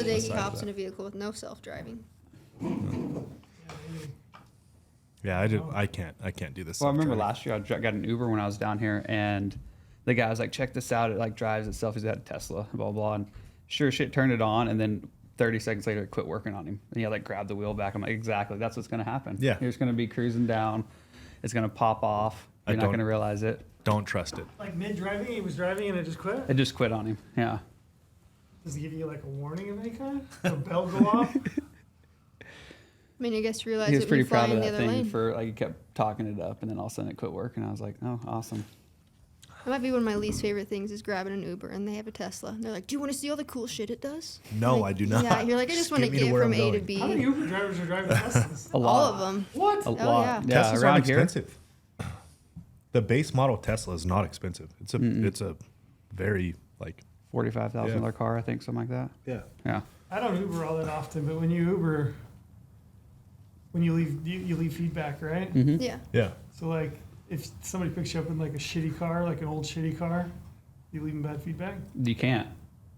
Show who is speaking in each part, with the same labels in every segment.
Speaker 1: day
Speaker 2: the
Speaker 1: he
Speaker 2: side of
Speaker 1: hops in
Speaker 2: that.
Speaker 1: a vehicle with no self-driving.
Speaker 2: Yeah, I can't do this.
Speaker 3: Well, I remember
Speaker 2: self-driving.
Speaker 3: last year I got an Uber when I was down here, and the guy was like, "Check this out! It like drives itself." He's got a Tesla, blah blah. And sure shit, turned it on, and then 30 seconds later, it quit working on him, and he had like grabbed the wheel back. I'm like, exactly, that's what's gonna happen.
Speaker 2: Yeah.
Speaker 3: You're just gonna be cruising down. It's gonna pop off. You're not
Speaker 2: don't-
Speaker 3: gonna realize it.
Speaker 2: Don't trust it.
Speaker 4: Like mid-driving, he was driving and it just quit?
Speaker 3: It just quit on him. Yeah.
Speaker 4: Does he give you like a warning of any kind? A bell go off?
Speaker 1: I mean, I guess you realize
Speaker 3: He was
Speaker 1: it when
Speaker 3: pretty
Speaker 1: you fly
Speaker 3: proud
Speaker 1: in
Speaker 3: of
Speaker 1: the
Speaker 3: that
Speaker 1: other
Speaker 3: thing
Speaker 1: lane.
Speaker 3: for like he kept talking it up, and then all of a sudden it quit working. I was like, oh, awesome.
Speaker 1: That might be one of my least favorite things is grabbing an Uber and they have a Tesla. And they're like, do you want to see all the cool shit it does?
Speaker 2: No,
Speaker 1: Like,
Speaker 2: I do not.
Speaker 1: Yeah, you're like, I just want to
Speaker 2: get me to
Speaker 1: get
Speaker 2: where
Speaker 1: from
Speaker 2: I'm
Speaker 1: A to
Speaker 2: going.
Speaker 1: B.
Speaker 4: How many Uber drivers are driving Teslas?
Speaker 3: A
Speaker 1: All
Speaker 3: lot.
Speaker 1: of them.
Speaker 4: What?
Speaker 3: A
Speaker 1: Oh,
Speaker 3: lot.
Speaker 1: yeah.
Speaker 2: Teslas
Speaker 3: around
Speaker 2: aren't
Speaker 3: here.
Speaker 2: expensive. The base model Tesla is not expensive. It's a very like
Speaker 3: $45,000 car, I think, something like that.
Speaker 2: yeah.
Speaker 3: Yeah.
Speaker 4: I don't Uber all that often, but when you Uber, when you leave, you leave feedback, right?
Speaker 3: Mm-hmm.
Speaker 1: Yeah.
Speaker 2: Yeah.
Speaker 4: So like, if somebody picks you up in like a shitty car, like an old shitty car, you leave them bad feedback?
Speaker 3: You can't.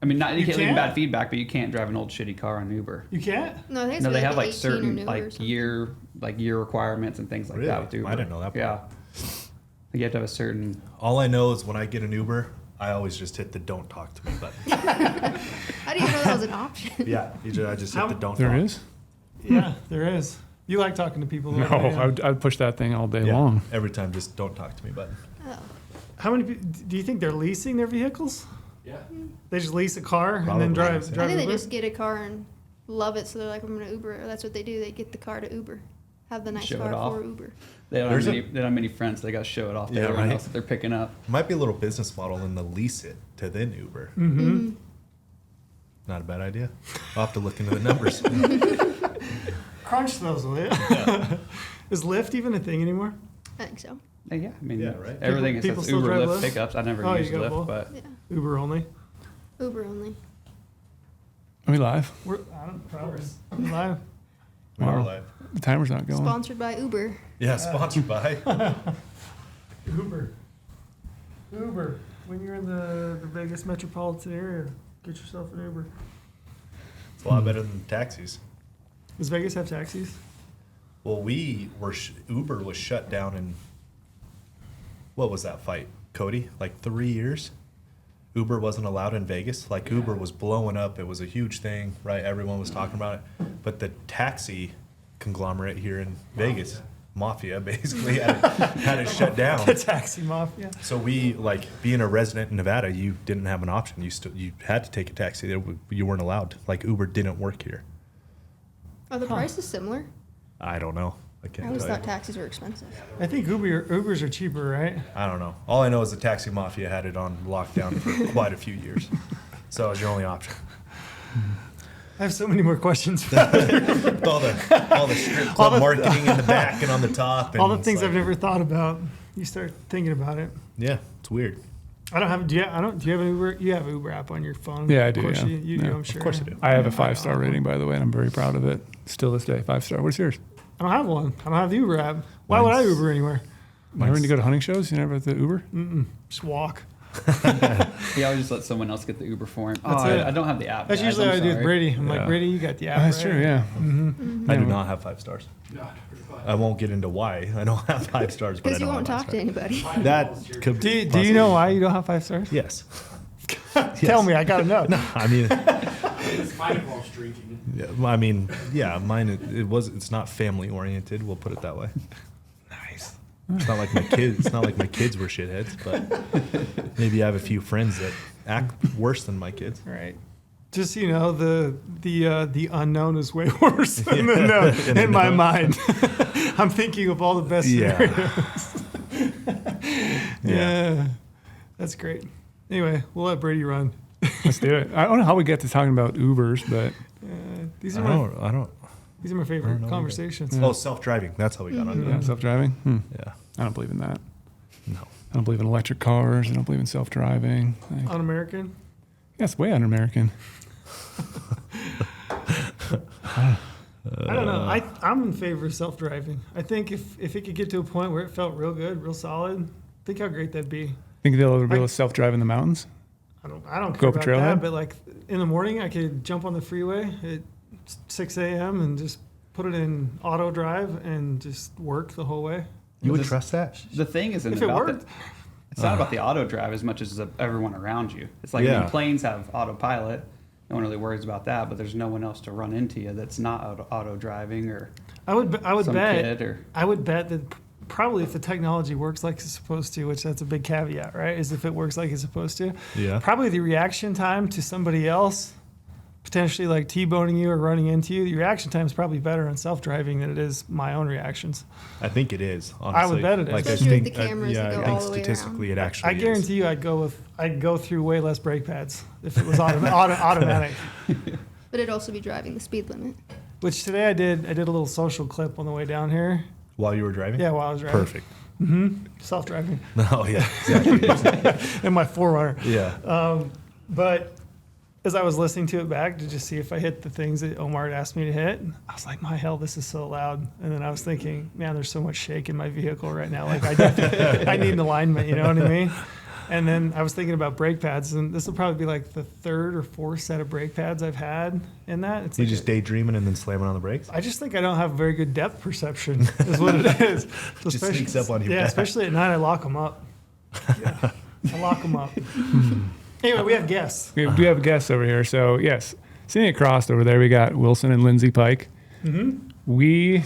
Speaker 3: I mean, not you
Speaker 4: You
Speaker 3: can't leave
Speaker 4: can't?
Speaker 3: bad feedback, but you can't drive an old shitty car on Uber.
Speaker 4: You can't?
Speaker 1: No, I think it's
Speaker 3: No, they
Speaker 1: like
Speaker 3: have like
Speaker 1: 18 or
Speaker 3: certain
Speaker 1: newer or
Speaker 3: like
Speaker 1: something.
Speaker 3: year requirements and things like
Speaker 2: Really?
Speaker 3: that with Uber.
Speaker 2: I didn't know that part.
Speaker 3: Yeah. You have to have a certain.
Speaker 2: All I know is when I get an Uber, I always just hit the "Don't talk to me" button.
Speaker 1: How do you know that was an option?
Speaker 2: Yeah, I just hit the "Don't."
Speaker 5: There
Speaker 2: talk.
Speaker 5: is?
Speaker 4: Yeah, there is. You like talking to people.
Speaker 5: No,
Speaker 4: though, yeah.
Speaker 5: I'd push that thing all day
Speaker 2: Yeah,
Speaker 5: long.
Speaker 2: every time, just "Don't talk to me" button.
Speaker 1: Oh.
Speaker 4: How many? Do you think they're leasing their vehicles?
Speaker 6: Yeah.
Speaker 4: They just lease a car and
Speaker 2: Probably,
Speaker 4: then drive.
Speaker 2: yeah.
Speaker 1: I
Speaker 4: drive
Speaker 1: think they
Speaker 4: Uber?
Speaker 1: just get a car and love it, so they're like, I'm going to Uber. Or that's what they do. They get the car to Uber. Have the nice
Speaker 3: Show it
Speaker 1: car
Speaker 3: off.
Speaker 1: for Uber.
Speaker 3: They don't,
Speaker 2: There's
Speaker 3: have many, they don't have many friends. They got to show it off to
Speaker 2: Yeah,
Speaker 3: everyone
Speaker 2: right.
Speaker 3: else that they're picking up.
Speaker 2: Might be a little business model and to lease it to then Uber.
Speaker 4: Mm-hmm.
Speaker 2: Not a bad idea. I'll have to look into the numbers.
Speaker 4: Crunch those, will you? Is Lyft even a thing anymore?
Speaker 1: I think so.
Speaker 3: Yeah, I mean,
Speaker 2: Yeah, right.
Speaker 3: everything
Speaker 4: People- people
Speaker 3: is
Speaker 4: still
Speaker 3: Uber,
Speaker 4: drive
Speaker 3: Lyft
Speaker 4: Lyft?
Speaker 3: pickups. I never
Speaker 4: Oh, you
Speaker 3: used
Speaker 4: got
Speaker 3: Lyft,
Speaker 4: both?
Speaker 3: but
Speaker 1: Yeah.
Speaker 4: Uber only.
Speaker 1: Uber only.
Speaker 5: Are we live?
Speaker 4: I don't probably live.
Speaker 2: We are
Speaker 5: Wow.
Speaker 2: live.
Speaker 5: The timer's not going.
Speaker 1: Sponsored by Uber.
Speaker 2: Yeah, sponsored by.
Speaker 4: Uber. Uber. When you're in the Vegas metropolitan area, get yourself an Uber.
Speaker 2: It's a lot better than taxis.
Speaker 4: Does Vegas have taxis?
Speaker 2: Well, Uber was shut down in, what was that fight, Cody? Like 3 years? Uber wasn't allowed in Vegas. Like Uber was blowing up. It was a huge thing, right? Everyone was talking about it. But the taxi conglomerate here in Vegas, Mafia, basically had it shut down.
Speaker 4: The taxi mafia.
Speaker 2: So we, like, being a resident in Nevada, you didn't have an option. You had to take a taxi. You weren't allowed. Like Uber didn't work here.
Speaker 1: Are the prices similar?
Speaker 2: I don't know. I
Speaker 1: I
Speaker 2: can't
Speaker 1: always
Speaker 2: tell
Speaker 1: thought
Speaker 2: you.
Speaker 1: taxis were expensive.
Speaker 4: I think Ubers are cheaper, right?
Speaker 2: I don't know. All I know is the taxi mafia had it on lockdown for quite a few years. So it was your only option.
Speaker 4: I have so many more questions.
Speaker 2: With all the strip club marketing in the back and on the top. And
Speaker 4: All the
Speaker 2: it's
Speaker 4: things
Speaker 2: like-
Speaker 4: I've never thought about. You start thinking about it.
Speaker 2: Yeah, it's weird.
Speaker 4: I don't have. Do you have an Uber? You have an Uber app on your phone?
Speaker 5: Yeah, I do,
Speaker 4: Of course
Speaker 5: yeah.
Speaker 4: you do.
Speaker 5: Yeah.
Speaker 4: I'm sure.
Speaker 2: Of course I do.
Speaker 5: I have a 5-star rating, by the way, and I'm very proud of it. Still this day, 5-star. What's yours?
Speaker 4: I don't have one. I don't have the Uber app. Why would I
Speaker 2: Mine's-
Speaker 4: Uber anywhere?
Speaker 5: Whenever you go to hunting shows, you never have the Uber?
Speaker 4: Just walk.
Speaker 3: he always just let someone else get the Uber for him.
Speaker 4: That's
Speaker 3: oh,
Speaker 4: it.
Speaker 3: I don't have the app.
Speaker 4: That's
Speaker 3: guys,
Speaker 4: usually
Speaker 3: I'm
Speaker 4: what I do with
Speaker 3: sorry.
Speaker 4: Brady. I'm like,
Speaker 5: Yeah.
Speaker 4: Brady, you got the app.
Speaker 5: That's
Speaker 4: right?
Speaker 5: true, yeah.
Speaker 2: I do not have 5 stars.
Speaker 6: No,
Speaker 2: I won't get into why I don't have 5 stars, but I
Speaker 1: Because you
Speaker 2: don't
Speaker 1: won't
Speaker 2: have 5
Speaker 1: talk to
Speaker 2: stars.
Speaker 1: anybody.
Speaker 2: That could
Speaker 4: Do you know why you don't have 5 stars?
Speaker 2: Yes.
Speaker 4: Tell me. I gotta know.
Speaker 2: I mean,
Speaker 6: it's kind of all streaking.
Speaker 2: yeah, I mean, yeah, mine. It's not family oriented. We'll put it that way.
Speaker 4: Nice.
Speaker 2: It's not like my kids. It's not like my kids were shitheads, but maybe I have a few friends that act worse than my kids.
Speaker 4: Right. Just so you know, the unknown is way worse than the known in my mind. I'm thinking of all the best scenarios. Yeah. That's great. Anyway, we'll let Brady run.
Speaker 5: Let's do it. I don't know how we get to talking about Ubers, but
Speaker 4: These
Speaker 2: I
Speaker 4: are my
Speaker 2: don't.
Speaker 4: these are my
Speaker 2: I don't
Speaker 4: favorite
Speaker 2: know
Speaker 4: conversations.
Speaker 2: Oh, self-driving. That's how we got onto
Speaker 5: yeah,
Speaker 2: it.
Speaker 5: self-driving?
Speaker 2: Yeah.
Speaker 5: I don't believe in that.
Speaker 2: No.
Speaker 5: I don't believe in electric cars. I don't believe in self-driving.
Speaker 4: Un-American.
Speaker 5: Yeah, it's way un-American.
Speaker 4: I don't know. I'm in favor of self-driving. I think if it could get to a point where it felt real good, real solid, think how great that'd be.
Speaker 5: Think they'll be able to self-drive in the mountains?
Speaker 4: I don't
Speaker 5: Go
Speaker 4: care
Speaker 5: up a
Speaker 4: about that,
Speaker 5: trailhead?
Speaker 4: but like in the morning, I could jump on the freeway at 6 a.m. and just put it in auto drive and just work the whole way.
Speaker 2: You would
Speaker 3: This-
Speaker 2: trust that?
Speaker 3: The thing isn't
Speaker 4: If it
Speaker 3: about
Speaker 4: worked.
Speaker 3: it's not about the auto drive as much as everyone around you. It's like
Speaker 2: Yeah.
Speaker 3: when planes have autopilot, no one really worries about that, but there's no one else to run into you that's not auto driving or
Speaker 4: I would
Speaker 3: some
Speaker 4: bet.
Speaker 3: kid or
Speaker 4: I would bet that probably if the technology works like it's supposed to, which that's a big caveat, right? Is if it works like it's supposed to.
Speaker 2: Yeah.
Speaker 4: Probably the reaction time to somebody else, potentially like T-boning you or running into you, the reaction time is probably better on self-driving than it is my own reactions.
Speaker 2: I think it is. Honestly.
Speaker 4: I would bet it is.
Speaker 2: Like, I
Speaker 1: Especially with
Speaker 2: think,
Speaker 1: the cameras
Speaker 2: yeah,
Speaker 1: that go
Speaker 2: I think
Speaker 1: all the way
Speaker 2: statistically it actually
Speaker 4: I guarantee you, I'd go through way less brake pads if it was automatic.
Speaker 1: But it'd also be driving the speed limit.
Speaker 4: Which today I did a little social clip on the way down here.
Speaker 2: While you were driving?
Speaker 4: Yeah, while I was driving.
Speaker 2: Perfect.
Speaker 4: Self-driving.
Speaker 2: Oh, yeah. Exactly.
Speaker 4: In my 4Runner.
Speaker 2: yeah.
Speaker 4: But as I was listening to it back to just see if I hit the things that Omar had asked me to hit, I was like, my hell, this is so loud. And then I was thinking, man, there's so much shake in my vehicle right now. Like I need an alignment, you know what I mean? And then I was thinking about brake pads, and this will probably be like the third or fourth set of brake pads I've had in that. It's
Speaker 2: You
Speaker 4: like
Speaker 2: just daydreaming and then slamming on the brakes?
Speaker 4: I just think I don't have very good depth perception, is what it is. So
Speaker 2: Just sneaks up on you.
Speaker 4: Yeah, especially at night, I lock them up. Yeah, I lock them up. Anyway, we have guests.
Speaker 5: We do have guests over here. So, yes, sitting across over there, we got Wilson and Lindsey Pike. We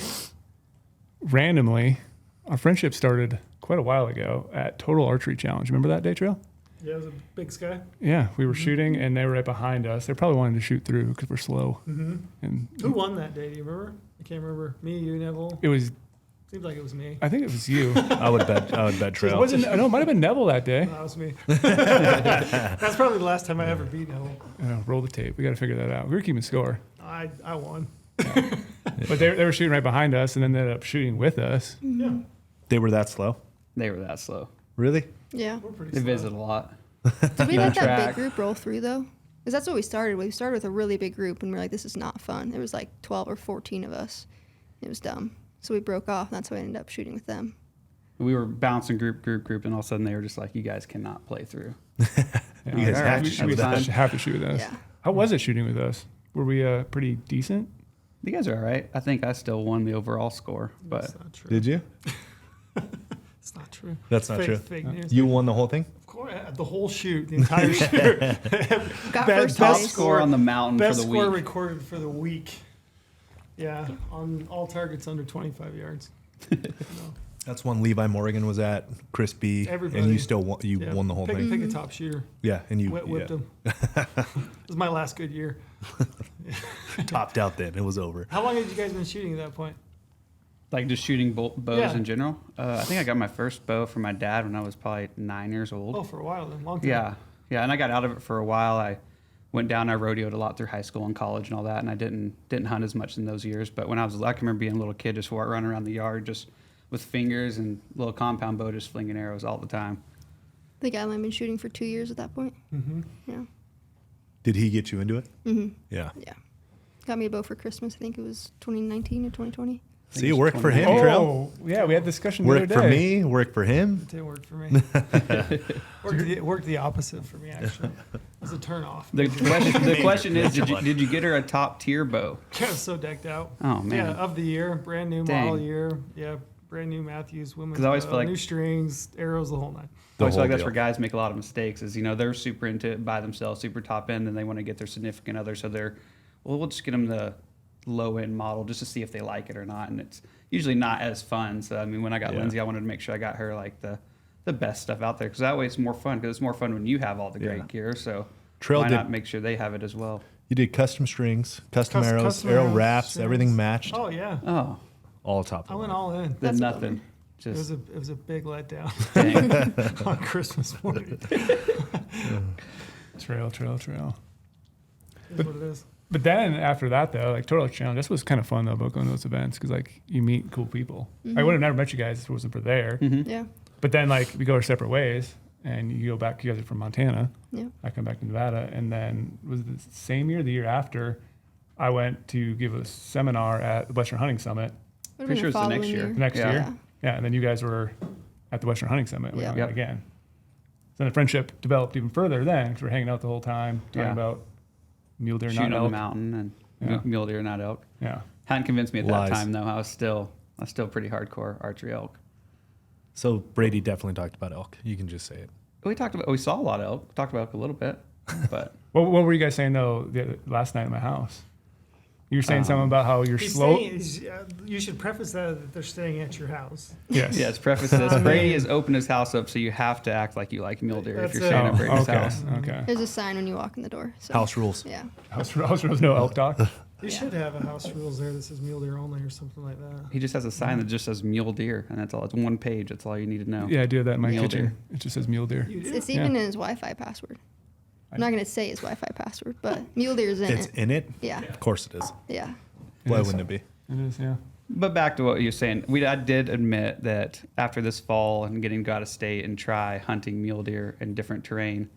Speaker 5: randomly, our friendship started quite a while ago at Total Archery Challenge. Remember that day, Trail?
Speaker 4: Yeah, it was a big sky.
Speaker 5: Yeah, we were shooting, and they were right behind us. They probably wanted to shoot through because we're slow. And
Speaker 4: Who won that day? Do you remember? I can't remember. Me, you, Neville.
Speaker 5: it was,
Speaker 4: Seems like it was me.
Speaker 5: I think it was you.
Speaker 2: I would bet
Speaker 5: It
Speaker 2: Trail.
Speaker 5: wasn't, no, it might have been Neville that day.
Speaker 4: No, that was me. That's probably the last time I ever beat Neville.
Speaker 5: Roll the tape. We got to figure that out. We were keeping score.
Speaker 4: I won.
Speaker 5: But they were shooting right behind us, and then they ended up shooting with us.
Speaker 4: Yeah,
Speaker 2: They were that slow?
Speaker 3: they were that slow.
Speaker 2: Really?
Speaker 1: Yeah.
Speaker 4: we're pretty
Speaker 3: They
Speaker 4: slow.
Speaker 3: visit a lot.
Speaker 1: Did we
Speaker 3: On
Speaker 1: let that
Speaker 3: track.
Speaker 1: big group roll through though? Because that's what we started with. We started with a really big group, and we are like, this is not fun. It was like 12 or 14 of us. It was dumb. So we broke off, and that's why I ended up shooting with them.
Speaker 3: We were bouncing group, and all of a sudden they were just like, you guys cannot play through.
Speaker 2: You guys
Speaker 3: All
Speaker 2: have
Speaker 3: right,
Speaker 2: to
Speaker 5: We
Speaker 2: shoot
Speaker 3: that's
Speaker 2: that.
Speaker 3: fine.
Speaker 5: have to shoot with us.
Speaker 1: Yeah.
Speaker 5: How was it shooting with us? Were we pretty decent?
Speaker 3: You guys are all right. I think I still won the overall score, but
Speaker 4: That's not true.
Speaker 2: Did you?
Speaker 4: It's not true.
Speaker 2: That's not
Speaker 4: Fake-
Speaker 2: true.
Speaker 4: Fake news.
Speaker 2: You won the whole thing?
Speaker 4: Of course, the whole shoot, the entire shoot.
Speaker 1: Got
Speaker 4: Best
Speaker 1: first
Speaker 3: top
Speaker 1: place.
Speaker 3: score on the mountain for
Speaker 4: Best
Speaker 3: the
Speaker 4: score
Speaker 3: week.
Speaker 4: recorded for the week. Yeah, on all targets under 25 yards.
Speaker 2: That's one Levi Morgan was at, Chris B. And
Speaker 4: Everybody.
Speaker 2: you still won,
Speaker 4: Yeah,
Speaker 2: won the whole
Speaker 4: pick,
Speaker 2: thing.
Speaker 4: Pick a top shooter.
Speaker 2: Yeah, and you
Speaker 4: Whipped
Speaker 2: yeah.
Speaker 4: him. It was my last good year.
Speaker 2: topped out then. It was over.
Speaker 4: How long had you guys been shooting at that point?
Speaker 3: Like just shooting bows
Speaker 4: Yeah.
Speaker 3: in general. I think I got my first bow from my dad when I was probably 9 years old.
Speaker 4: Oh, for a while then, long time.
Speaker 3: Yeah, and I got out of it for a while. I went down. I rodeoed a lot through high school and college and all that, and I didn't hunt as much in those years. But when I can remember being a little kid, just running around the yard, just with fingers and little compound bow, just flinging arrows all the time.
Speaker 1: I think I've only been shooting for 2 years at that point.
Speaker 4: Mm-hmm.
Speaker 1: Yeah.
Speaker 2: Did he get you into it?
Speaker 1: Mm-hmm.
Speaker 2: Yeah.
Speaker 1: Yeah. Got me a bow for Christmas. I think it was 2019 or 2020.
Speaker 2: See, it worked for him,
Speaker 3: Oh,
Speaker 2: Trail.
Speaker 5: Oh, yeah, we had discussion the
Speaker 2: Worked
Speaker 5: other
Speaker 2: for
Speaker 5: day.
Speaker 2: me, worked for him.
Speaker 4: It didn't work for me. worked the opposite for me, actually. It was a turn off.
Speaker 3: The question is, did you get her a top tier bow?
Speaker 4: I was so decked out.
Speaker 3: Oh man,
Speaker 4: Yeah, of the year, brand new
Speaker 3: Dang.
Speaker 4: model year. Yeah, brand new Matthews women's
Speaker 3: 'Cause I always
Speaker 4: bow,
Speaker 3: feel like-
Speaker 4: new strings, arrows, the whole nine.
Speaker 3: I always feel
Speaker 2: whole
Speaker 3: like that's
Speaker 2: deal.
Speaker 3: where guys make a lot of mistakes. Is they're super into it by themselves, super top end, and they want to get their significant other, so we'll just get them the low end model just to see if they like it or not, and it's usually not as fun. So I mean, when I got
Speaker 2: Yeah.
Speaker 3: Lindsay, I wanted to make sure I got her like the best stuff out there, because that way it's more fun. Because it's more fun when you have all the great
Speaker 2: Yeah.
Speaker 3: gear. So
Speaker 2: Trail
Speaker 3: why
Speaker 2: did-
Speaker 3: not make sure they have it as well?
Speaker 2: You did custom strings, custom arrows,
Speaker 4: Custom
Speaker 2: arrow
Speaker 4: arrows,
Speaker 2: wraps,
Speaker 4: strings.
Speaker 2: everything matched.
Speaker 4: Oh yeah,
Speaker 3: Oh,
Speaker 2: All top.
Speaker 4: I
Speaker 2: of
Speaker 4: went
Speaker 2: the line.
Speaker 4: all in.
Speaker 3: then
Speaker 1: That's a
Speaker 3: nothing.
Speaker 4: It was
Speaker 3: Just
Speaker 4: a big letdown
Speaker 3: dang.
Speaker 4: on Christmas morning.
Speaker 5: Trail.
Speaker 4: That's what it is.
Speaker 5: But then after that, though, like Total Challenge, this was kind of fun, though, about going to those events because, like, you meet cool people. I would have never met you guys if it wasn't for there.
Speaker 1: Yeah.
Speaker 5: But then, like, we go our separate ways, and you go back, you guys are from Montana.
Speaker 1: Yeah.
Speaker 5: I come back to Nevada. And then, was it the same year, the year after, I went to give a seminar at the Western Hunting Summit
Speaker 1: Would've
Speaker 3: Pretty
Speaker 1: been
Speaker 3: sure
Speaker 1: the
Speaker 3: it's the next
Speaker 1: following
Speaker 3: year.
Speaker 5: next
Speaker 3: Yeah.
Speaker 5: year. Yeah, and then you guys were at the Western Hunting Summit. We
Speaker 1: Yeah.
Speaker 5: went
Speaker 3: Yep.
Speaker 5: again. So then the friendship developed even further then because we're hanging out the whole time, talking
Speaker 3: Yeah.
Speaker 5: about mule deer,
Speaker 3: shooting
Speaker 5: not
Speaker 3: on the
Speaker 5: elk.
Speaker 3: mountain, and
Speaker 5: Yeah.
Speaker 3: mule deer, not elk.
Speaker 5: Yeah.
Speaker 3: Hadn't convinced me at
Speaker 2: Lies.
Speaker 3: that time though. I was still pretty hardcore archery elk.
Speaker 2: So Brady definitely talked about elk. You can just say it.
Speaker 3: We saw a lot of elk. Talked about elk a little bit, but
Speaker 5: What were you guys saying though last night at my house? You were saying something about how you're
Speaker 4: He's
Speaker 5: slow.
Speaker 4: you should preface that they're staying at your house.
Speaker 5: Yes.
Speaker 3: yes, preface this. Brady has opened his house up, so you have to act like you like mule deer if
Speaker 4: That's
Speaker 3: you're
Speaker 4: it.
Speaker 3: staying at Brady's
Speaker 5: okay.
Speaker 3: house.
Speaker 5: Okay.
Speaker 1: There's a sign when you walk in the door. So.
Speaker 2: House rules.
Speaker 1: Yeah.
Speaker 5: House rules, no elk talk.
Speaker 4: You
Speaker 1: Yeah.
Speaker 4: should have a house rules there that says mule deer only or something like that.
Speaker 3: He just has a sign that just says mule deer, and that's all. It's one page. That's all you need to know.
Speaker 5: Yeah, I do have that in my
Speaker 3: Mule
Speaker 5: kitchen.
Speaker 3: deer.
Speaker 5: It just says mule deer.
Speaker 4: You do?
Speaker 1: It's even in his Wi-Fi password. I'm not gonna say his Wi-Fi password, but mule deer's in
Speaker 2: It's
Speaker 1: it.
Speaker 2: in it?
Speaker 1: Yeah.
Speaker 2: Of course it is.
Speaker 1: Yeah.
Speaker 2: Why
Speaker 5: is.
Speaker 2: wouldn't it be?
Speaker 5: It is, yeah.
Speaker 3: But back to what you were saying, I did admit that after this fall and getting to go out of state and try hunting mule deer in different terrain,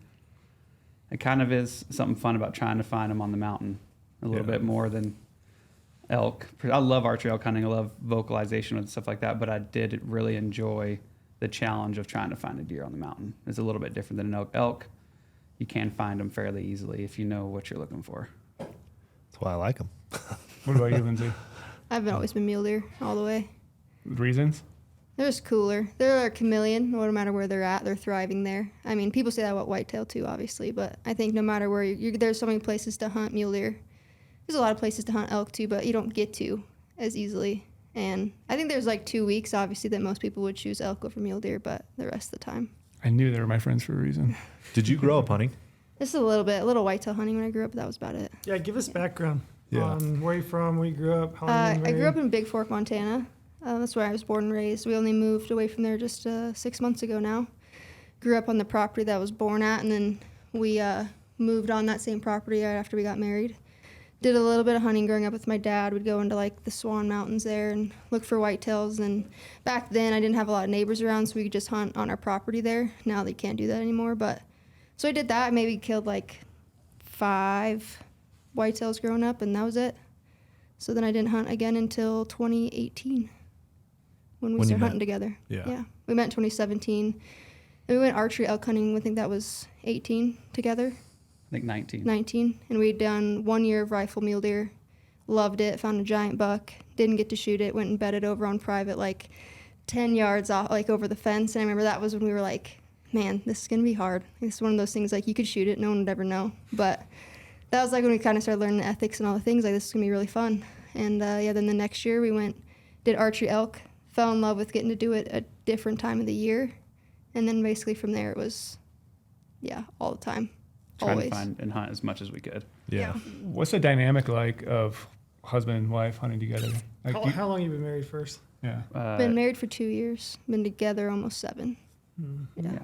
Speaker 3: it kind of is something fun about trying to find them on the mountain a little
Speaker 2: Yeah.
Speaker 3: bit more than elk. I love archery elk hunting. I love vocalization and stuff like that, but I did really enjoy the challenge of trying to find a deer on the mountain. It's a little bit different than an elk. Elk, you can find them fairly easily if you know what you're looking for.
Speaker 2: That's why I like them.
Speaker 5: What about you, Lindsay?
Speaker 1: I've always been mule deer all the way.
Speaker 5: Reasons?
Speaker 1: They're just cooler. They're a chameleon. No matter where they're at, they're thriving there. I mean, people say that about whitetail too, obviously, but I think no matter where there's so many places to hunt mule deer. There's a lot of places to hunt elk too, but you don't get to as easily. And I think there's like 2 weeks, obviously, that most people would choose elk over mule deer, but the rest of the time.
Speaker 5: I knew they were my friends for a reason.
Speaker 2: Did you grow up hunting?
Speaker 1: Just a little whitetail hunting when I grew up, but that was about it.
Speaker 4: Yeah, give us background
Speaker 2: Yeah.
Speaker 4: on where you're from, where you grew up, how long you been
Speaker 1: I grew up
Speaker 4: married.
Speaker 1: in Big Fork, Montana. That's where I was born and raised. We only moved away from there just 6 months ago now. Grew up on the property that I was born at, and then we moved on that same property right after we got married. Did a little bit of hunting growing up with my dad. We'd go into like the Swan Mountains there and look for whitetails. And back then I didn't have a lot of neighbors around, so we could just hunt on our property there. Now they can't do that anymore. But so I did that. I maybe killed like 5 whitetails growing up, and that was it. So then I didn't hunt again until 2018 when we
Speaker 2: When you
Speaker 1: started
Speaker 2: met.
Speaker 1: hunting together.
Speaker 2: Yeah.
Speaker 1: We met in 2017. And we went archery elk hunting. I think that was 18 together.
Speaker 3: I think 19.
Speaker 1: 19, and we'd done 1 year of rifle mule deer. Loved it. Found a giant buck. Didn't get to shoot it. Went and bedded over on private, like 10 yards off, like over the fence. And I remember that was when we were like, man, this is gonna be hard. It's one of those things like you could shoot it, no one would ever know. But that was like when we kind of started learning the ethics and all the things. Like, this is gonna be really fun. And then the next year we went, did archery elk. Fell in love with getting to do it a different time of the year. And then basically from there it was, all the time.
Speaker 3: Trying
Speaker 1: Always.
Speaker 3: to find and hunt as much as we could.
Speaker 2: Yeah.
Speaker 5: What's the dynamic like of husband and wife hunting together? Like,
Speaker 4: How long you been married first?
Speaker 5: yeah.
Speaker 1: Been married for 2 years. Been together almost 7.
Speaker 3: Yeah.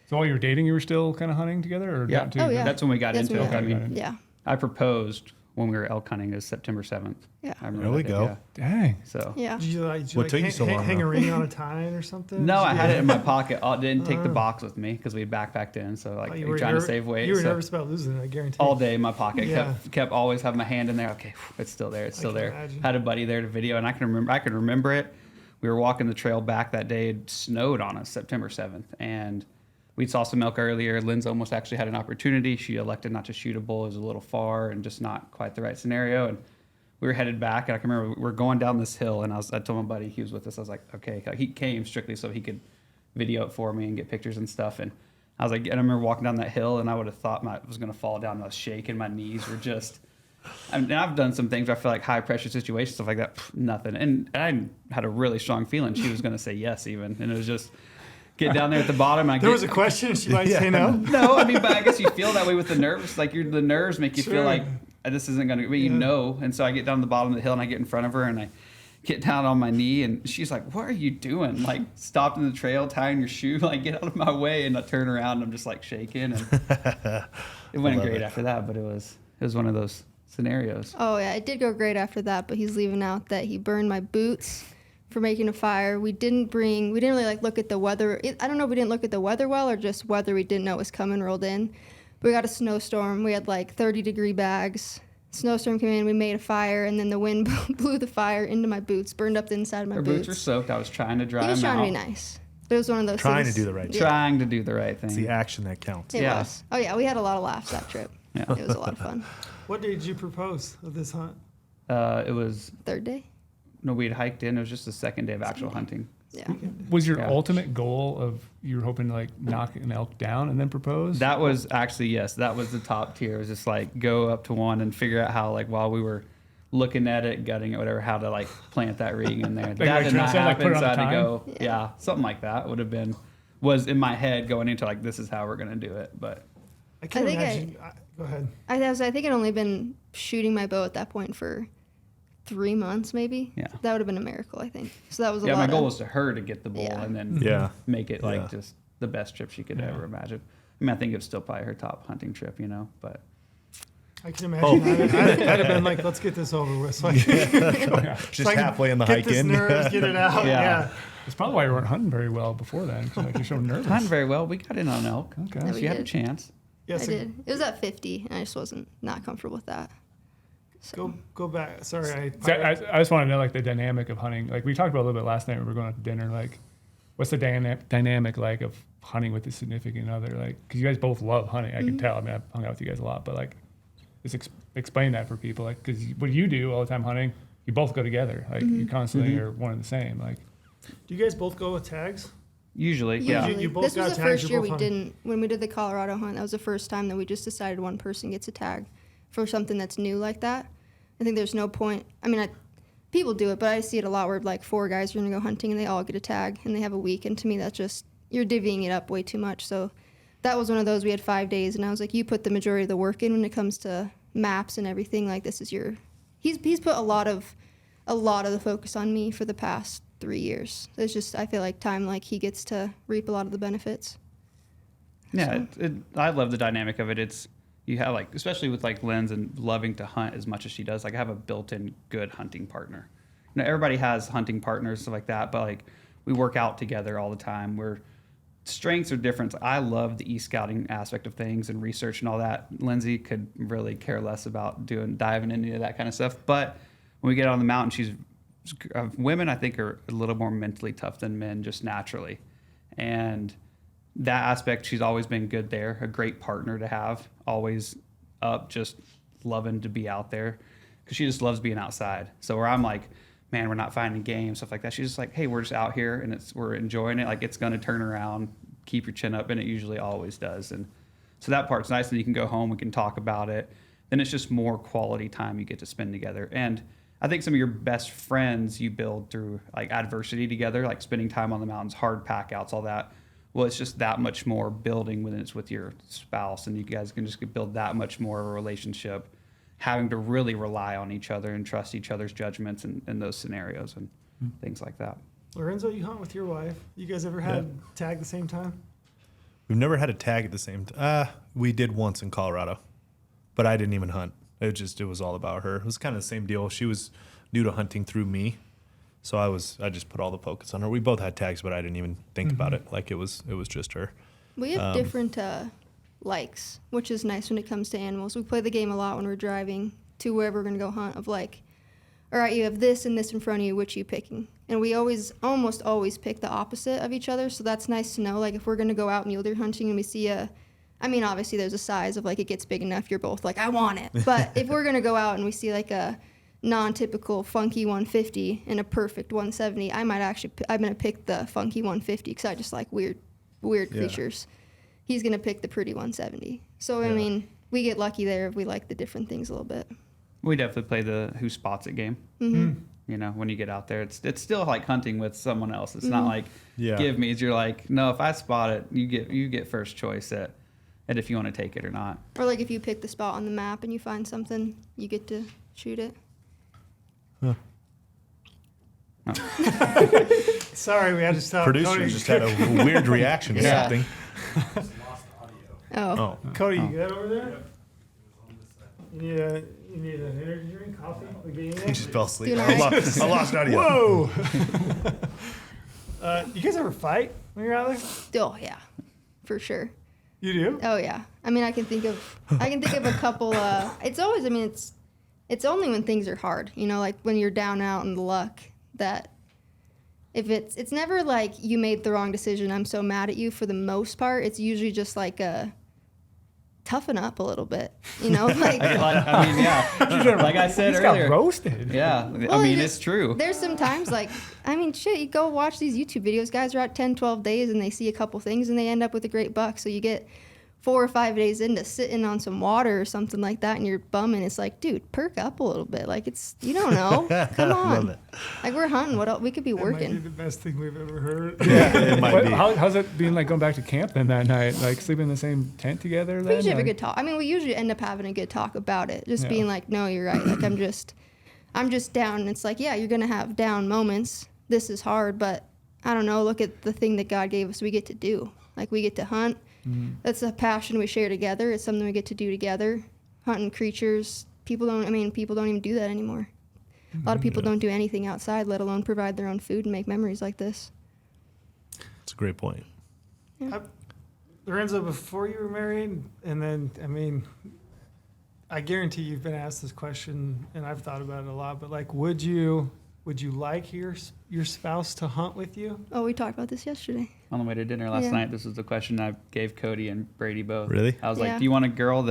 Speaker 5: So while you were dating, you were still kind of hunting together, or
Speaker 3: Yeah.
Speaker 5: not too?
Speaker 1: Oh, yeah.
Speaker 3: That's when we got
Speaker 1: That's
Speaker 3: into
Speaker 1: when
Speaker 3: it. I
Speaker 1: we
Speaker 3: mean,
Speaker 1: Yeah.
Speaker 3: I proposed when we were elk hunting is September 7th.
Speaker 1: Yeah.
Speaker 3: I remember
Speaker 2: There we
Speaker 3: that day,
Speaker 2: go.
Speaker 3: yeah.
Speaker 5: Dang.
Speaker 3: So
Speaker 1: Yeah.
Speaker 4: Did you like,
Speaker 2: What took you so long,
Speaker 4: hang a
Speaker 2: though?
Speaker 4: ring on a tine or something?
Speaker 3: no,
Speaker 4: Did
Speaker 3: I
Speaker 4: you-
Speaker 3: had it in my pocket. I didn't take the box with me because we had backpacked in. So like
Speaker 4: Oh,
Speaker 3: we were trying to save weight.
Speaker 4: You were
Speaker 3: so
Speaker 4: nervous about losing it, I guarantee.
Speaker 3: all day in my pocket.
Speaker 4: Yeah.
Speaker 3: Kept always having my hand in there. Okay, it's still there. It's still
Speaker 4: can
Speaker 3: there.
Speaker 4: imagine.
Speaker 3: Had a buddy there to video, and I could remember it. We were walking the trail back that day. It snowed on us September 7th, and we saw some elk earlier. Lynn's almost actually had an opportunity. She elected not to shoot a bull. It was a little far and just not quite the right scenario. And we were headed back, and I can remember we were going down this hill, and I told my buddy, he was with us. I was like, okay, he came strictly so he could video it for me and get pictures and stuff. And I was like, and I remember walking down that hill, and I would have thought I was going to fall down. I was shaking. My knees were just. I mean, I've done some things where I feel like high pressure situations, stuff like that, nothing. And I had a really strong feeling she was going to say yes, even. And it was just get down there at the bottom.
Speaker 4: There was a question. She might say no.
Speaker 3: No, I mean, but I guess you feel that way with the nerves. Like the nerves make you feel
Speaker 4: Sure.
Speaker 3: like this isn't going to, but you know. And so I get down to the bottom of the hill and I get in front of her and I get down on my knee and she's like, "What are you doing?" Like stopped in the trail, tying your shoe, like get out of my way. And I turn around and I'm just like shaking. And it went
Speaker 2: love
Speaker 3: great
Speaker 2: it.
Speaker 3: after that, but it was one of those scenarios.
Speaker 1: Oh, yeah. It did go great after that, but he's leaving out that he burned my boots for making a fire. We didn't really like look at the weather. I don't know if we didn't look at the weather well or just weather we didn't know was coming rolled in. We got a snowstorm. We had like 30-degree bags. Snowstorm came in. We made a fire, and then the wind blew the fire into my boots, burned up the inside of my
Speaker 3: Her
Speaker 1: boots.
Speaker 3: boots were soaked. I was trying to dry
Speaker 1: He was
Speaker 3: them
Speaker 1: trying
Speaker 3: out.
Speaker 1: to be nice. But it was one of those
Speaker 2: Trying
Speaker 1: things.
Speaker 2: to do the right
Speaker 1: Yeah.
Speaker 2: thing.
Speaker 3: Trying to do the right thing.
Speaker 2: It's the action that counts.
Speaker 1: It
Speaker 3: Yeah.
Speaker 1: was. Oh, yeah. We had a lot of laughs that trip.
Speaker 3: Yeah.
Speaker 1: It was a lot of fun.
Speaker 4: What day did you propose of this hunt?
Speaker 3: It was,
Speaker 1: Third day?
Speaker 3: no, we had hiked in. It was just the second day of actual hunting.
Speaker 1: Yeah.
Speaker 5: Was your
Speaker 3: Yeah.
Speaker 5: ultimate goal of you were hoping to like knock an elk down and then propose?
Speaker 3: That was actually, yes, that was the top tier. It was just like go up to one and figure out how, like, while we were looking at it, gutting it, whatever, how to like plant that ring in there. That did not
Speaker 5: drill, like, put
Speaker 3: happen.
Speaker 5: it on
Speaker 3: So I
Speaker 5: the
Speaker 3: had to
Speaker 5: time?
Speaker 3: go, yeah, something like that would have been, was in my head going into like, this is how we're going to do it. But
Speaker 4: I can't
Speaker 1: I think
Speaker 4: imagine. Go ahead.
Speaker 1: I think I'd only been shooting my bow at that point for 3 months, maybe.
Speaker 3: Yeah.
Speaker 1: That would have been a miracle, I think. So that was a
Speaker 3: yeah,
Speaker 1: lot
Speaker 3: my goal
Speaker 1: of,
Speaker 3: was to her to get the bull
Speaker 1: Yeah.
Speaker 3: and then
Speaker 2: Yeah.
Speaker 3: make it like
Speaker 2: Yeah.
Speaker 3: just the best trip she could
Speaker 5: Yeah.
Speaker 3: ever imagine. I mean, I think it was still probably her top hunting trip, you know, but
Speaker 4: I can imagine. I'd have been like, let's get this over with. So I can,
Speaker 2: Just
Speaker 4: so I can
Speaker 2: halfway in the
Speaker 4: get
Speaker 2: hike
Speaker 4: this
Speaker 2: in.
Speaker 4: nerves, get it out.
Speaker 3: Yeah.
Speaker 4: Yeah.
Speaker 5: It's probably why you weren't hunting very well before then. 'Cause, like, you're so nervous.
Speaker 3: hunting very well. We got in on an elk.
Speaker 5: Okay.
Speaker 1: Yeah,
Speaker 3: So
Speaker 1: we
Speaker 3: you had a
Speaker 1: did.
Speaker 3: chance.
Speaker 4: Yeah.
Speaker 1: I
Speaker 4: So
Speaker 1: did. It was at 50, and I just wasn't not comfortable with that. So,
Speaker 4: go back. Sorry.
Speaker 5: See, I just want to know like the dynamic of hunting. Like we talked about a little bit last night when we were going out to dinner. Like, what's the dynamic like of hunting with a significant other? Like, because you guys both love hunting. I can tell. I mean, I've hung out with you guys a lot, but like, just explain that for people. Like, because what you do all the time hunting, you both go together. Like, you constantly are one and the same. Like,
Speaker 4: Do you guys both go with tags?
Speaker 3: Usually, yeah.
Speaker 1: usually,
Speaker 4: You both
Speaker 1: this was
Speaker 4: got
Speaker 1: the
Speaker 4: tags,
Speaker 1: first
Speaker 4: you're
Speaker 1: year
Speaker 4: both
Speaker 1: we
Speaker 4: hunting.
Speaker 1: didn't. When we did the Colorado hunt, that was the first time that we just decided one person gets a tag for something that's new like that. I think there's no point. I mean, people do it, but I see it a lot where like 4 guys are gonna go hunting and they all get a tag and they have a week. And to me, that's just you're divvying it up way too much. So that was one of those. We had 5 days, and I was like, you put the majority of the work in when it comes to maps and everything. Like this is your. He's put a lot of the focus on me for the past 3 years. It's just I feel like time like he gets to reap a lot of the benefits.
Speaker 3: Yeah, I love the dynamic of it. It's you have like, especially with like Linz and loving to hunt as much as she does. Like I have a built-in good hunting partner. You know, everybody has hunting partners stuff like that, but like we work out together all the time. We're strengths are different. I love the e-scouting aspect of things and research and all that. Lindsay could really care less about diving into that kind of stuff. But when we get on the mountain, women I think are a little more mentally tough than men just naturally, and that aspect, she's always been good there, a great partner to have, always up, just loving to be out there because she just loves being outside. So where I'm like, man, we're not finding game, stuff like that. She's just like, hey, we're just out here and we're enjoying it. Like it's going to turn around, keep your chin up, and it usually always does. And so that part's nice, and you can go home, we can talk about it. Then it's just more quality time you get to spend together. And I think some of your best friends you build through like adversity together, like spending time on the mountains, hard pack outs, all that. Well, it's just that much more building when it's with your spouse, and you guys can just build that much more of a relationship, having to really rely on each other and trust each other's judgments in those scenarios and things like that.
Speaker 4: Lorenzo, you hunt with your wife. You guys ever had tag the same time?
Speaker 2: We've never had a tag at the same time. We did once in Colorado, but I didn't even hunt. It was all about her. It was kind of the same deal. She was new to hunting through me. So I just put all the focus on her. We both had tags, but I didn't even think about it. Like it was just her.
Speaker 1: We have different likes, which is nice when it comes to animals. We play the game a lot when we're driving to wherever we're going to go hunt of like, all right, you have this and this in front of you, which are you picking? And we almost always pick the opposite of each other. So that's nice to know. Like if we're going to go out mule deer hunting and we see obviously there's a size of like it gets big enough, you're both like, I want it. But if we're going to go out and we see like a non-typical funky 150 and a perfect 170, I'm going to pick the funky 150 because I just like weird creatures. He's going to pick the pretty 170. So, I mean, we get lucky there if we like the different things a little bit.
Speaker 3: We definitely play the who spots it game.
Speaker 1: Mm-hmm.
Speaker 3: You know, when you get out there, it's still like hunting with someone else. It's not like
Speaker 2: Yeah.
Speaker 3: give me. You're like, no, if I spot it, you get first choice at if you want to take it or not.
Speaker 1: Or like if you pick the spot on the map and you find something, you get to shoot it.
Speaker 4: Sorry, we had to stop.
Speaker 2: Producer
Speaker 4: Cody,
Speaker 2: just had a weird reaction to
Speaker 3: Yeah.
Speaker 2: something.
Speaker 6: Lost audio.
Speaker 1: Oh.
Speaker 4: Cody, you good over there? You need an energy drink, coffee? We get you
Speaker 2: He just fell asleep.
Speaker 1: Doing
Speaker 2: I
Speaker 1: all right.
Speaker 2: lost audio.
Speaker 4: Whoa! You guys ever fight when you're out there?
Speaker 1: Oh, yeah. For sure.
Speaker 4: You do?
Speaker 1: Oh, yeah. I mean, I can think of a couple, it's always, I mean, it's only when things are hard, you know, like when you're down out in the luck that if it's never like you made the wrong decision, I'm so mad at you for the most part. It's usually just like toughen up a little bit, you know, like.
Speaker 3: I mean, yeah. Like I said
Speaker 5: He's got
Speaker 3: earlier.
Speaker 5: roasted.
Speaker 3: Yeah.
Speaker 1: Well,
Speaker 3: I mean, it's true.
Speaker 1: There's some times like, I mean, shit, you go watch these YouTube videos, guys are at 10, 12 days and they see a couple things and they end up with a great buck. So you get 4 or 5 days into sitting on some water or something like that and you're bumming. It's like, dude, perk up a little bit. Like you don't know. Come on.
Speaker 2: Love it.
Speaker 1: Like we're hunting. What else? We could be
Speaker 4: That might be
Speaker 1: working.
Speaker 4: the best thing we've ever heard.
Speaker 2: It might
Speaker 5: But
Speaker 2: be.
Speaker 5: how's it being like going back to camp then that night? Like sleeping in the same tent together
Speaker 1: We
Speaker 5: then?
Speaker 1: usually have a
Speaker 5: Like-
Speaker 1: good talk. I mean, we usually end up having a good talk about it. Just
Speaker 5: Yeah.
Speaker 1: being like, no, you're right. Like I'm just down. And it's like, yeah, you're gonna have down moments. This is hard, but I don't know. Look at the thing that God gave us. We get to do. Like we get to hunt. That's a passion we share together. It's something we get to do together. Hunting creatures. People don't even do that anymore. A lot of people don't do anything outside, let alone provide their own food and make memories like this.
Speaker 2: It's a great point.
Speaker 4: Lorenzo, before you were married, and then, I mean, I guarantee you've been asked this question, and I've thought about it a lot, but like, would you like your spouse to hunt with you?
Speaker 1: Oh, we talked about this yesterday.
Speaker 3: On the way to dinner last
Speaker 1: Yeah.
Speaker 3: night, this was the question I gave Cody and Brady both.
Speaker 2: Really?
Speaker 3: I was
Speaker 1: Yeah.
Speaker 3: like, do you want a girl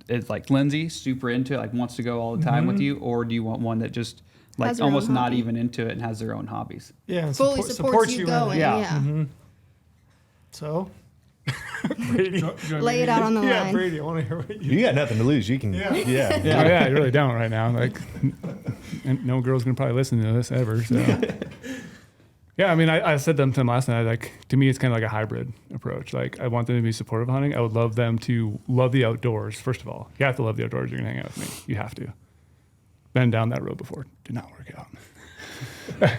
Speaker 3: it's like Lindsay, super into it, like wants to go all the time with you, or do you want one that just like
Speaker 1: Has her
Speaker 3: almost
Speaker 1: own
Speaker 3: not
Speaker 1: hobby.
Speaker 3: even into it and has their own hobbies?
Speaker 4: Yeah, and
Speaker 1: Fully supports you
Speaker 4: in it.
Speaker 1: going.
Speaker 3: Yeah.
Speaker 1: Yeah.
Speaker 4: So, Brady.
Speaker 1: Lay it out on the
Speaker 4: Yeah,
Speaker 1: line.
Speaker 4: Brady, I want to hear what you
Speaker 2: You got nothing to lose. You can.
Speaker 4: Yeah.
Speaker 2: Yeah.
Speaker 5: Oh, yeah, you really don't right now. Like, and no girl's gonna probably listen to this ever. So, yeah, I mean, I said to them last night. Like, to me, it's kind of like a hybrid approach. Like, I want them to be supportive of hunting. I would love them to love the outdoors. First of all, you have to love the outdoors. You're gonna hang out with me. You have to. Been down that road before. Did not work out.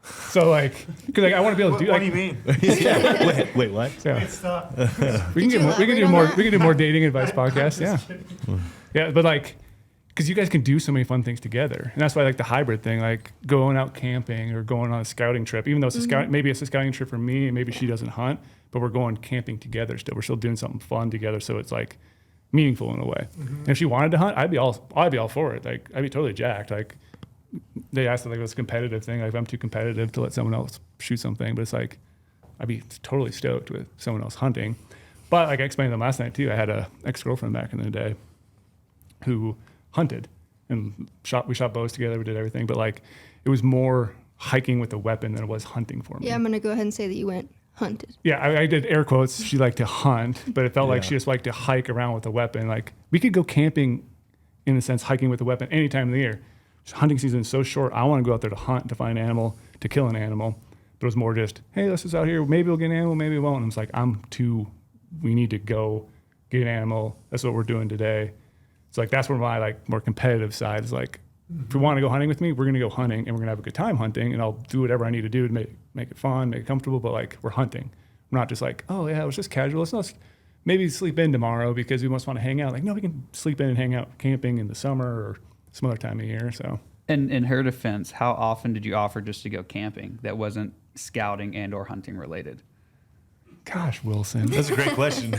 Speaker 5: So, like, because like, I want to be able to do.
Speaker 4: What
Speaker 5: Like,
Speaker 4: do you mean?
Speaker 2: Yeah. Wait, what?
Speaker 5: yeah.
Speaker 4: Stop.
Speaker 5: We can
Speaker 1: Did
Speaker 5: get
Speaker 1: you
Speaker 5: more. We can
Speaker 1: elaborate
Speaker 5: do
Speaker 1: on
Speaker 5: more.
Speaker 1: that?
Speaker 5: We can do more dating advice podcasts. Yeah, yeah. But like, because you guys can do so many fun things together, and that's why I like the hybrid thing, like going out camping or going on a scouting trip. Even though it's a scout, maybe it's a scouting trip for me, and maybe she doesn't hunt, but we're going camping together still. We're still doing something fun together, so it's like meaningful in a way. And if she wanted to hunt, I'd be all for it. Like, I'd be totally jacked. Like, they asked like this competitive thing. Like, if I'm too competitive to let someone else shoot something, but it's like I'd be totally stoked with someone else hunting. But like I explained to them last night too, I had a ex-girlfriend back in the day who hunted and we shot bows together. We did everything, but like it was more hiking with a weapon than it was hunting for me.
Speaker 1: Yeah, I'm gonna go ahead and say that you went hunted.
Speaker 5: Yeah, I did air quotes. She liked to hunt, but it felt like
Speaker 2: Yeah.
Speaker 5: she just liked to hike around with a weapon. Like, we could go camping, in a sense, hiking with a weapon any time of the year. Hunting season is so short. I want to go out there to hunt, to find an animal, to kill an animal. But it was more just, hey, let's just out here. Maybe we'll get an animal, maybe we won't. And it's like, we need to go get an animal. That's what we're doing today. It's like, that's where my like more competitive side is like, if you want to go hunting with me, we're going to go hunting and we're going to have a good time hunting, and I'll do whatever I need to do to make it fun, make it comfortable. But like, we're hunting. We're not just like, oh yeah, it was just casual. Let's not maybe sleep in tomorrow because we must want to hang out. Like, no, we can sleep in and hang out camping in the summer or some other time of year. So,
Speaker 3: And in her defense, how often did you offer just to go camping that wasn't scouting and or hunting related?
Speaker 5: gosh, Wilson,
Speaker 2: That's a great question.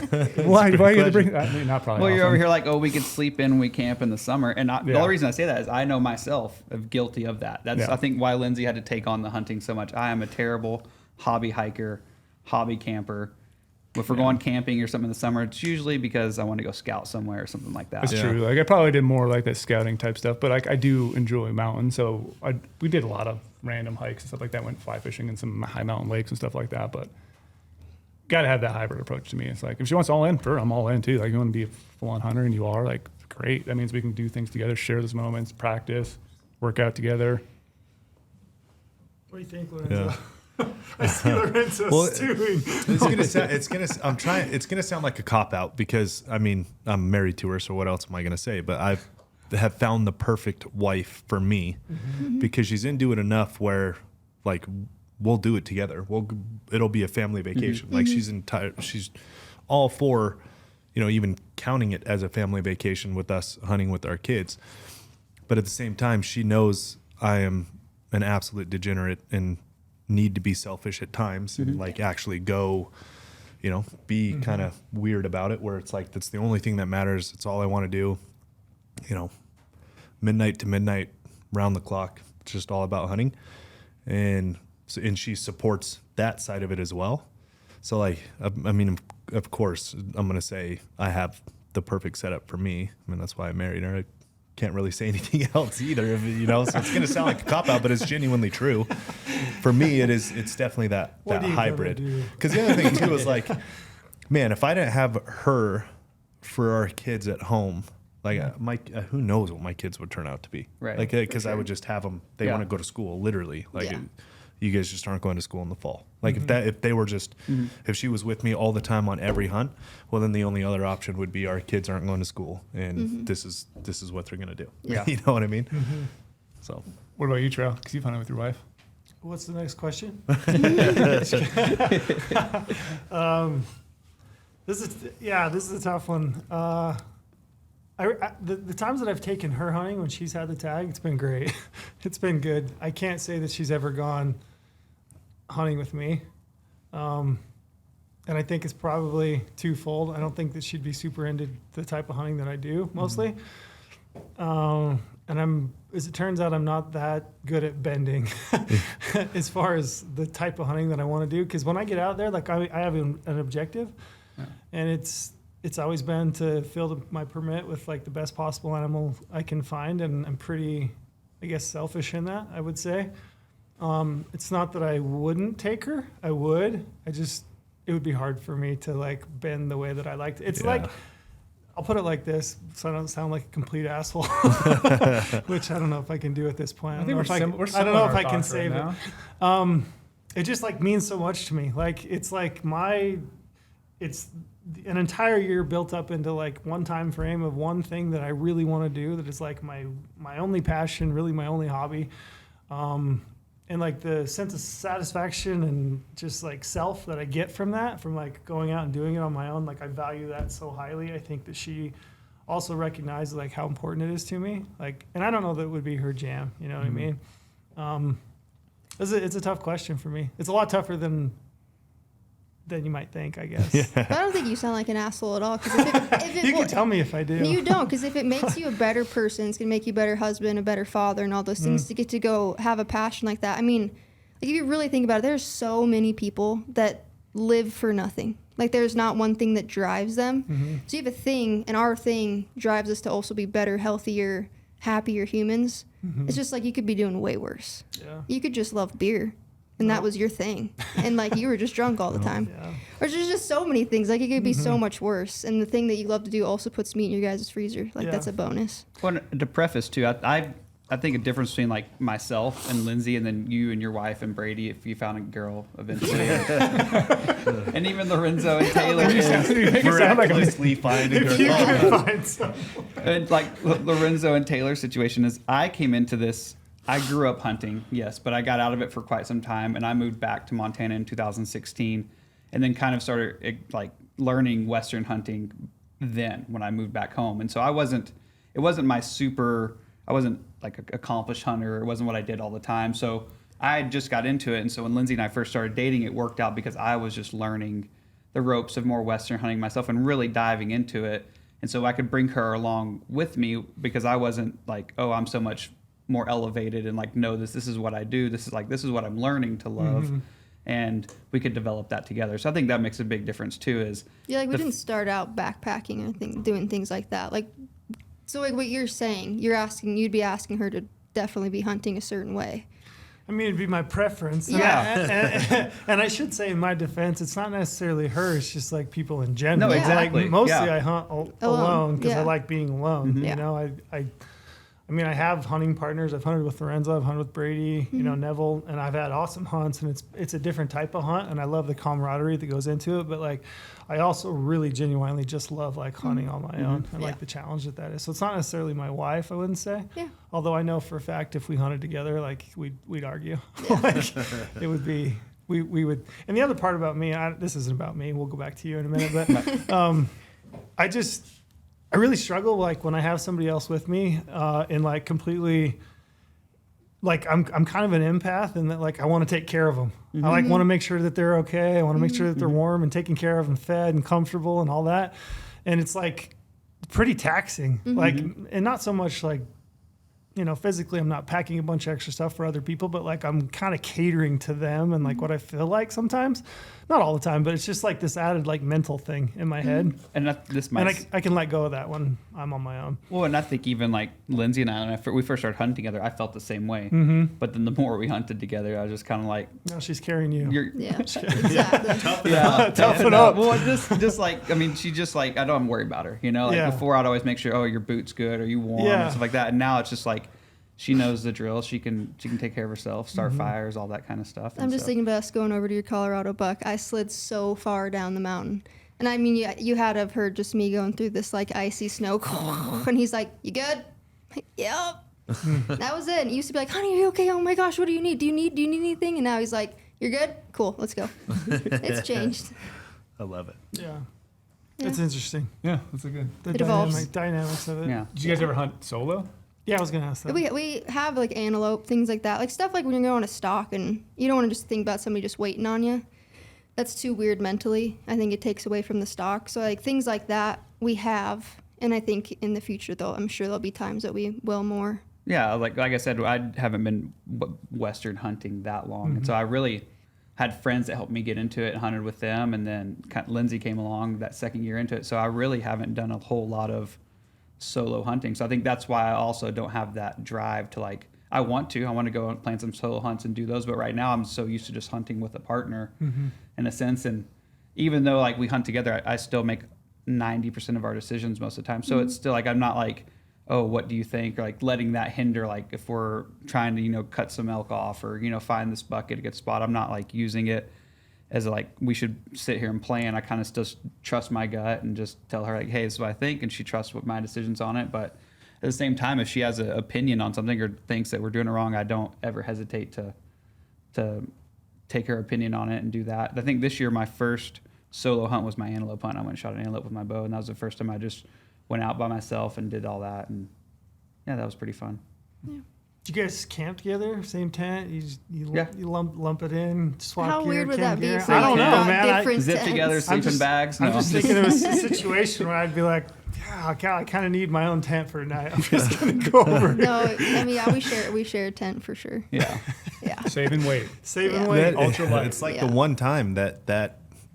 Speaker 5: why you got to bring? I mean, not probably.
Speaker 3: Well, you're
Speaker 5: often.
Speaker 3: over here like, oh, we could sleep in when we camp in the summer. And the
Speaker 5: Yeah.
Speaker 3: only reason I say that is I know myself of guilty of that. That's,
Speaker 5: Yeah.
Speaker 3: I think, why Lindsay had to take on the hunting so much. I am a terrible hobby hiker, hobby camper. If we're going camping or something in the summer, it's usually because I want to go scout somewhere or something like that.
Speaker 5: That's
Speaker 2: Yeah.
Speaker 5: true. Like, I probably did more like that scouting type stuff, but like I do enjoy mountains, so we did a lot of random hikes and stuff like that. Went fly fishing in some high mountain lakes and stuff like that. But gotta have that hybrid approach to me. It's like, if she wants all in, I'm all in too. Like, you want to be a full on hunter and you are, like, great. That means we can do things together, share those moments, practice, work out together.
Speaker 4: What do you think, Lorenzo?
Speaker 2: Yeah.
Speaker 4: I see Lorenzo
Speaker 2: Well,
Speaker 4: stewing.
Speaker 2: It's gonna sound like a cop out because I mean I'm married to her, so what else am I gonna say? But I have found the perfect wife for me because she's into it enough where like we'll do it together. It'll be a family vacation. Like she's all for, even counting it as a family vacation with us hunting with our kids. But at the same time, she knows I am an absolute degenerate and need to be selfish at times and like actually go, be kind of weird about it, where it's like that's the only thing that matters. It's all I want to do, midnight to midnight, round the clock. It's just all about hunting, and she supports that side of it as well. So like, I mean, of course, I'm gonna say I have the perfect setup for me. I mean, that's why I married her. I can't really say anything else either, you know. So it's gonna sound like a cop out, but it's genuinely true. For me, it's definitely that hybrid. Because the other thing too is like, man, if I didn't have her for our kids at home, like who knows what my kids would turn out to be,
Speaker 3: Right?
Speaker 2: Like, because I would just have them. They want to go to school, literally. Like, you guys just aren't going to school in the fall. Like, if they were just, if she was with me all the time on every hunt, well, then the only other option would be our kids aren't going to school, and this is what they're gonna do.
Speaker 3: Yeah.
Speaker 2: You know what I mean? So,
Speaker 5: What about you, Trail? Because you've hunted with your wife.
Speaker 4: What's the next question? This is a tough one. The times that I've taken her hunting when she's had the tag, it's been great. It's been good. I can't say that she's ever gone hunting with me. And I think it's probably twofold. I don't think that she'd be super into the type of hunting that I do mostly. And as it turns out, I'm not that good at bending as far as the type of hunting that I want to do. Because when I get out there, like I have an objective, and it's always been to fill my permit with like the best possible animal I can find, and I'm pretty, I guess, selfish in that, I would say. It's not that I wouldn't take her. I would. It would be hard for me to like bend the way that I like to. It's like, I'll put it like this so I don't sound like a complete asshole, which I don't know if I can do at this point.
Speaker 5: I think
Speaker 4: I don't know if I can save it. It just like means so much to me. Like, it's like it's an entire year built up into like one time frame of one thing that I really want to do. That is like my only passion, really my only hobby. And like the sense of satisfaction and just like self that I get from that, from like going out and doing it on my own, like I value that so highly. I think that she also recognizes like how important it is to me. Like, and I don't know that it would be her jam. You know what I mean? It's a tough question for me. It's a lot tougher than you might think, I guess.
Speaker 1: But I don't think you sound like an asshole at all. Cause if
Speaker 4: You can tell me if I do.
Speaker 1: You don't, because if it makes you a better person, it's going to make you a better husband, a better father, and all those things to get to go have a passion like that. I mean, like if you really think about it, there's so many people that live for nothing. Like there's not one thing that drives them. So you have a thing, and our thing drives us to also be better, healthier, happier humans. It's just like you could be doing way worse.
Speaker 4: Yeah.
Speaker 1: You could just love beer. And that was your thing. And like you were just drunk all the time.
Speaker 4: Yeah.
Speaker 1: Or there's just so many things. Like it could be so much worse. And the thing that you love to do also puts meat in your guys' freezer. Like that's a bonus.
Speaker 3: Well, to preface too, I think a difference between like myself and Lindsay, and then you and your wife and Brady, if you found a girl eventually, and even Lorenzo and Taylor is
Speaker 2: miraculously finding her.
Speaker 4: You can find some.
Speaker 3: and like Lorenzo and Taylor's situation is, I came into this. I grew up hunting, yes, but I got out of it for quite some time, and I moved back to Montana in 2016, and then kind of started like learning Western hunting then when I moved back home. And so it wasn't like an accomplished hunter. It wasn't what I did all the time. So I just got into it. And so when Lindsay and I first started dating, it worked out because I was just learning the ropes of more Western hunting myself and really diving into it. And so I could bring her along with me because I wasn't like, oh, I'm so much more elevated and like, no, this is what I do. This is what I'm learning to love. And we could develop that together. So I think that makes a big difference too. Is
Speaker 1: like we didn't start out backpacking or doing things like that. Like, so like what you're saying, you'd be asking her to definitely be hunting a certain way.
Speaker 4: I mean, it'd be my preference.
Speaker 3: Yeah.
Speaker 4: And I should say, in my defense, it's not necessarily her. It's just like people in general.
Speaker 3: No, exactly.
Speaker 4: Like, mostly
Speaker 3: Yeah.
Speaker 4: I hunt alone because I
Speaker 1: Yeah.
Speaker 4: like being alone.
Speaker 1: Yeah.
Speaker 4: You know, I mean, I have hunting partners. I've hunted with Lorenzo. I've hunted with Brady. You know, Neville, and I've had awesome hunts. And it's a different type of hunt, and I love the camaraderie that goes into it. But like, I also really genuinely just love like hunting on my own. I like the challenge that is. So it's not necessarily my wife, I wouldn't say.
Speaker 1: Yeah.
Speaker 4: Although I know for a fact if we hunted together, like we'd argue. Like, it would be we would. And the other part about me, this isn't about me. We'll go back to you in a minute, but I really struggle like when I have somebody else with me and like completely like I'm kind of an empath and that like I want to take care of them. I like want to make sure that they're okay. I want to make sure that they're warm and taken care of and fed and comfortable and all that. And it's like pretty taxing. Like, and not so much like physically I'm not packing a bunch of extra stuff for other people, but like I'm kind of catering to them and like what I feel like sometimes, not all the time, but it's just like this added like mental thing in my head.
Speaker 3: And
Speaker 4: I can let go of that when I'm on my own.
Speaker 3: Well, and I think even like Lindsay and I, when we first started hunting together, I felt the same way. But then the more we hunted together, I was just kind of like,
Speaker 4: Now she's carrying you.
Speaker 3: you're,
Speaker 1: Yeah, exactly.
Speaker 4: Toughen up.
Speaker 3: Well, just like, I mean, she just like, I don't worry about her, Like
Speaker 4: Yeah.
Speaker 3: before, I'd always make sure, oh, your boot's good, are you warm,
Speaker 4: Yeah.
Speaker 3: and stuff like that. And now it's just like, she knows the drill. She can take care of herself, start fires, all that kind of stuff.
Speaker 1: I'm just thinking about us going over to your Colorado buck. I slid so far down the mountain. And I mean, you had to have heard just me going through this like icy snow. And he's like, you good? Like, yep. That was it. And he used to be like, honey, are you okay? Oh my gosh, what do you need? Do you need anything? And now he's like, you're good? Cool, let's go. It's changed.
Speaker 2: I love it.
Speaker 4: Yeah.
Speaker 1: Yeah.
Speaker 4: It's interesting.
Speaker 5: Yeah, that's a good.
Speaker 4: The
Speaker 1: It evolves.
Speaker 4: dynamics of it.
Speaker 3: Yeah.
Speaker 5: Did you guys ever hunt solo?
Speaker 4: Yeah, I was going to ask that.
Speaker 1: We have like antelope, things like that. Like stuff like when you're going on a stalk and you don't want to just think about somebody just waiting on you. That's too weird mentally. I think it takes away from the stalk. So like things like that we have. And I think in the future though, I'm sure there'll be times that we will more.
Speaker 3: Yeah, like I said, I haven't been Western hunting that long. And so I really had friends that helped me get into it and hunted with them. And then Lindsay came along that second year into it. So I really haven't done a whole lot of solo hunting. So I think that's why I also don't have that drive to like, I want to go and plan some solo hunts and do those. But right now I'm so used to just hunting with a partner in a sense. And even though like we hunt together, I still make 90% of our decisions most of the time. So it's still like, I'm not like, oh, what do you think? Or like letting that hinder, like if we're trying to, cut some elk off or, find this bucket, a good spot. I'm not like using it as like, we should sit here and plan. I kind of just trust my gut and just tell her like, hey, this is what I think. And she trusts what my decisions on it. But at the same time, if she has an opinion on something or thinks that we're doing it wrong, I don't ever hesitate to take her opinion on it and do that. I think this year, my first solo hunt was my antelope hunt. I went and shot an antelope with my bow. And that was the first time I just went out by myself and did all that. And yeah, that was pretty fun.
Speaker 4: Did you guys camp together? Same tent?
Speaker 3: Yeah.
Speaker 4: You lump it in, swap
Speaker 1: How
Speaker 4: gear,
Speaker 1: weird would
Speaker 4: camp
Speaker 1: that be
Speaker 4: gear?
Speaker 1: if
Speaker 4: I
Speaker 1: we
Speaker 4: don't know,
Speaker 1: got
Speaker 4: man.
Speaker 1: different
Speaker 3: Zip together,
Speaker 1: tents?
Speaker 3: sleeping bags.
Speaker 4: I'm
Speaker 3: No.
Speaker 4: just thinking of a situation where I'd be like, yeah, I kind of need my own tent for a night. I'm just going to go over.
Speaker 1: No, I mean, yeah, we share a tent for sure.
Speaker 3: Yeah.
Speaker 1: Yeah.
Speaker 5: Saving weight.
Speaker 4: Saving
Speaker 1: Yeah.
Speaker 4: weight.
Speaker 5: Ultra light.
Speaker 2: It's like
Speaker 1: Yeah.
Speaker 2: the one time that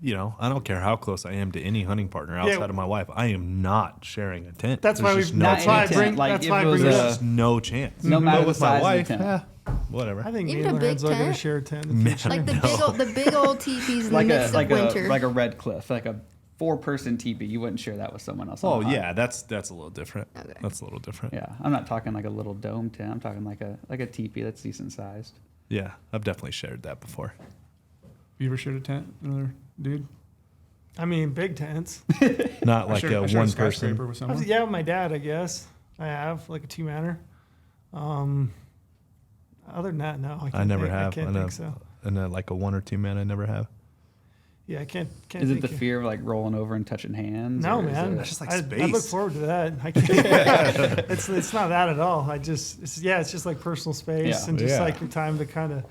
Speaker 2: I don't care how close I am to any hunting partner outside of my wife. I am not sharing a tent.
Speaker 4: That's why
Speaker 2: There's
Speaker 4: we.
Speaker 2: just no
Speaker 4: That's why I
Speaker 3: any
Speaker 2: chance.
Speaker 4: bring.
Speaker 3: tent, like,
Speaker 4: That's
Speaker 3: if
Speaker 4: why I
Speaker 3: it was
Speaker 4: bring it
Speaker 3: a-
Speaker 4: up.
Speaker 2: There's no chance.
Speaker 3: No matter
Speaker 2: But
Speaker 3: the
Speaker 2: with
Speaker 3: size
Speaker 2: my
Speaker 3: of the
Speaker 2: wife,
Speaker 3: tent.
Speaker 2: whatever.
Speaker 4: I think me
Speaker 1: Even
Speaker 4: and
Speaker 1: a big
Speaker 4: Lorenzo are going to
Speaker 1: tent?
Speaker 4: share a tent in the future.
Speaker 1: Like the big old teepees in the midst of winter.
Speaker 3: like a red cliff, like a 4-person teepee. You wouldn't share that with someone else.
Speaker 2: Oh
Speaker 3: on a hunt.
Speaker 2: yeah, that's a little different.
Speaker 1: Okay.
Speaker 2: That's a little different.
Speaker 3: Yeah, I'm not talking like a little dome tent. I'm talking like a teepee that's decent sized.
Speaker 2: Yeah, I've definitely shared that before.
Speaker 5: You ever shared a tent? Another dude?
Speaker 4: I mean, big tents.
Speaker 2: Not
Speaker 5: I
Speaker 2: like
Speaker 5: shared-
Speaker 2: a
Speaker 5: I shared
Speaker 2: one
Speaker 5: skyscraper
Speaker 2: person.
Speaker 5: with someone.
Speaker 4: Yeah, with my dad, I guess. I have like a 2-manner. Other than that, no.
Speaker 2: I never
Speaker 4: think,
Speaker 2: have.
Speaker 4: I can't think so.
Speaker 2: And like a 1 or 2 man, I never have.
Speaker 4: Yeah, I can't.
Speaker 3: Is it
Speaker 4: think
Speaker 3: the
Speaker 4: of-
Speaker 3: fear of like rolling over and touching hands?
Speaker 4: No,
Speaker 3: or is
Speaker 4: man.
Speaker 3: it-
Speaker 2: That's just like
Speaker 4: I look
Speaker 2: space.
Speaker 4: forward to that. I can't. it's not that at all. It's just like personal space
Speaker 3: Yeah.
Speaker 4: and just
Speaker 2: Yeah.
Speaker 4: like your time to kind of.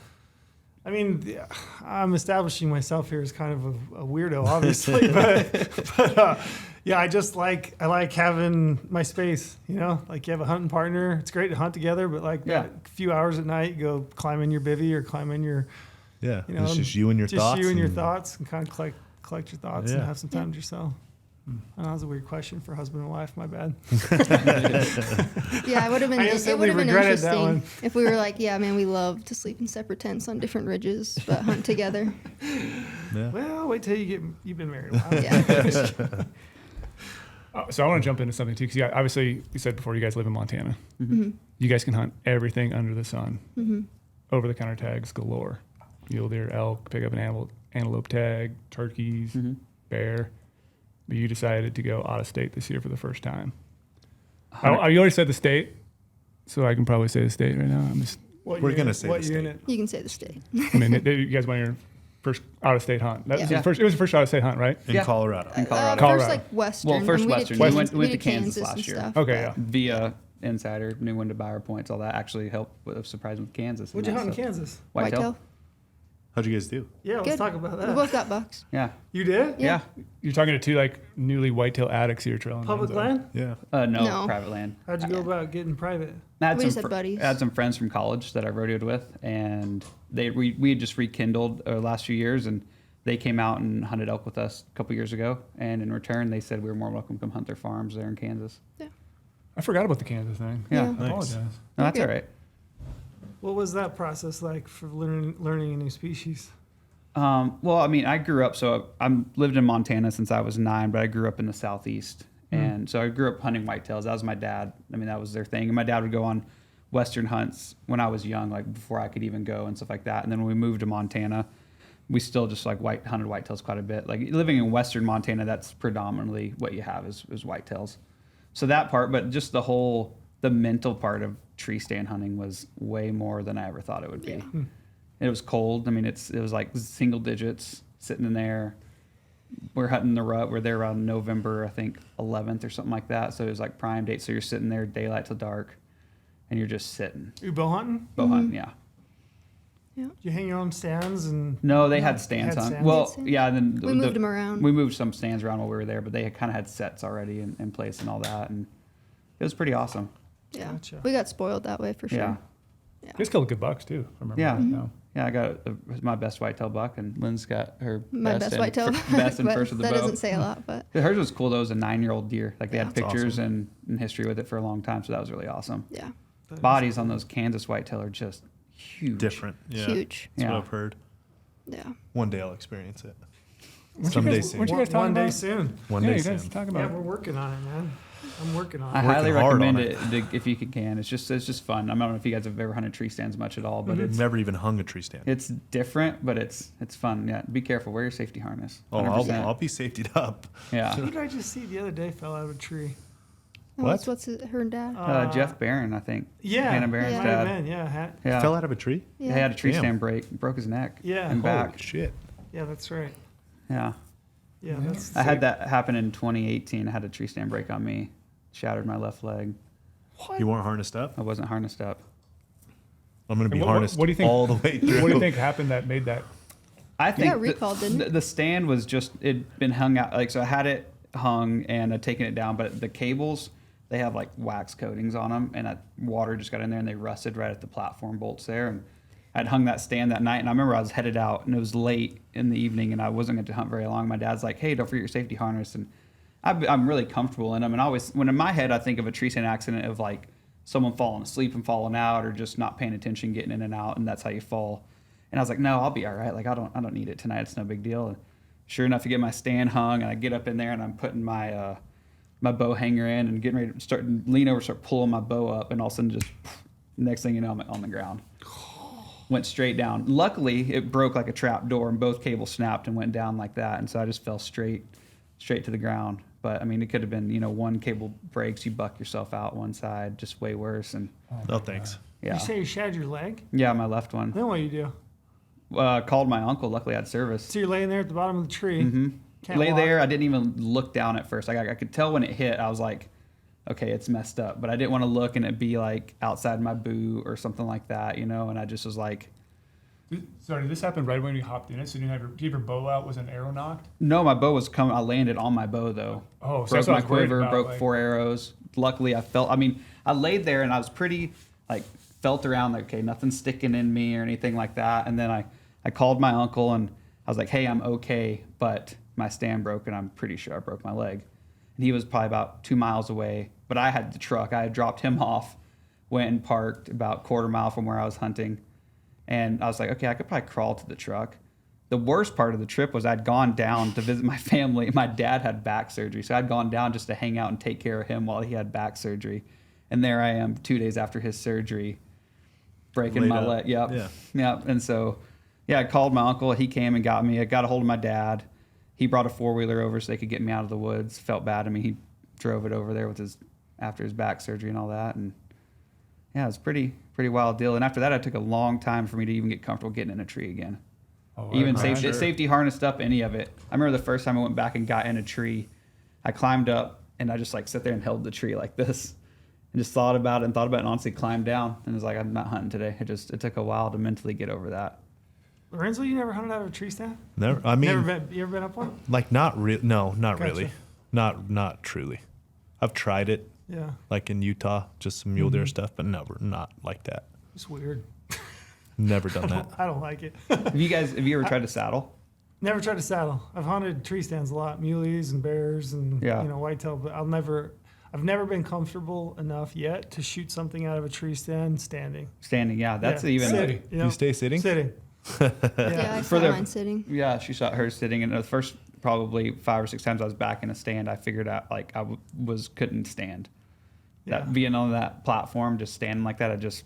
Speaker 4: I mean, I'm establishing myself here as kind of a weirdo, obviously, but yeah, I like having my space. Like you have a hunting partner. It's great to hunt together, but like
Speaker 3: Yeah.
Speaker 4: a few hours at night, you go climb in your bivvy or climb in your.
Speaker 2: Yeah,
Speaker 4: You know,
Speaker 2: it's just you and your thoughts.
Speaker 4: Just you and your
Speaker 2: and-
Speaker 4: thoughts, and kind of collect your thoughts and
Speaker 2: Yeah.
Speaker 4: have some time to yourself. I know that was a weird question for husband and wife. My bad.
Speaker 1: Yeah, it would have been.
Speaker 4: I
Speaker 1: It
Speaker 4: instantly
Speaker 1: would have been
Speaker 4: regretted that
Speaker 1: interesting
Speaker 4: one.
Speaker 1: if we were like, yeah, man, we love to sleep in separate tents on different ridges, but hunt together.
Speaker 2: Yeah.
Speaker 4: Well, wait till you've been married a while.
Speaker 1: Yeah.
Speaker 5: So I want to jump into something too, because obviously you said before you guys live in Montana.
Speaker 1: Mm-hmm.
Speaker 5: You guys can hunt everything under the sun. Over-the-counter tags galore. Mule deer, elk, pick up an antelope tag, turkeys, bear. But you decided to go out of state this year for the first time. You already said the state, so I can probably say the state right now.
Speaker 4: What
Speaker 2: We're
Speaker 4: unit-
Speaker 2: gonna say
Speaker 4: what
Speaker 2: the state.
Speaker 4: unit?
Speaker 1: You can say the state.
Speaker 5: I mean, you guys went your first out-of-state hunt. That was
Speaker 1: Yeah.
Speaker 5: the first. It was the first out-of-state hunt, right?
Speaker 2: In
Speaker 3: Yeah.
Speaker 2: Colorado.
Speaker 3: In Colorado.
Speaker 5: Colorado.
Speaker 1: First, like Western.
Speaker 3: Well, first
Speaker 1: and we did
Speaker 3: Western.
Speaker 1: Kansas-
Speaker 3: We went to
Speaker 1: did
Speaker 3: Kansas
Speaker 1: and
Speaker 3: last year.
Speaker 1: stuff,
Speaker 5: Okay,
Speaker 1: but-
Speaker 5: yeah.
Speaker 3: Via Insider, knew when to buy our points, all that actually helped with a surprise with Kansas. and
Speaker 4: What'd you
Speaker 3: that
Speaker 4: hunt in
Speaker 3: stuff.
Speaker 4: Kansas?
Speaker 3: Whitetail.
Speaker 2: How'd you guys do?
Speaker 4: Yeah, let's
Speaker 1: Good.
Speaker 4: talk about
Speaker 1: We
Speaker 4: that.
Speaker 1: both got bucks.
Speaker 3: Yeah.
Speaker 4: You did?
Speaker 3: Yeah.
Speaker 5: You're talking to two like newly whitetail addicts here trailing.
Speaker 4: Public
Speaker 5: around, so-
Speaker 4: land?
Speaker 2: Yeah.
Speaker 3: No,
Speaker 1: No.
Speaker 3: private land.
Speaker 4: How'd you go about getting private?
Speaker 3: I had
Speaker 1: We
Speaker 3: some
Speaker 1: just had buddies.
Speaker 3: I had some friends from college that I rodeoed with, and we had just rekindled the last few years, and they came out and hunted elk with us a couple years ago, and in return they said we were more welcome to come hunt their farms there in Kansas.
Speaker 5: I forgot about the Kansas thing.
Speaker 3: Yeah.
Speaker 1: Yeah.
Speaker 5: I
Speaker 2: Nice.
Speaker 5: apologize.
Speaker 3: No, that's
Speaker 1: Okay.
Speaker 3: all right.
Speaker 4: What was that process like for learning a new species?
Speaker 3: Well, I mean, I grew up, so I'm lived in Montana since I was 9, but I grew up in the Southeast. And so I grew up hunting whitetails. That was my dad. I mean, that was their thing. And my dad would go on Western hunts when I was young, like before I could even go and stuff like that. And then when we moved to Montana, we still just like hunted whitetails quite a bit. Like living in Western Montana, that's predominantly what you have is whitetails. So that part, but just the mental part of tree stand hunting was way more than I ever thought it would be. It was cold. I mean, it was like single digits sitting in there. We're hunting the rut. We're there around November, I think 11th or something like that. So it was like prime date. So you're sitting there daylight till dark, and you're just sitting.
Speaker 4: You bow hunting?
Speaker 3: Bow hunting, yeah.
Speaker 4: Did you hang your own stands and?
Speaker 3: No, they had stands
Speaker 4: Had
Speaker 3: on.
Speaker 4: stands?
Speaker 3: Well,
Speaker 1: Stands?
Speaker 3: yeah. And then
Speaker 1: We moved them around.
Speaker 3: We moved some stands around while we were there, but they kind of had sets already in place and all that, and it was pretty awesome.
Speaker 1: Yeah.
Speaker 4: Gotcha.
Speaker 1: We got spoiled that way for sure.
Speaker 3: Yeah.
Speaker 5: You guys killed good bucks too. If I remember
Speaker 3: Yeah.
Speaker 5: right now.
Speaker 3: Yeah, I got my best whitetail buck, and Lynn's got her
Speaker 1: My best
Speaker 3: and
Speaker 1: whitetail.
Speaker 3: best and
Speaker 1: but
Speaker 3: first with the
Speaker 1: that
Speaker 3: bow.
Speaker 1: doesn't say a lot, but
Speaker 3: Hers was cool though. It was a 9-year-old deer. Like they had
Speaker 2: That's
Speaker 3: pictures
Speaker 2: awesome.
Speaker 3: and history with it for a long time, so that was really awesome.
Speaker 1: yeah,
Speaker 4: That is
Speaker 3: Bodies on those Kansas whitetail are just huge.
Speaker 2: Different. Yeah.
Speaker 1: huge.
Speaker 2: That's
Speaker 3: Yeah.
Speaker 2: what I've heard.
Speaker 1: Yeah.
Speaker 2: One day I'll experience it.
Speaker 5: Weren't
Speaker 2: Someday
Speaker 5: you guys,
Speaker 2: soon.
Speaker 5: weren't you guys talking
Speaker 4: One day
Speaker 5: about?
Speaker 4: soon.
Speaker 2: One
Speaker 5: yeah,
Speaker 2: day
Speaker 5: you guys
Speaker 2: soon.
Speaker 5: talking
Speaker 4: Yeah,
Speaker 5: about.
Speaker 4: we're working on it, man. I'm working on
Speaker 3: I
Speaker 4: it.
Speaker 3: highly
Speaker 2: Working hard
Speaker 3: recommend
Speaker 2: on
Speaker 3: it if you can. It's just fun. I don't know if you guys have ever hunted tree stands much at all, but
Speaker 2: I've never even hung a tree stand.
Speaker 3: it's different, but it's fun. Yeah, be careful. Wear your safety harness.
Speaker 2: Oh,
Speaker 3: 100%.
Speaker 2: I'll be safetied up.
Speaker 3: Yeah.
Speaker 4: Who did I just see the other day fell out of a tree?
Speaker 1: Oh,
Speaker 2: What?
Speaker 1: What's her and dad?
Speaker 3: Jeff Barron, I think.
Speaker 4: Yeah.
Speaker 3: Hannah Barron's
Speaker 1: Yeah.
Speaker 4: Might have
Speaker 3: dad.
Speaker 4: been, yeah.
Speaker 3: Yeah.
Speaker 2: Fell out of a tree?
Speaker 3: He had a tree
Speaker 2: Damn.
Speaker 3: stand break, broke his neck.
Speaker 4: Yeah.
Speaker 3: And
Speaker 4: Holy
Speaker 3: back.
Speaker 2: Holy shit.
Speaker 4: Yeah, that's right.
Speaker 3: Yeah.
Speaker 4: Yeah, that's.
Speaker 3: I had that happen in 2018. I had a tree stand break on me, shattered my left leg.
Speaker 2: You weren't harnessed up?
Speaker 3: I wasn't harnessed up.
Speaker 2: I'm going to be
Speaker 5: And
Speaker 2: harnessed
Speaker 5: what do you think?
Speaker 2: all the way through.
Speaker 5: What do you think happened that made that?
Speaker 3: I think
Speaker 1: got recalled, didn't it?
Speaker 3: the stand was just it'd been hung out. Like so, I had it hung and I'd taken it down, but the cables they have like wax coatings on them, and that water just got in there and they rusted right at the platform bolts there. And I'd hung that stand that night, and I remember I was headed out, and it was late in the evening, and I wasn't going to hunt very long. My dad's like, "Hey, don't forget your safety harness," and I'm really comfortable in them. And always, when in my head, I think of a tree stand accident of like someone falling asleep and falling out, or just not paying attention, getting in and out, and that's how you fall. And I was like, "No, I'll be all right. Like I don't need it tonight. It's no big deal." And sure enough, I get my stand hung, and I get up in there, and I'm putting my my bow hanger in, and getting ready to start lean over, start pulling my bow up, and all of a sudden, just next thing you know, I'm on the ground. Went straight down. Luckily, it broke like a trap door, and both cables snapped and went down like that. And so I just fell straight to the ground. But I mean, it could have been, one cable breaks, you buck yourself out one side, just way worse. And
Speaker 2: No, thanks.
Speaker 3: yeah,
Speaker 4: You say you shattered your leg?
Speaker 3: yeah, my left one.
Speaker 4: Then what do you do?
Speaker 3: Called my uncle. Luckily, I had service.
Speaker 4: So you're laying there at the bottom of the tree.
Speaker 3: Mm-hmm.
Speaker 4: Can't
Speaker 3: Lay
Speaker 4: walk.
Speaker 3: there. I didn't even look down at first. I could tell when it hit. I was like, okay, it's messed up. But I didn't want to look and it be like outside my boot or something like that, And I just was like,
Speaker 5: Sorry, did this happen right when you hopped in it? So you didn't have your bow out? Was an arrow knocked?
Speaker 3: no, my bow was coming. I landed on my bow though.
Speaker 5: Oh, so
Speaker 3: Broke
Speaker 5: that's what I
Speaker 3: my
Speaker 5: was worried
Speaker 3: quiver,
Speaker 5: about,
Speaker 3: broke
Speaker 5: like-
Speaker 3: 4 arrows. Luckily, I laid there and I was pretty, felt around, like, okay, nothing's sticking in me or anything like that. And then I called my uncle and I was like, hey, I'm okay, but my stand broke and I'm pretty sure I broke my leg. And he was probably about 2 miles away, but I had the truck. I had dropped him off, went and parked about 1/4 mile from where I was hunting. And I was like, okay, I could probably crawl to the truck. The worst part of the trip was I'd gone down to visit my family. My dad had back surgery, so I'd gone down just to hang out and take care of him while he had back surgery. And there I am 2 days after his surgery, breaking
Speaker 2: Laid
Speaker 3: my
Speaker 2: up.
Speaker 3: leg. Yep.
Speaker 2: Yeah.
Speaker 3: Yep. And so, yeah, I called my uncle. He came and got me. I got a hold of my dad. He brought a 4-wheeler over so they could get me out of the woods. Felt bad. I mean, he drove it over there after his back surgery and all that. And yeah, it was pretty wild deal. And after that, it took a long time for me to even get comfortable getting in a tree again.
Speaker 5: Oh,
Speaker 3: Even
Speaker 5: I'm sure.
Speaker 3: safety harnessed up, any of it. I remember the first time I went back and got in a tree, I climbed up and I just sat there and held the tree like this and just thought about it and honestly climbed down and was like, I'm not hunting today. It took a while to mentally get over that.
Speaker 4: Lorenzo, you never hunted out of a tree stand?
Speaker 2: Never. I mean,
Speaker 4: You ever been up one?
Speaker 2: like not real. No, not
Speaker 4: Gotcha.
Speaker 2: really. Not truly. I've tried it,
Speaker 4: Yeah.
Speaker 2: like in Utah, just some mule deer
Speaker 4: Mhm.
Speaker 2: stuff, but never, not like that.
Speaker 4: It's weird.
Speaker 2: Never done that.
Speaker 4: I don't like it.
Speaker 3: Have you ever tried to saddle?
Speaker 4: Never tried to saddle. I've hunted tree stands a lot, muleys and bears and
Speaker 3: Yeah.
Speaker 4: whitetail, but I've never been comfortable enough yet to shoot something out of a tree stand standing.
Speaker 3: Standing, yeah. That's
Speaker 4: Yeah.
Speaker 3: even.
Speaker 4: Sitting,
Speaker 2: You stay sitting?
Speaker 4: Sitting.
Speaker 1: Yeah,
Speaker 4: Yeah.
Speaker 1: I
Speaker 3: For
Speaker 1: saw
Speaker 3: the-
Speaker 1: mine sitting.
Speaker 3: Yeah, she shot her sitting, and the first probably 5 or 6 times I was back in a stand, I figured out like couldn't stand.
Speaker 4: Yeah.
Speaker 3: That being on that platform, just standing like that, it just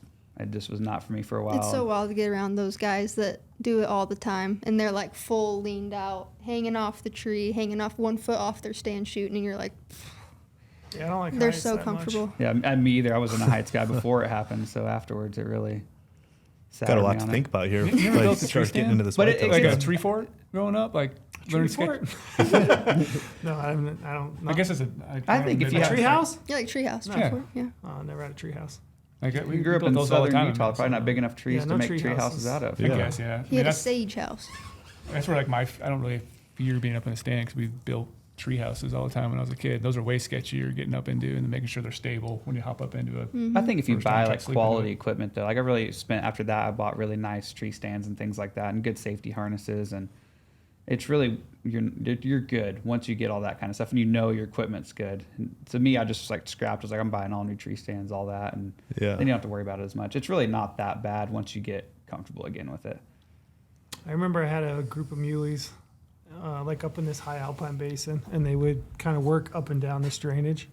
Speaker 3: was not for me for a while.
Speaker 1: It's so wild to get around those guys that do it all the time, and they're like full leaned out, hanging off the tree, hanging off 1 foot off their stand shooting, and you're like,
Speaker 4: Yeah, I don't like
Speaker 1: they're
Speaker 4: heights
Speaker 1: so
Speaker 4: that
Speaker 1: comfortable.
Speaker 3: Yeah, me either. I wasn't a heights guy before it happened, so afterwards it really
Speaker 2: Got a
Speaker 3: saddened
Speaker 2: lot
Speaker 3: me
Speaker 2: to
Speaker 3: on
Speaker 2: think
Speaker 3: it.
Speaker 2: about here.
Speaker 5: You ever
Speaker 2: Like,
Speaker 5: built a tree
Speaker 2: start getting
Speaker 5: stand?
Speaker 2: into this
Speaker 3: But
Speaker 2: whitetail
Speaker 5: Like a
Speaker 2: stuff.
Speaker 5: tree fort growing up, like learning
Speaker 4: Tree
Speaker 5: sketch.
Speaker 4: fort? No, I don't.
Speaker 5: I guess it's a.
Speaker 3: I think if you
Speaker 4: A
Speaker 3: have-
Speaker 4: tree house?
Speaker 1: Yeah, like treehouse.
Speaker 4: No.
Speaker 1: tree
Speaker 5: Yeah.
Speaker 1: fort, yeah.
Speaker 4: Oh, never had a tree house.
Speaker 5: Like,
Speaker 3: We grew up
Speaker 5: built
Speaker 3: in
Speaker 5: those all the
Speaker 3: southern
Speaker 5: time
Speaker 3: Utah, probably not big enough trees
Speaker 4: Yeah,
Speaker 3: to
Speaker 4: no
Speaker 3: make
Speaker 4: tree
Speaker 3: tree houses
Speaker 4: houses.
Speaker 3: out of.
Speaker 5: I
Speaker 2: Yeah.
Speaker 5: guess, yeah.
Speaker 1: He had a
Speaker 5: that's,
Speaker 1: sage house.
Speaker 5: that's where like I don't really fear being up in the stand because we built tree houses all the time when I was a kid. Those are way sketchier getting up into and making sure they're stable when you hop up into a.
Speaker 3: I think if you
Speaker 5: First time
Speaker 3: buy
Speaker 5: try
Speaker 3: like
Speaker 5: sleeping
Speaker 3: quality
Speaker 5: with it.
Speaker 3: equipment though, like I really spent after that, I bought really nice tree stands and things like that, and good safety harnesses, and it's really you're good once you get all that kind of stuff, and your equipment's good. And to me, I just like scrapped. I was like, I'm buying all new tree stands, all that, and
Speaker 2: Yeah.
Speaker 3: then you don't have to worry about it as much. It's really not that bad once you get comfortable again with it.
Speaker 4: I remember I had a group of muleys, like up in this high alpine basin, and they would kind of work up and down this drainage.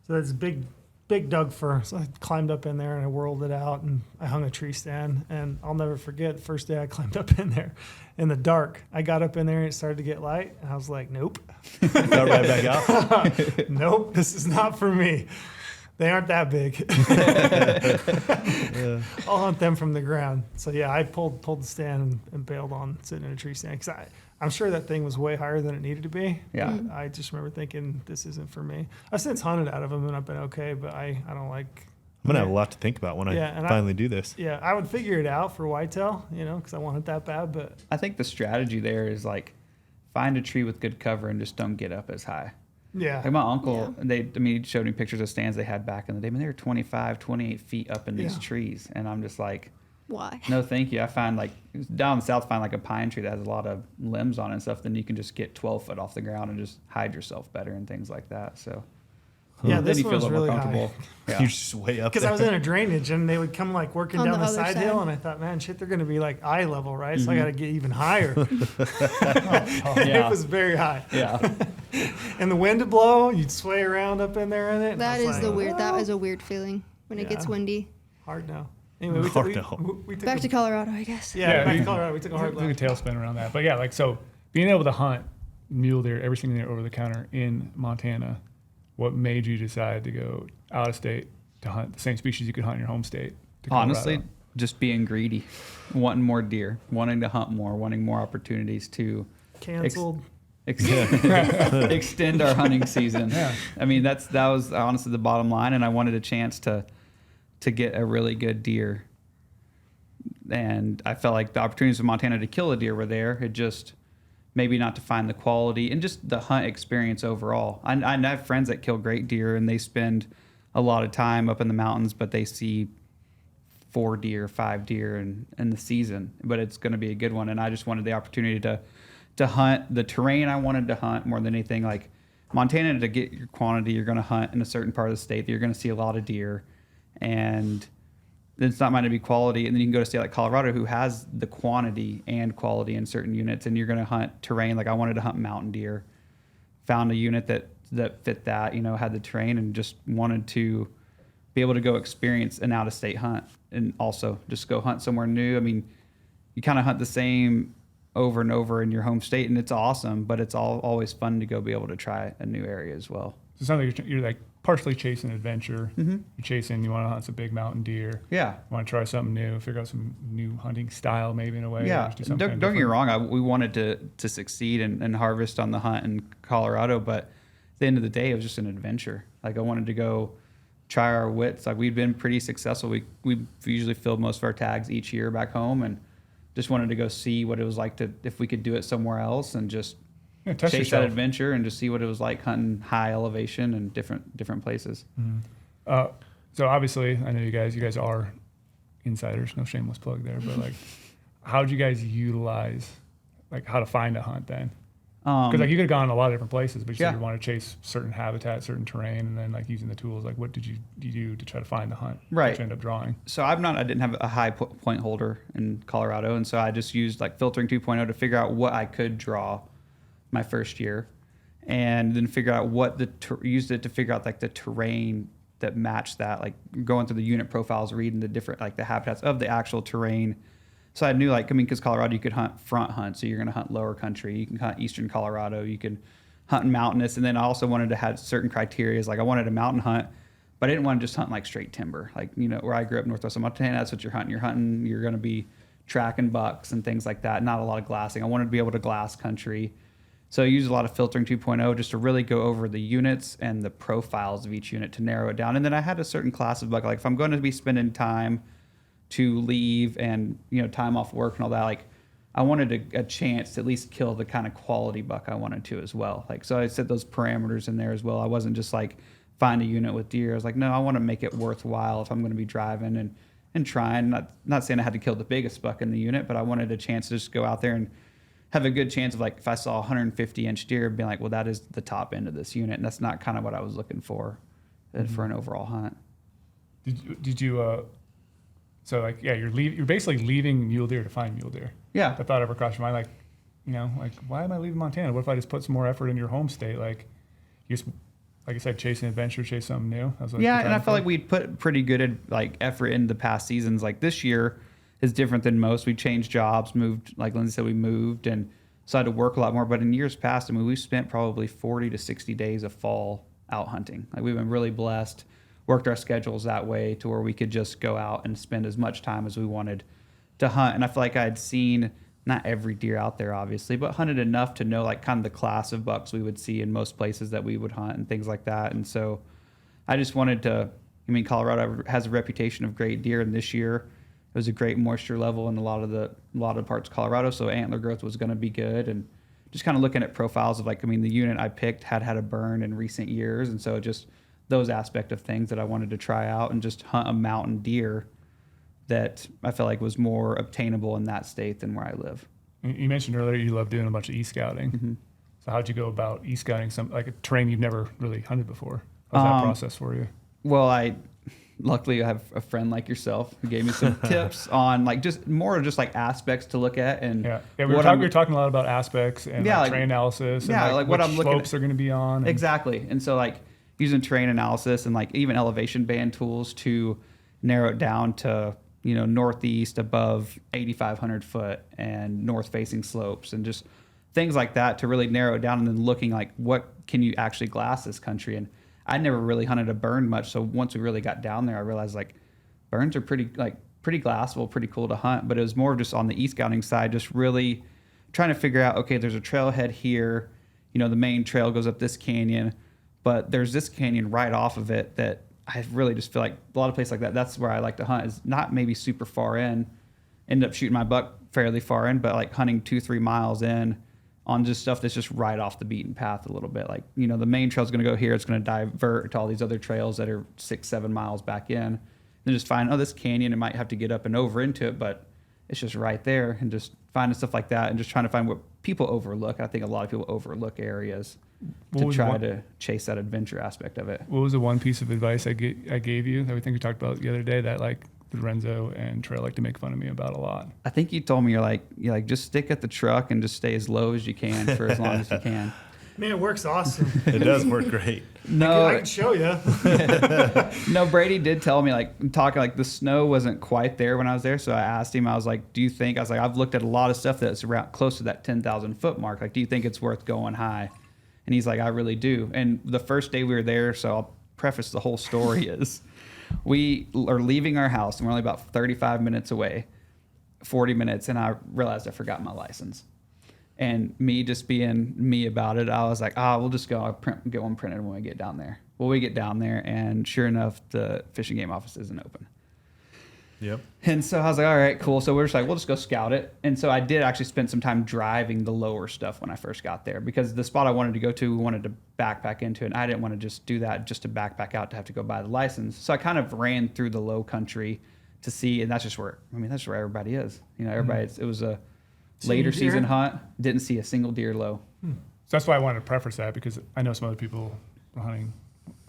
Speaker 4: So that's big Doug fir. So I climbed up in there and I whirled it out and I hung a tree stand. And I'll never forget the first day I climbed up in there in the dark. I got up in there and it started to get light, and I was like, nope,
Speaker 2: Got right back out.
Speaker 4: nope, this is not for me. They aren't that big. I'll hunt them from the ground. So yeah, I pulled the stand and bailed on sitting in a tree stand because I'm sure that thing was way higher than it needed to be.
Speaker 3: Yeah.
Speaker 4: But I just remember thinking this isn't for me. I've since hunted out of them and I've been okay, but I don't like.
Speaker 2: I'm gonna have a lot to think about when
Speaker 4: Yeah,
Speaker 2: I
Speaker 4: and
Speaker 2: finally do this.
Speaker 4: Yeah, I would figure it out for whitetail, because I want it that bad. But
Speaker 3: I think the strategy there is like find a tree with good cover and just don't get up as high.
Speaker 4: yeah,
Speaker 3: Like my uncle, he showed me pictures of stands they had back in the day. I mean, they were 25, 28 feet up in these
Speaker 4: Yeah.
Speaker 3: trees. And I'm just like,
Speaker 1: Why?
Speaker 3: no, thank you. I find like down in the south, find like a pine tree that has a lot of limbs on it and stuff. Then you can just get 12 foot off the ground and just hide yourself better and things like that. So
Speaker 4: yeah,
Speaker 3: then
Speaker 4: this
Speaker 3: you
Speaker 4: one
Speaker 3: feel a
Speaker 4: was
Speaker 3: little
Speaker 4: really
Speaker 3: more
Speaker 4: high.
Speaker 3: comfortable. Yeah.
Speaker 2: You're just way up
Speaker 4: Because
Speaker 2: there.
Speaker 4: I was in a drainage and they would come like working
Speaker 1: On
Speaker 4: down
Speaker 1: the
Speaker 4: the
Speaker 1: other
Speaker 4: side
Speaker 1: side.
Speaker 4: hill, and I thought, man, shit, they're going to be like eye level, right? So I got to get even higher.
Speaker 3: Yeah.
Speaker 4: It was very high.
Speaker 3: Yeah.
Speaker 4: And the wind would blow, you'd sway around up in there in it. and I
Speaker 1: That
Speaker 4: was
Speaker 1: is the
Speaker 4: like,
Speaker 1: weird. That
Speaker 4: "Oh."
Speaker 1: is a weird feeling when it gets
Speaker 4: Yeah.
Speaker 1: windy.
Speaker 4: Hard no. Anyway, we
Speaker 2: Hard
Speaker 4: took,
Speaker 2: no.
Speaker 4: we took
Speaker 1: Back
Speaker 4: a,
Speaker 1: to Colorado, I guess.
Speaker 4: yeah, back
Speaker 5: we-
Speaker 4: to Colorado. We took a hard
Speaker 5: Took a
Speaker 4: left.
Speaker 5: tailspin around that. But yeah, like so being able to hunt mule deer, everything there over the counter in Montana, what made you decide to go out of state to hunt the same species you could hunt in your home state? to
Speaker 3: Honestly,
Speaker 5: Colorado?
Speaker 3: just being greedy, wanting more deer, wanting to hunt more, wanting more opportunities to
Speaker 4: Canceled.
Speaker 3: extend our hunting season.
Speaker 5: Yeah.
Speaker 3: I mean, that was honestly the bottom line, and I wanted a chance to get a really good deer. And I felt like the opportunities in Montana to kill a deer were there. It just maybe not to find the quality and just the hunt experience overall. I have friends that kill great deer and they spend a lot of time up in the mountains, but they see 4 deer, 5 deer in the season. But it's going to be a good one, and I just wanted the opportunity to hunt the terrain I wanted to hunt more than anything. Like Montana, to get your quantity, you're going to hunt in a certain part of the state that you're going to see a lot of deer, and it's not meant to be quality. And then you can go to a state like Colorado, who has the quantity and quality in certain units, and you're going to hunt terrain. Like I wanted to hunt mountain deer, found a unit that fit that, had the terrain, and just wanted to be able to go experience an out-of-state hunt, and also just go hunt somewhere new. I mean, you kind of hunt the same over and over in your home state, and it's awesome, but it's always fun to go be able to try a new area as well.
Speaker 5: So it sounds like you're like partially chasing adventure.
Speaker 3: Mm-hmm.
Speaker 5: You want to hunt some big mountain deer.
Speaker 3: Yeah.
Speaker 5: You want to try something new, figure out some new hunting style maybe in a way. or
Speaker 3: Yeah,
Speaker 5: just do something
Speaker 3: don't
Speaker 5: kinda
Speaker 3: get me
Speaker 5: different.
Speaker 3: wrong. We wanted to succeed and harvest on the hunt in Colorado, but at the end of the day, it was just an adventure. Like I wanted to go try our wits. Like we'd been pretty successful. We usually filled most of our tags each year back home, and just wanted to go see what it was like if we could do it somewhere else and just
Speaker 5: Test
Speaker 3: chase
Speaker 5: yourself.
Speaker 3: that adventure and just see what it was like hunting high elevation and different places.
Speaker 5: So obviously, I know you guys are insiders. No shameless plug there, but like, how did you guys utilize, like, how to find a hunt then? Because like you could have gone a lot of different places, but you said you want to chase certain habitat, certain terrain, and then like using the tools. Like, what did you do to try to find the hunt?
Speaker 3: Right.
Speaker 5: That you end up drawing.
Speaker 3: So I didn't have a high point holder in Colorado, and so I just used like filtering 2.0 to figure out what I could draw my first year, and then figure out used it to figure out like the terrain that matched that, like going through the unit profiles, reading the different like the habitats of the actual terrain. So I knew because Colorado you could hunt front hunt, so you're going to hunt lower country. You can hunt eastern Colorado. You can hunt mountainous, and then I also wanted to have certain criteria. Like I wanted a mountain hunt, but I didn't want to just hunt like straight timber. Like where I grew up, northwest of Montana, that's what you're hunting. You're going to be tracking bucks and things like that. Not a lot of glassing. I wanted to be able to glass country. So I used a lot of filtering 2.0 just to really go over the units and the profiles of each unit to narrow it down. And then I had a certain class of buck. Like if I'm going to be spending time to leave and time off work and all that, like I wanted a chance to at least kill the kind of quality buck I wanted to as well. Like so I set those parameters in there as well. I wasn't just like find a unit with deer. I was like, no, I want to make it worthwhile if I'm going to be driving and trying. Not saying I had to kill the biggest buck in the unit, but I wanted a chance to just go out there and have a good chance of like if I saw 150-inch deer, being like, well, that is the top end of this unit, and that's not kind of what I was looking for for an overall hunt.
Speaker 5: Did you? So like you're basically leaving mule deer to find mule deer.
Speaker 3: Yeah.
Speaker 5: That thought ever crossed your mind, like why am I leaving Montana? What if I just put some more effort in your home state? Like you just, like I said, chase an adventure, chase something new. That was like
Speaker 3: Yeah, and I felt like we'd put pretty good like effort in the past seasons. Like this year is different than most. We changed jobs, moved, like Lindsey said, we moved, and so I had to work a lot more. But in years past, I mean, we've spent probably 40 to 60 days of fall out hunting. Like we've been really blessed, worked our schedules that way to where we could just go out and spend as much time as we wanted to hunt. And I feel like I had seen not every deer out there, obviously, but hunted enough to know like kind of the class of bucks we would see in most places that we would hunt and things like that. And so I just wanted to, Colorado has a reputation of great deer, and this year it was a great moisture level in a lot of parts of Colorado, so antler growth was going to be good. And just kind of looking at profiles of the unit I picked had a burn in recent years, and so just those aspect of things that I wanted to try out and just hunt a mountain deer that I felt like was more obtainable in that state than where I live.
Speaker 5: You mentioned earlier you love doing a bunch of e-scouting.
Speaker 3: Mm-hmm.
Speaker 5: So how'd you go about e-scouting some like a terrain you've never really hunted before? How's that process for you?
Speaker 3: Well, luckily I have a friend like yourself who gave me some tips on like just more just like aspects to look at. And
Speaker 5: we were talking a lot about aspects and terrain analysis.
Speaker 3: Yeah,
Speaker 5: and
Speaker 3: like what I'm looking at.
Speaker 5: Slopes are going to be on.
Speaker 3: Exactly. And so like using terrain analysis and like even elevation band tools to narrow it down to northeast above 8,500 foot and north facing slopes and just things like that to really narrow it down, and then looking like what can you actually glass this country. And I never really hunted a burn much, so once we really got down there I realized like burns are pretty glassable, pretty cool to hunt. But it was more just on the e-scouting side, just really trying to figure out, okay, there's a trailhead here, the main trail goes up this canyon, but there's this canyon right off of it that I really just feel like a lot of places like that, that's where I like to hunt, is not maybe super far in. Ended up shooting my buck fairly far in, but like hunting 2-3 miles in on just stuff that's just right off the beaten path a little bit. Like, the main trail's going to go here. It's going to divert to all these other trails that are 6-7 miles back in. Then just find, this canyon, it might have to get up and over into it, but it's just right there, and just finding stuff like that and just trying to find what people overlook. I think a lot of people overlook areas to try to chase that adventure aspect of it.
Speaker 5: What was the one piece of advice I gave you that we think we talked about the other day that like Lorenzo and Trey like to make fun of me about a lot?
Speaker 3: I think you told me you're like just stick at the truck and just stay as low as you can for as long as you can.
Speaker 4: Man, it works awesome.
Speaker 2: It does work great.
Speaker 3: No,
Speaker 4: I can show you.
Speaker 3: No, Brady did tell me the snow wasn't quite there when I was there. So I asked him, I was like, do you think, I've looked at a lot of stuff that's around close to that 10,000 foot mark. Like, do you think it's worth going high? And he's like, I really do. And the first day we were there, so I'll preface the whole story is we are leaving our house and we're only about 35 minutes away, 40 minutes. And I realized I forgot my license. And me just being me about it, I was like, we'll just go get one printed when we get down there. Well, we get down there, and sure enough, the Fish and Game office isn't open.
Speaker 2: Yep.
Speaker 3: And so I was like, all right, cool. So we're just like, we'll just go scout it. And so I did actually spend some time driving the lower stuff when I first got there, because the spot I wanted to go to, we wanted to backpack into it. And I didn't want to just do that just to backpack out to have to go buy the license. So I kind of ran through the low country to see, and that's just where everybody is. You know, everybody, it was a later
Speaker 4: deer?
Speaker 3: season hunt. Didn't see a single deer low.
Speaker 5: So that's why I wanted to preface that, because I know some other people were hunting,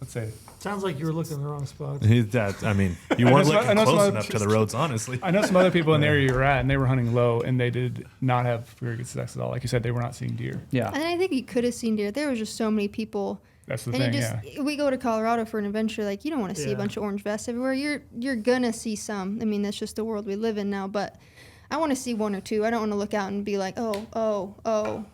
Speaker 5: let's say,
Speaker 4: Sounds like you were looking in the wrong spot.
Speaker 2: I mean, you
Speaker 5: I
Speaker 2: weren't
Speaker 5: know some- I
Speaker 2: looking
Speaker 5: know some
Speaker 2: close
Speaker 5: other-
Speaker 2: enough to the roads, honestly.
Speaker 5: I know some other people in the area you were at, and they were hunting low, and they did not have very good success at all. Like you said, they were not seeing deer.
Speaker 3: Yeah.
Speaker 1: And I think you could have seen deer. There was just so many people.
Speaker 5: That's the
Speaker 1: And
Speaker 5: thing,
Speaker 1: it just, we go to Colorado for an adventure. Like, you don't want to see
Speaker 4: Yeah.
Speaker 1: a bunch of orange vests everywhere. You're gonna see some. I mean, that's just the world we live in now. But I want to see one or two. I don't want to look out and be like, like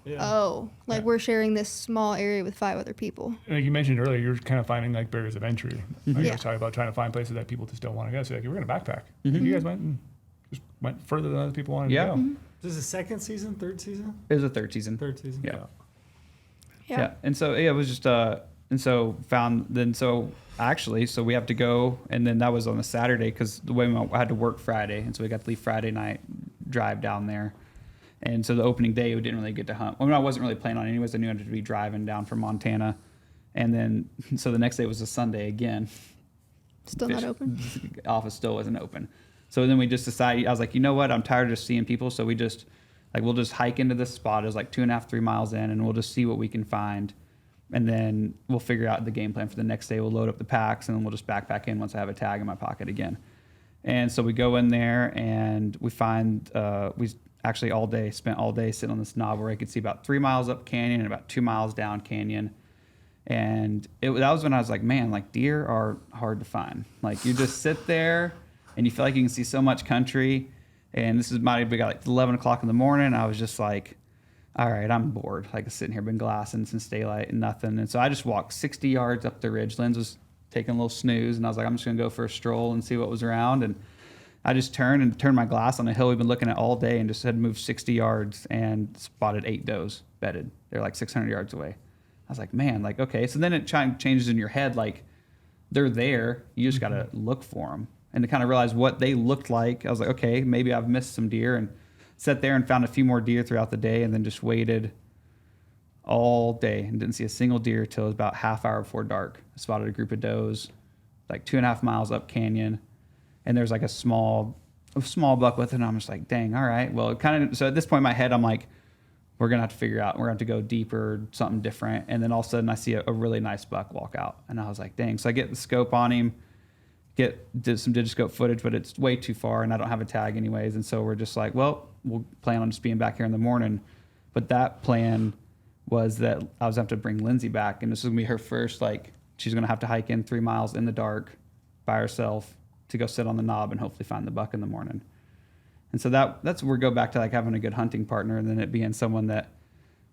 Speaker 5: Yeah.
Speaker 1: we're sharing this small area with 5 other people.
Speaker 5: Like you mentioned earlier, you're kind of finding like barriers of entry. Like you
Speaker 1: Yeah.
Speaker 5: were talking about trying to find places that people just don't want to go. So like, we're going to backpack.
Speaker 3: Mhm.
Speaker 5: And you guys went and just went further than other people wanted
Speaker 3: Yeah.
Speaker 5: to go.
Speaker 4: This is the second season, third season?
Speaker 3: It was a third season.
Speaker 4: Third season.
Speaker 3: Yeah.
Speaker 1: Yeah.
Speaker 3: And so it was just so we have to go, and then that was on a Saturday because the way I had to work Friday, and so we got to leave Friday night, drive down there, and so the opening day we didn't really get to hunt. Well, I wasn't really planning on it anyways. I knew I had to be driving down from Montana, and then so the next day was a Sunday again.
Speaker 1: Still not open.
Speaker 3: Office still wasn't open. So then we just decided, I was like, you know what? I'm tired of just seeing people. So we just, like, we'll just hike into this spot. It was like 2.5, 3 miles in, and we'll just see what we can find. And then we'll figure out the game plan for the next day. We'll load up the packs, and then we'll just backpack in once I have a tag in my pocket again. And so we go in there, and we find, we actually spent all day sitting on this knob where I could see about 3 miles up canyon and about 2 miles down canyon. And that was when I was like, man, like deer are hard to find. Like you just sit there and you feel like you can see so much country. And we got like 11 o'clock in the morning. I was just like, all right, I'm bored. Like sitting here, been glassing since daylight and nothing. And so I just walked 60 yards up the ridge. Linz was taking a little snooze, and I was like, I'm just gonna go for a stroll and see what was around. And I just turned my glass on a hill we've been looking at all day, and just had moved 60 yards and spotted 8 does bedded. They're like 600 yards away. I was like, man, like, okay. So then it changes in your head, like they're there. You just got to look for them. And to kind of realize what they looked like, I was like, okay, maybe I've missed some deer, and sat there and found a few more deer throughout the day, and then just waited all day and didn't see a single deer till it was about half hour before dark. I spotted a group of does like 2.5 miles up canyon, and there's like a small buck with it, and I'm just like, dang, all right. Well, so at this point in my head, I'm like, we're going to have to figure out, we're going to have to go deeper, something different. And then all of a sudden I see a really nice buck walk out, and I was like, dang. So I get the scope on him, did some digiscope footage, but it's way too far, and I don't have a tag anyways. And so we're just like, well, we'll plan on just being back here in the morning. But that plan was that I was going to have to bring Lindsay back, and this was going to be her first, like, she's going to have to hike in 3 miles in the dark by herself to go sit on the knob and hopefully find the buck in the morning. And so that's where we go back to like having a good hunting partner, and then it being someone that,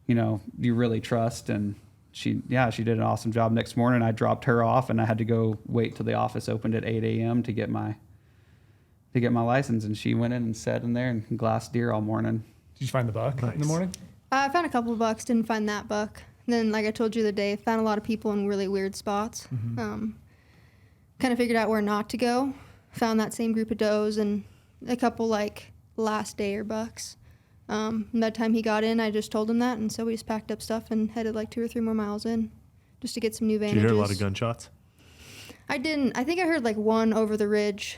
Speaker 3: you know, you really trust. And she did an awesome job. Next morning I dropped her off, and I had to go wait till the office opened at 8 a.m. to get my license. And she went in and sat in there and glassed deer all morning.
Speaker 5: Did you find the buck in the morning?
Speaker 1: I found a couple of bucks, didn't find that buck. And then, like I told you the other day, found a lot of people in really weird spots. Kind of figured out where not to go. Found that same group of does and a couple like last dayer bucks. And by the time he got in, I just told him that, and so we just packed up stuff and headed like 2 or 3 more miles in, just to get some new
Speaker 2: Did
Speaker 1: vantages.
Speaker 2: you hear a lot of gunshots?
Speaker 1: I didn't. I think I heard like one over the ridge.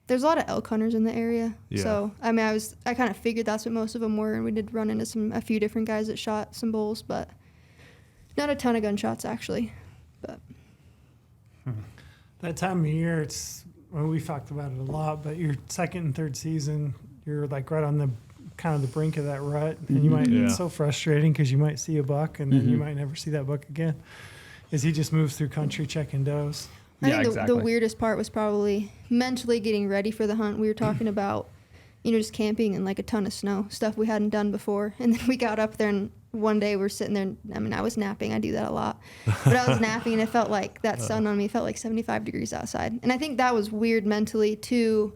Speaker 1: There's a lot of elk hunters in the area,
Speaker 2: Yeah.
Speaker 1: so I mean, I kind of figured that's what most of them were, and we did run into a few different guys that shot some bulls, but not a ton of gunshots actually. But
Speaker 4: That time of year, we've talked about it a lot, but your second and third season, you're like right on the kind of the brink of that rut, and you might,
Speaker 2: Yeah.
Speaker 4: it's so frustrating because you might see a buck and then you might never see that buck again. As he just moves through country checking does.
Speaker 1: I
Speaker 3: Yeah,
Speaker 1: think
Speaker 3: exactly.
Speaker 1: the weirdest part was probably mentally getting ready for the hunt. We were talking about, just camping in like a ton of snow, stuff we hadn't done before. And then we got up there, and one day we're sitting there. I mean, I was napping. I do that a lot. But I was napping, and it felt like that sun on me. It felt like 75 degrees outside. And I think that was weird mentally, too.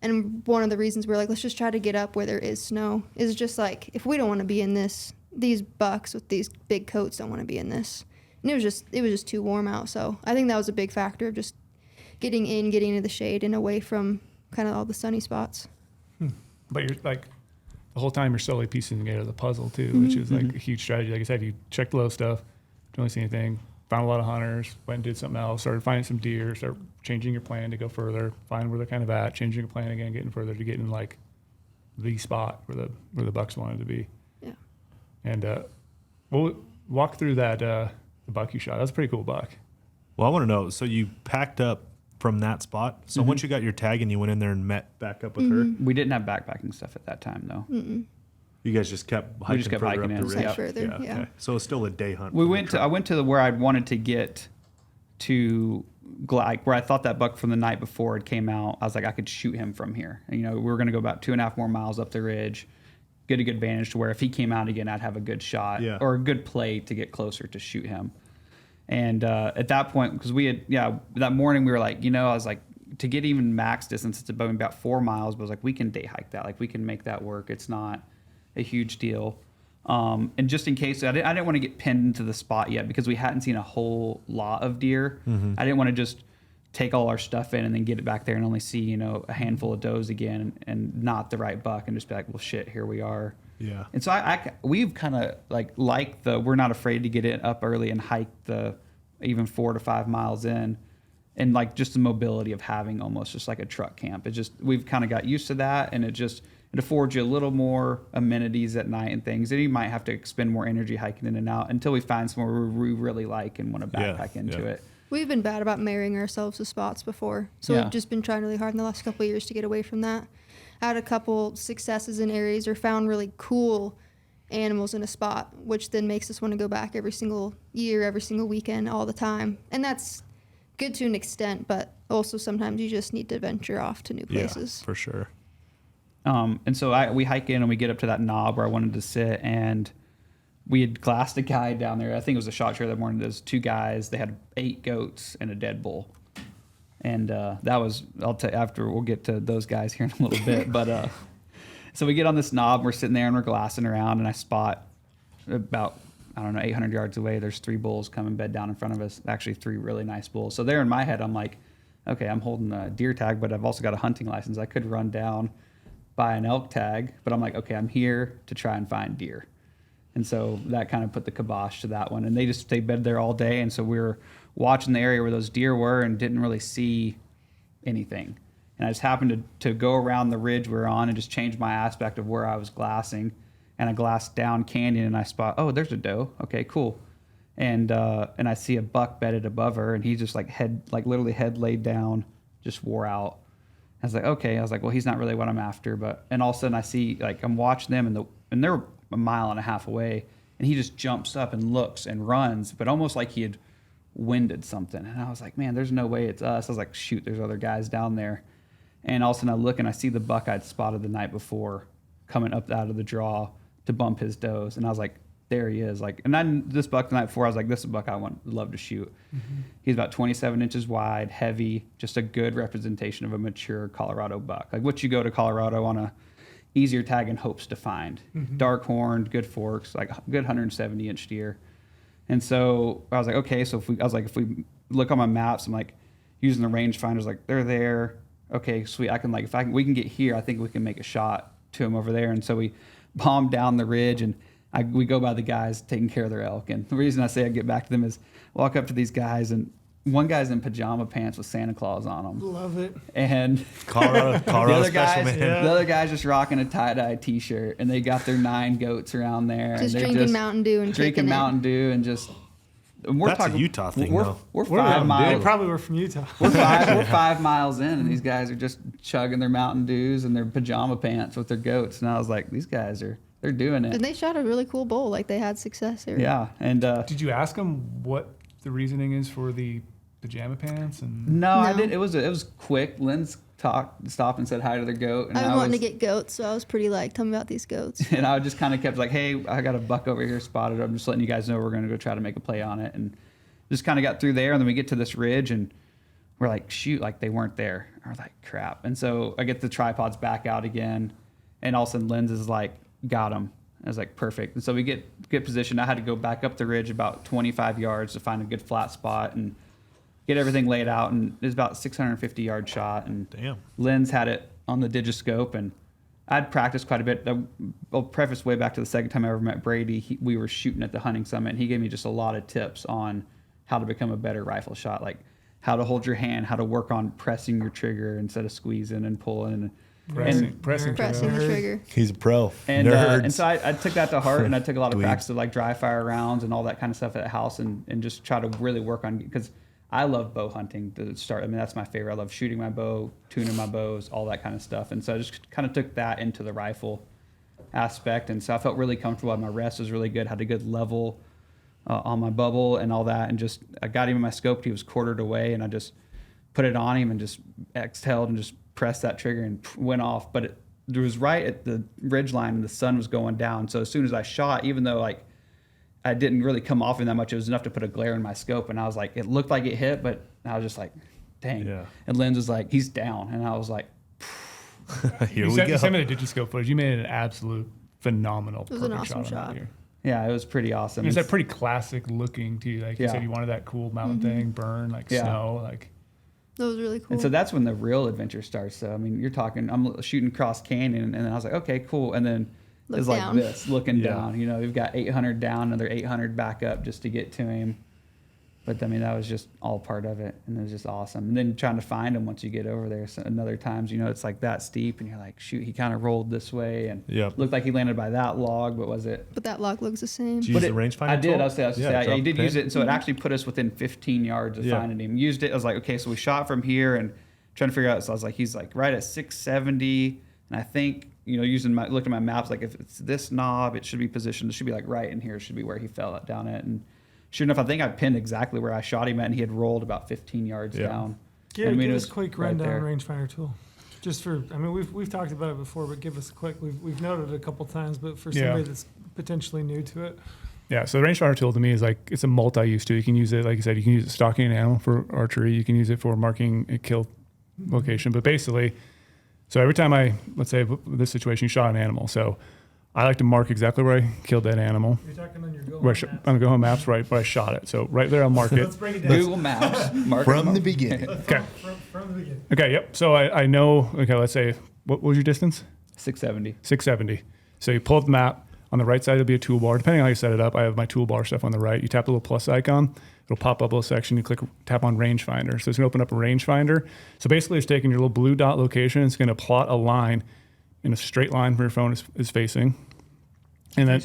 Speaker 1: And one of the reasons we're like, let's just try to get up where there is snow, is just like, if we don't want to be in this, these bucks with these big coats don't want to be in this. And it was just too warm out. So I think that was a big factor of just getting into the shade and away from kind of all the sunny spots.
Speaker 5: But you're like, the whole time you're slowly piecing together the puzzle too, which is like a huge strategy. Like I said, you checked low stuff, don't really see anything, found a lot of hunters, went and did something else, started finding some deer, start changing your plan to go further, find where they're kind of at, changing your plan again, getting further to get in like the spot where the bucks wanted to be.
Speaker 1: Yeah.
Speaker 5: And we'll walk through that the buck you shot. That's a pretty cool buck.
Speaker 2: Well, I want to know. So you packed up from that spot. So once you got your tag and you went in there and met back up with her,
Speaker 3: We didn't have backpacking stuff at that time though.
Speaker 2: you guys just kept hiking
Speaker 3: just kept
Speaker 2: further
Speaker 3: hiking
Speaker 2: up
Speaker 3: in.
Speaker 2: the
Speaker 3: Yep.
Speaker 2: ridge.
Speaker 1: Further, yeah.
Speaker 2: Okay. So it's still a day hunt.
Speaker 3: We
Speaker 2: from
Speaker 3: went
Speaker 2: the
Speaker 3: to, I
Speaker 2: truck.
Speaker 3: went to where I wanted to get to, like where I thought that buck from the night before it came out. I was like, I could shoot him from here. And, you know, we were going to go about 2.5 more miles up the ridge, get a good advantage to where if he came out again, I'd have a good shot
Speaker 2: Yeah.
Speaker 3: or a good play to get closer to shoot him. And at that point, because we had, that morning we were like, you know, I was like, to get even max distance, it's about 4 miles, but I was like, we can day hike that. Like we can make that work. It's not a huge deal. And just in case, I didn't want to get pinned into the spot yet because we hadn't seen a whole lot of deer. I didn't want to just take all our stuff in and then get it back there and only see, you know, a handful of does again and not the right buck and just be like, well, shit, here we are.
Speaker 2: Yeah.
Speaker 3: And so we've kind of like we're not afraid to get it up early and hike the even 4 to 5 miles in. And like just the mobility of having almost just like a truck camp. It's just, we've kind of got used to that, and it affords you a little more amenities at night and things. And you might have to expend more energy hiking in and out until we find somewhere we really like and want to backpack into it.
Speaker 1: We've been bad about marrying ourselves to spots before. So
Speaker 3: Yeah.
Speaker 1: we've just been trying really hard in the last couple of years to get away from that. I had a couple successes in areas or found really cool animals in a spot, which then makes us want to go back every single year, every single weekend, all the time. And that's good to an extent, but also sometimes you just need to venture off to new places.
Speaker 2: Yeah, for sure.
Speaker 3: And so we hike in and we get up to that knob where I wanted to sit, and we had glassed a guy down there. I think it was a shot share that morning. There's 2 guys. They had 8 goats and a dead bull. And that was, I'll tell you after, we'll get to those guys here in a little bit. But so we get on this knob, and we're sitting there and we're glassing around, and I spot about, 800 yards away, there's 3 bulls coming bed down in front of us. Actually 3 really nice bulls. So there in my head, I'm like, okay, I'm holding a deer tag, but I've also got a hunting license. I could run down, buy an elk tag, but I'm like, okay, I'm here to try and find deer. And so that kind of put the kibosh to that one. And they bed there all day. And so we were watching the area where those deer were and didn't really see anything. And I just happened to go around the ridge we were on and just change my aspect of where I was glassing. And I glassed down canyon and I spot, oh, there's a doe. Okay, cool. And I see a buck bedded above her, and he's just literally head laid down, just wore out. I was like, okay. I was like, well, he's not really what I'm after. And all of a sudden I see, I'm watching them, and they're 1.5 miles away, and he just jumps up and looks and runs, but almost like he had winded something. And I was like, man, there's no way it's us. I was like, shoot, there's other guys down there. And all of a sudden I look and I see the buck I'd spotted the night before coming up out of the draw to bump his does. And I was like, there he is. And then this buck the night before, I was like, this is a buck I would love to shoot. He's about 27 inches wide, heavy, just a good representation of a mature Colorado buck. Like what you go to Colorado on a easier tag in hopes to find. Dark horned, good forks, like good 170-inch deer. And so I was like, okay, so if we look on my maps, I'm like using the rangefinders, like they're there. Okay, sweet. We can get here. I think we can make a shot to him over there. And so we bombed down the ridge, and we go by the guys taking care of their elk. And the reason I say I get back to them is walk up to these guys, and one guy's in pajama pants with Santa Claus on them.
Speaker 4: Love it.
Speaker 3: And
Speaker 2: Colorado
Speaker 3: the other
Speaker 2: special,
Speaker 3: guys,
Speaker 2: man.
Speaker 3: the other guys just rocking a tie-dye T-shirt, and they got their 9 goats around there.
Speaker 1: Just
Speaker 3: and they're
Speaker 1: drinking Mountain Dew and
Speaker 3: drinking
Speaker 1: kicking it.
Speaker 3: Mountain Dew and just. And we're
Speaker 2: That's a
Speaker 3: talking,
Speaker 2: Utah thing,
Speaker 3: we're,
Speaker 2: though.
Speaker 3: We're
Speaker 5: We're
Speaker 3: 5
Speaker 5: Mountain Dew.
Speaker 3: miles.
Speaker 4: They probably were from Utah.
Speaker 3: We're 5 miles in, and these guys are just chugging their Mountain Dews and their pajama pants with their goats. And I was like, these guys they're doing it.
Speaker 1: And they shot a really cool bull. Like they had success there.
Speaker 3: Yeah, and
Speaker 5: Did you ask them what the reasoning is for the pajama pants? And
Speaker 3: no, I
Speaker 1: No.
Speaker 3: did. It was quick. Lynn's stopped and said hi to their goat, and
Speaker 1: I was wanting to get goats, so I was pretty like, tell me about these goats.
Speaker 3: And I just kind of kept like, hey, I got a buck over here spotted. I'm just letting you guys know we're going to go try to make a play on it. And just kind of got through there. And then we get to this ridge, and we're like, shoot, like they weren't there. I was like, crap. And so I get the tripods back out again, and all of a sudden Lynn's is like, got him. I was like, perfect. And so we get positioned. I had to go back up the ridge about 25 yards to find a good flat spot. And get everything laid out, and it was about 650-yard shot. And
Speaker 2: Damn.
Speaker 3: Lynn's had it on the digiscope, and I'd practiced quite a bit. I'll preface way back to the second time I ever met Brady. We were shooting at the hunting summit, and he gave me just a lot of tips on how to become a better rifle shot, like how to hold your hand, how to work on pressing your trigger instead of squeezing and pulling.
Speaker 5: Pressing
Speaker 1: Pressing the trigger.
Speaker 2: He's a pro.
Speaker 3: And so I took that to heart, and I took a lot of practice of like dry fire rounds and all that kind of stuff at the house, and just try to really work on, because I love bow hunting to start. I mean, that's my favorite. I love shooting my bow, tuning my bows, all that kind of stuff. And so I just kind of took that into the rifle aspect. And so I felt really comfortable. My rest was really good, had a good level on my bubble and all that. And just, I got him in my scope. He was quartered away, and I just put it on him and just exhaled and just pressed that trigger and went off. But it was right at the ridge line, and the sun was going down. So as soon as I shot, even though like I didn't really come off him that much, it was enough to put a glare in my scope. And I was like, it looked like it hit, but I was just like, dang.
Speaker 2: Yeah.
Speaker 3: And Linz was like, he's down. And I was like,
Speaker 2: Here
Speaker 5: You
Speaker 2: we
Speaker 5: sent
Speaker 2: go.
Speaker 5: me the digiscope footage. You made an absolute phenomenal
Speaker 1: It was an
Speaker 5: perfect
Speaker 1: awesome
Speaker 5: on
Speaker 1: shot.
Speaker 5: that deer.
Speaker 3: yeah, it was pretty awesome.
Speaker 5: Is that pretty classic looking too? Like you
Speaker 3: Yeah.
Speaker 5: said, you wanted that cool mountain thing, burn, like
Speaker 3: Yeah.
Speaker 5: snow, like.
Speaker 1: That was really cool.
Speaker 3: And so that's when the real adventure starts. So, I mean, you're talking, I'm shooting cross canyon, and then I was like, okay, cool. And then
Speaker 1: Look
Speaker 3: it's like
Speaker 1: down.
Speaker 3: this, looking
Speaker 2: Yeah.
Speaker 3: down. You know, we've got 800 down, another 800 back up just to get to him. But I mean, that was just all part of it, and it was just awesome. And then trying to find him once you get over there. So another times, you know, it's like that steep, and you're like, shoot, he kind of rolled this way, and
Speaker 2: Yep.
Speaker 3: looked like he landed by that log, but was it?
Speaker 1: But that log looks the same.
Speaker 2: Did you
Speaker 3: But
Speaker 2: use the
Speaker 3: it-
Speaker 2: rangefinder
Speaker 3: I did.
Speaker 2: tool?
Speaker 3: I was saying,
Speaker 2: Yeah,
Speaker 3: I
Speaker 2: drop
Speaker 3: did
Speaker 2: the
Speaker 3: use
Speaker 2: pin.
Speaker 3: it, and so it actually put us within 15 yards of
Speaker 2: Yeah.
Speaker 3: finding him. Used it. I was like, okay, so we shot from here and trying to figure out. So I was like, he's like right at 670, and I think, you know, looked at my maps, like if it's this knob, it should be positioned. It should be like right in here. Should be where he fell down at. And sure enough, I think I pinned exactly where I shot him at, and he had rolled about 15 yards
Speaker 2: Yeah.
Speaker 3: down.
Speaker 4: Give,
Speaker 3: And I mean,
Speaker 4: give
Speaker 3: it
Speaker 4: us a
Speaker 3: was
Speaker 4: quick
Speaker 3: right
Speaker 4: rundown
Speaker 3: there.
Speaker 4: rangefinder tool. Just for, I mean, we've talked about it before, but give us a quick. We've noted it a couple times, but for
Speaker 5: Yeah.
Speaker 4: somebody that's potentially new to it,
Speaker 5: Yeah, so the rangefinder tool to me is like, it's a multi-use tool. You can use it, like you said, you can use it stalking an animal for archery. You can use it for marking a kill location. But basically, so every time let's say this situation, you shot an animal. So I like to mark exactly where I killed that animal.
Speaker 4: you're talking on your go.
Speaker 5: On the Go Home Maps, right where I shot it. So right there, I'll mark it.
Speaker 4: Let's break it down
Speaker 3: Google Maps. Mark
Speaker 2: From
Speaker 3: it.
Speaker 2: the beginning.
Speaker 5: Okay.
Speaker 4: from the beginning.
Speaker 5: Okay, yep. So I know, okay, let's say, what was your distance?
Speaker 3: 670.
Speaker 5: 670. So you pull up the map. On the right side, it'll be a toolbar. Depending on how you set it up, I have my toolbar stuff on the right. You tap the little plus icon. It'll pop up a little section. You tap on rangefinder. So it's going to open up a rangefinder. So basically, it's taking your little blue dot location. It's going to plot a line in a straight line where your phone is facing. And then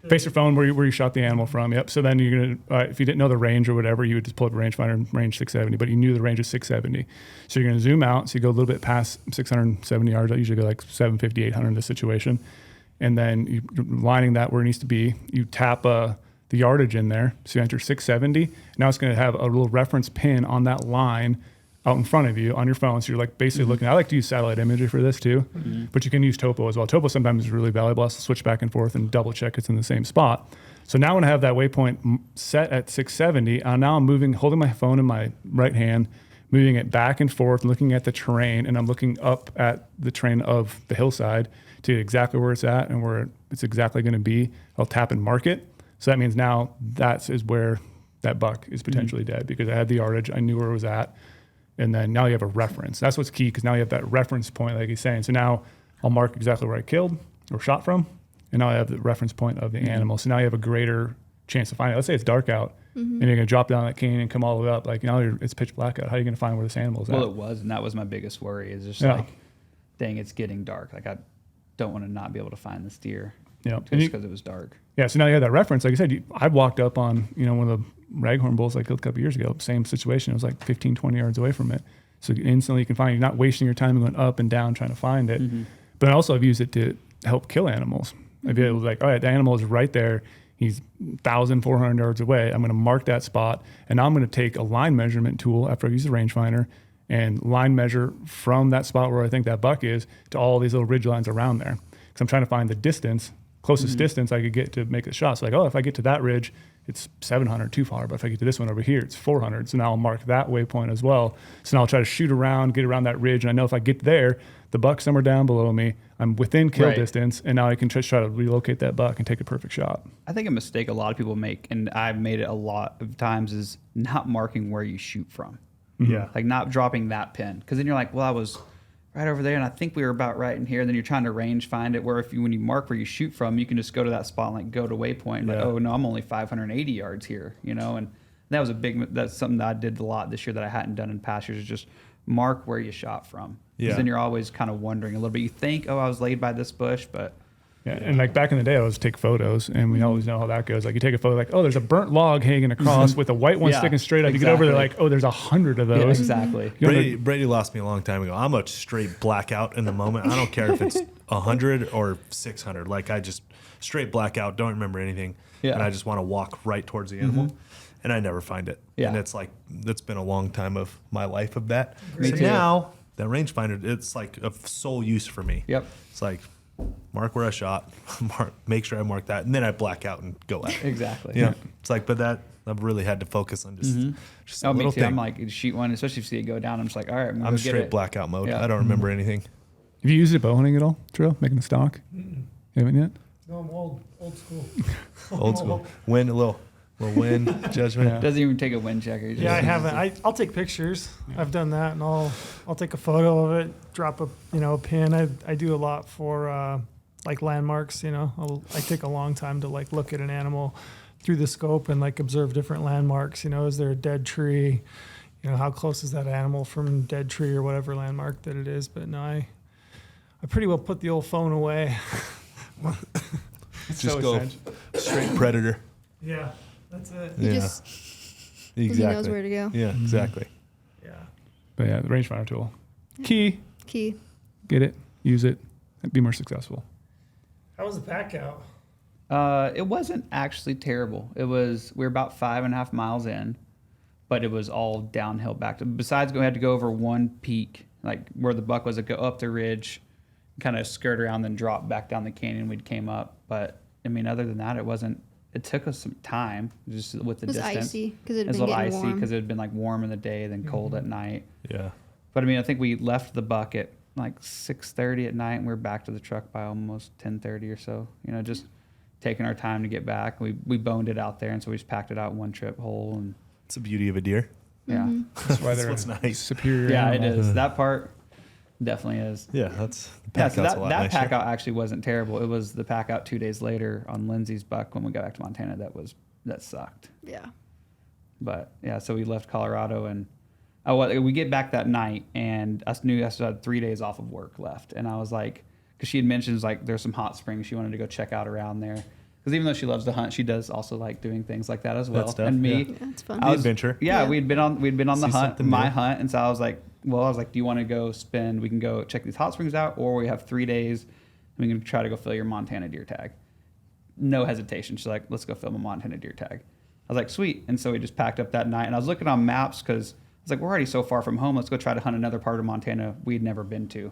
Speaker 5: face your phone where you shot the animal from. Yep. So then you're going to, if you didn't know the range or whatever, you would just pull up a rangefinder and range 670, but you knew the range is 670. So you're going to zoom out. So you go a little bit past 670 yards. I usually go like 750, 800 in this situation. And then you're lining that where it needs to be. You tap the yardage in there. So you enter 670. Now it's going to have a little reference pin on that line out in front of you on your phone. So you're like basically looking. I like to use satellite imagery for this too, but you can use topo as well. Topo sometimes is really valuable. I'll switch back and forth and double check it's in the same spot. So now when I have that waypoint set at 670, now I'm holding my phone in my right hand, moving it back and forth, looking at the terrain, and I'm looking up at the terrain of the hillside to get exactly where it's at and where it's exactly going to be. I'll tap and mark it. So that means now that is where that buck is potentially dead, because I had the yardage, I knew where it was at. And then now you have a reference. That's what's key, because now you have that reference point, like he's saying. So now I'll mark exactly where I killed or shot from, and now I have the reference point of the animal. So now you have a greater chance to find it. Let's say it's dark out, and you're going to drop down that canyon and come all the way up. Like now it's pitch black out. How are you going to find where this animal is
Speaker 3: Well,
Speaker 5: at?
Speaker 3: it was, and that was my biggest worry. Is just
Speaker 5: Yeah.
Speaker 3: like, dang, it's getting dark. Like I don't want to not be able to find this deer.
Speaker 5: Yeah.
Speaker 3: Just
Speaker 5: And you-
Speaker 3: because it was dark.
Speaker 5: Yeah, so now you have that reference. Like I said, I walked up on, one of the raghorn bulls I killed a couple years ago. Same situation. It was like 15, 20 yards away from it. So instantly you can find, you're not wasting your time going up and down trying to find it. But also I've used it to help kill animals. I've been able to like, all right, the animal is right there. He's 1,400 yards away. I'm going to mark that spot. And now I'm going to take a line measurement tool after I use the rangefinder and line measure from that spot where I think that buck is to all these little ridge lines around there. Because I'm trying to find the distance closest distance I could get to make the shot. So like, oh, if I get to that ridge, it's 700 too far, but if I get to this one over here, it's 400. So now I'll mark that waypoint as well. So now I'll try to shoot around, get around that ridge, and I know if I get there, the buck's somewhere down below me. I'm within kill
Speaker 3: Right.
Speaker 5: distance, and now I can just try to relocate that buck and take a perfect shot.
Speaker 3: I think a mistake a lot of people make, and I've made it a lot of times, is not marking where you shoot from.
Speaker 2: Yeah.
Speaker 3: Like not dropping that pin. Because then you're like, well, I was right over there, and I think we were about right in here. And then you're trying to range find it, where when you mark where you shoot from, you can just go to that spot and like go to waypoint. And like,
Speaker 2: Yeah.
Speaker 3: oh, no, I'm only 580 yards here, you know? And that's something that I did a lot this year that I hadn't done in past years, is just mark where you shot from. Because
Speaker 2: Yeah.
Speaker 3: then you're always kind of wondering a little bit. You think, oh, I was laid by this bush, but
Speaker 5: Yeah, and like back in the day, I always take photos, and we always know how that goes. Like you take a photo, like, oh, there's a burnt log hanging across with a white one
Speaker 3: Yeah,
Speaker 5: sticking straight up. You get over there,
Speaker 3: exactly.
Speaker 5: like, oh, there's 100 of those.
Speaker 3: yeah, exactly.
Speaker 5: You know,
Speaker 2: Brady lost me a long time ago. I'm a straight blackout in the moment. I don't care if it's 100 or 600. Like I just straight blackout, don't remember anything,
Speaker 3: Yeah.
Speaker 2: and I just want to walk right towards the animal, and I never find it.
Speaker 3: Yeah.
Speaker 2: And it's like that's been a long time of my life of that.
Speaker 3: Me
Speaker 2: so
Speaker 3: too.
Speaker 2: now that rangefinder, it's like a sole use for me.
Speaker 3: Yep.
Speaker 2: It's like mark where I shot, make sure I mark that, and then I black out and go at it.
Speaker 3: Exactly.
Speaker 2: Yeah. It's like, but that I've really had to focus on just a
Speaker 3: Oh, me
Speaker 2: little
Speaker 3: too.
Speaker 2: thing.
Speaker 3: I'm like, shoot one, especially if you see it go down. I'm just like, all right, I'm gonna
Speaker 2: I'm
Speaker 3: go get
Speaker 2: straight
Speaker 3: it.
Speaker 2: blackout mode.
Speaker 3: Yeah.
Speaker 2: I don't remember anything.
Speaker 5: have you used it bow hunting at all, Trill? Making the stock? You haven't yet?
Speaker 4: No, I'm old school.
Speaker 2: Old school. Win a little win judgment.
Speaker 5: Yeah.
Speaker 3: Doesn't even take a wind checker. He
Speaker 4: Yeah, I
Speaker 3: just-
Speaker 4: haven't. I'll take pictures. I've done that, and I'll take a photo of it, drop a pin. I do a lot for like landmarks. I take a long time to like look at an animal through the scope and like observe different landmarks. Is there a dead tree? How close is that animal from dead tree or whatever landmark that it is? But no, I pretty well put the old phone away.
Speaker 2: Just go straight predator.
Speaker 4: Yeah, that's it.
Speaker 1: He
Speaker 2: Yeah.
Speaker 1: just, 'cause
Speaker 2: Exactly.
Speaker 1: he knows where to go.
Speaker 2: Yeah, exactly.
Speaker 4: Yeah.
Speaker 5: But yeah, the rangefinder tool. Key,
Speaker 1: Key.
Speaker 5: get it, use it, and be more successful.
Speaker 4: How was the pack out?
Speaker 3: It wasn't actually terrible. We were about 5.5 miles in, but it was all downhill back to. Besides, we had to go over one peak, like where the buck was, go up the ridge, kind of skirt around, then drop back down the canyon. We came up, but I mean, other than that, it wasn't. It took us some time just with the
Speaker 1: It was
Speaker 3: distance.
Speaker 1: icy because it
Speaker 3: It
Speaker 1: had
Speaker 3: was a
Speaker 1: been
Speaker 3: little
Speaker 1: getting
Speaker 3: icy
Speaker 1: warm.
Speaker 3: because it had been like warm in the day, then cold at night.
Speaker 2: Yeah.
Speaker 3: But I mean, I think we left the buck at like 6:30 at night, and we were back to the truck by almost 10:30 or so. Just taking our time to get back. We boned it out there, and so we just packed it out one trip whole, and
Speaker 2: It's the beauty of a deer.
Speaker 3: yeah,
Speaker 5: That's why
Speaker 2: That's
Speaker 5: they're
Speaker 2: what's nice.
Speaker 5: superior.
Speaker 3: yeah, it
Speaker 5: animal.
Speaker 3: is. That part definitely is.
Speaker 2: Yeah, that's the
Speaker 3: Yeah,
Speaker 2: pack
Speaker 3: so
Speaker 2: out's a lot
Speaker 3: that
Speaker 2: nicer.
Speaker 3: pack out actually wasn't terrible. It was the pack out 2 days later on Lindsey's buck when we got back to Montana that sucked.
Speaker 1: Yeah.
Speaker 3: But yeah, so we left Colorado, and we get back that night, and I knew I still had 3 days off of work left, and I was like, because she had mentioned like there's some hot springs she wanted to go check out around there, because even though she loves to hunt, she does also like doing things like that as well.
Speaker 2: stuff,
Speaker 3: and me,
Speaker 2: yeah.
Speaker 1: Yeah, it's fun.
Speaker 3: I was-
Speaker 2: adventure.
Speaker 3: Yeah,
Speaker 1: Yeah.
Speaker 3: we'd been on the
Speaker 2: See
Speaker 3: hunt,
Speaker 2: something
Speaker 3: my
Speaker 2: new.
Speaker 3: hunt, and so I was like, do you want to go we can go check these hot springs out, or we have 3 days, and we can try to go fill your Montana deer tag. No hesitation. She's like, let's go film a Montana deer tag. I was like, sweet. And so we just packed up that night, and I was looking on maps because I was like, we're already so far from home. Let's go try to hunt another part of Montana we'd never been to.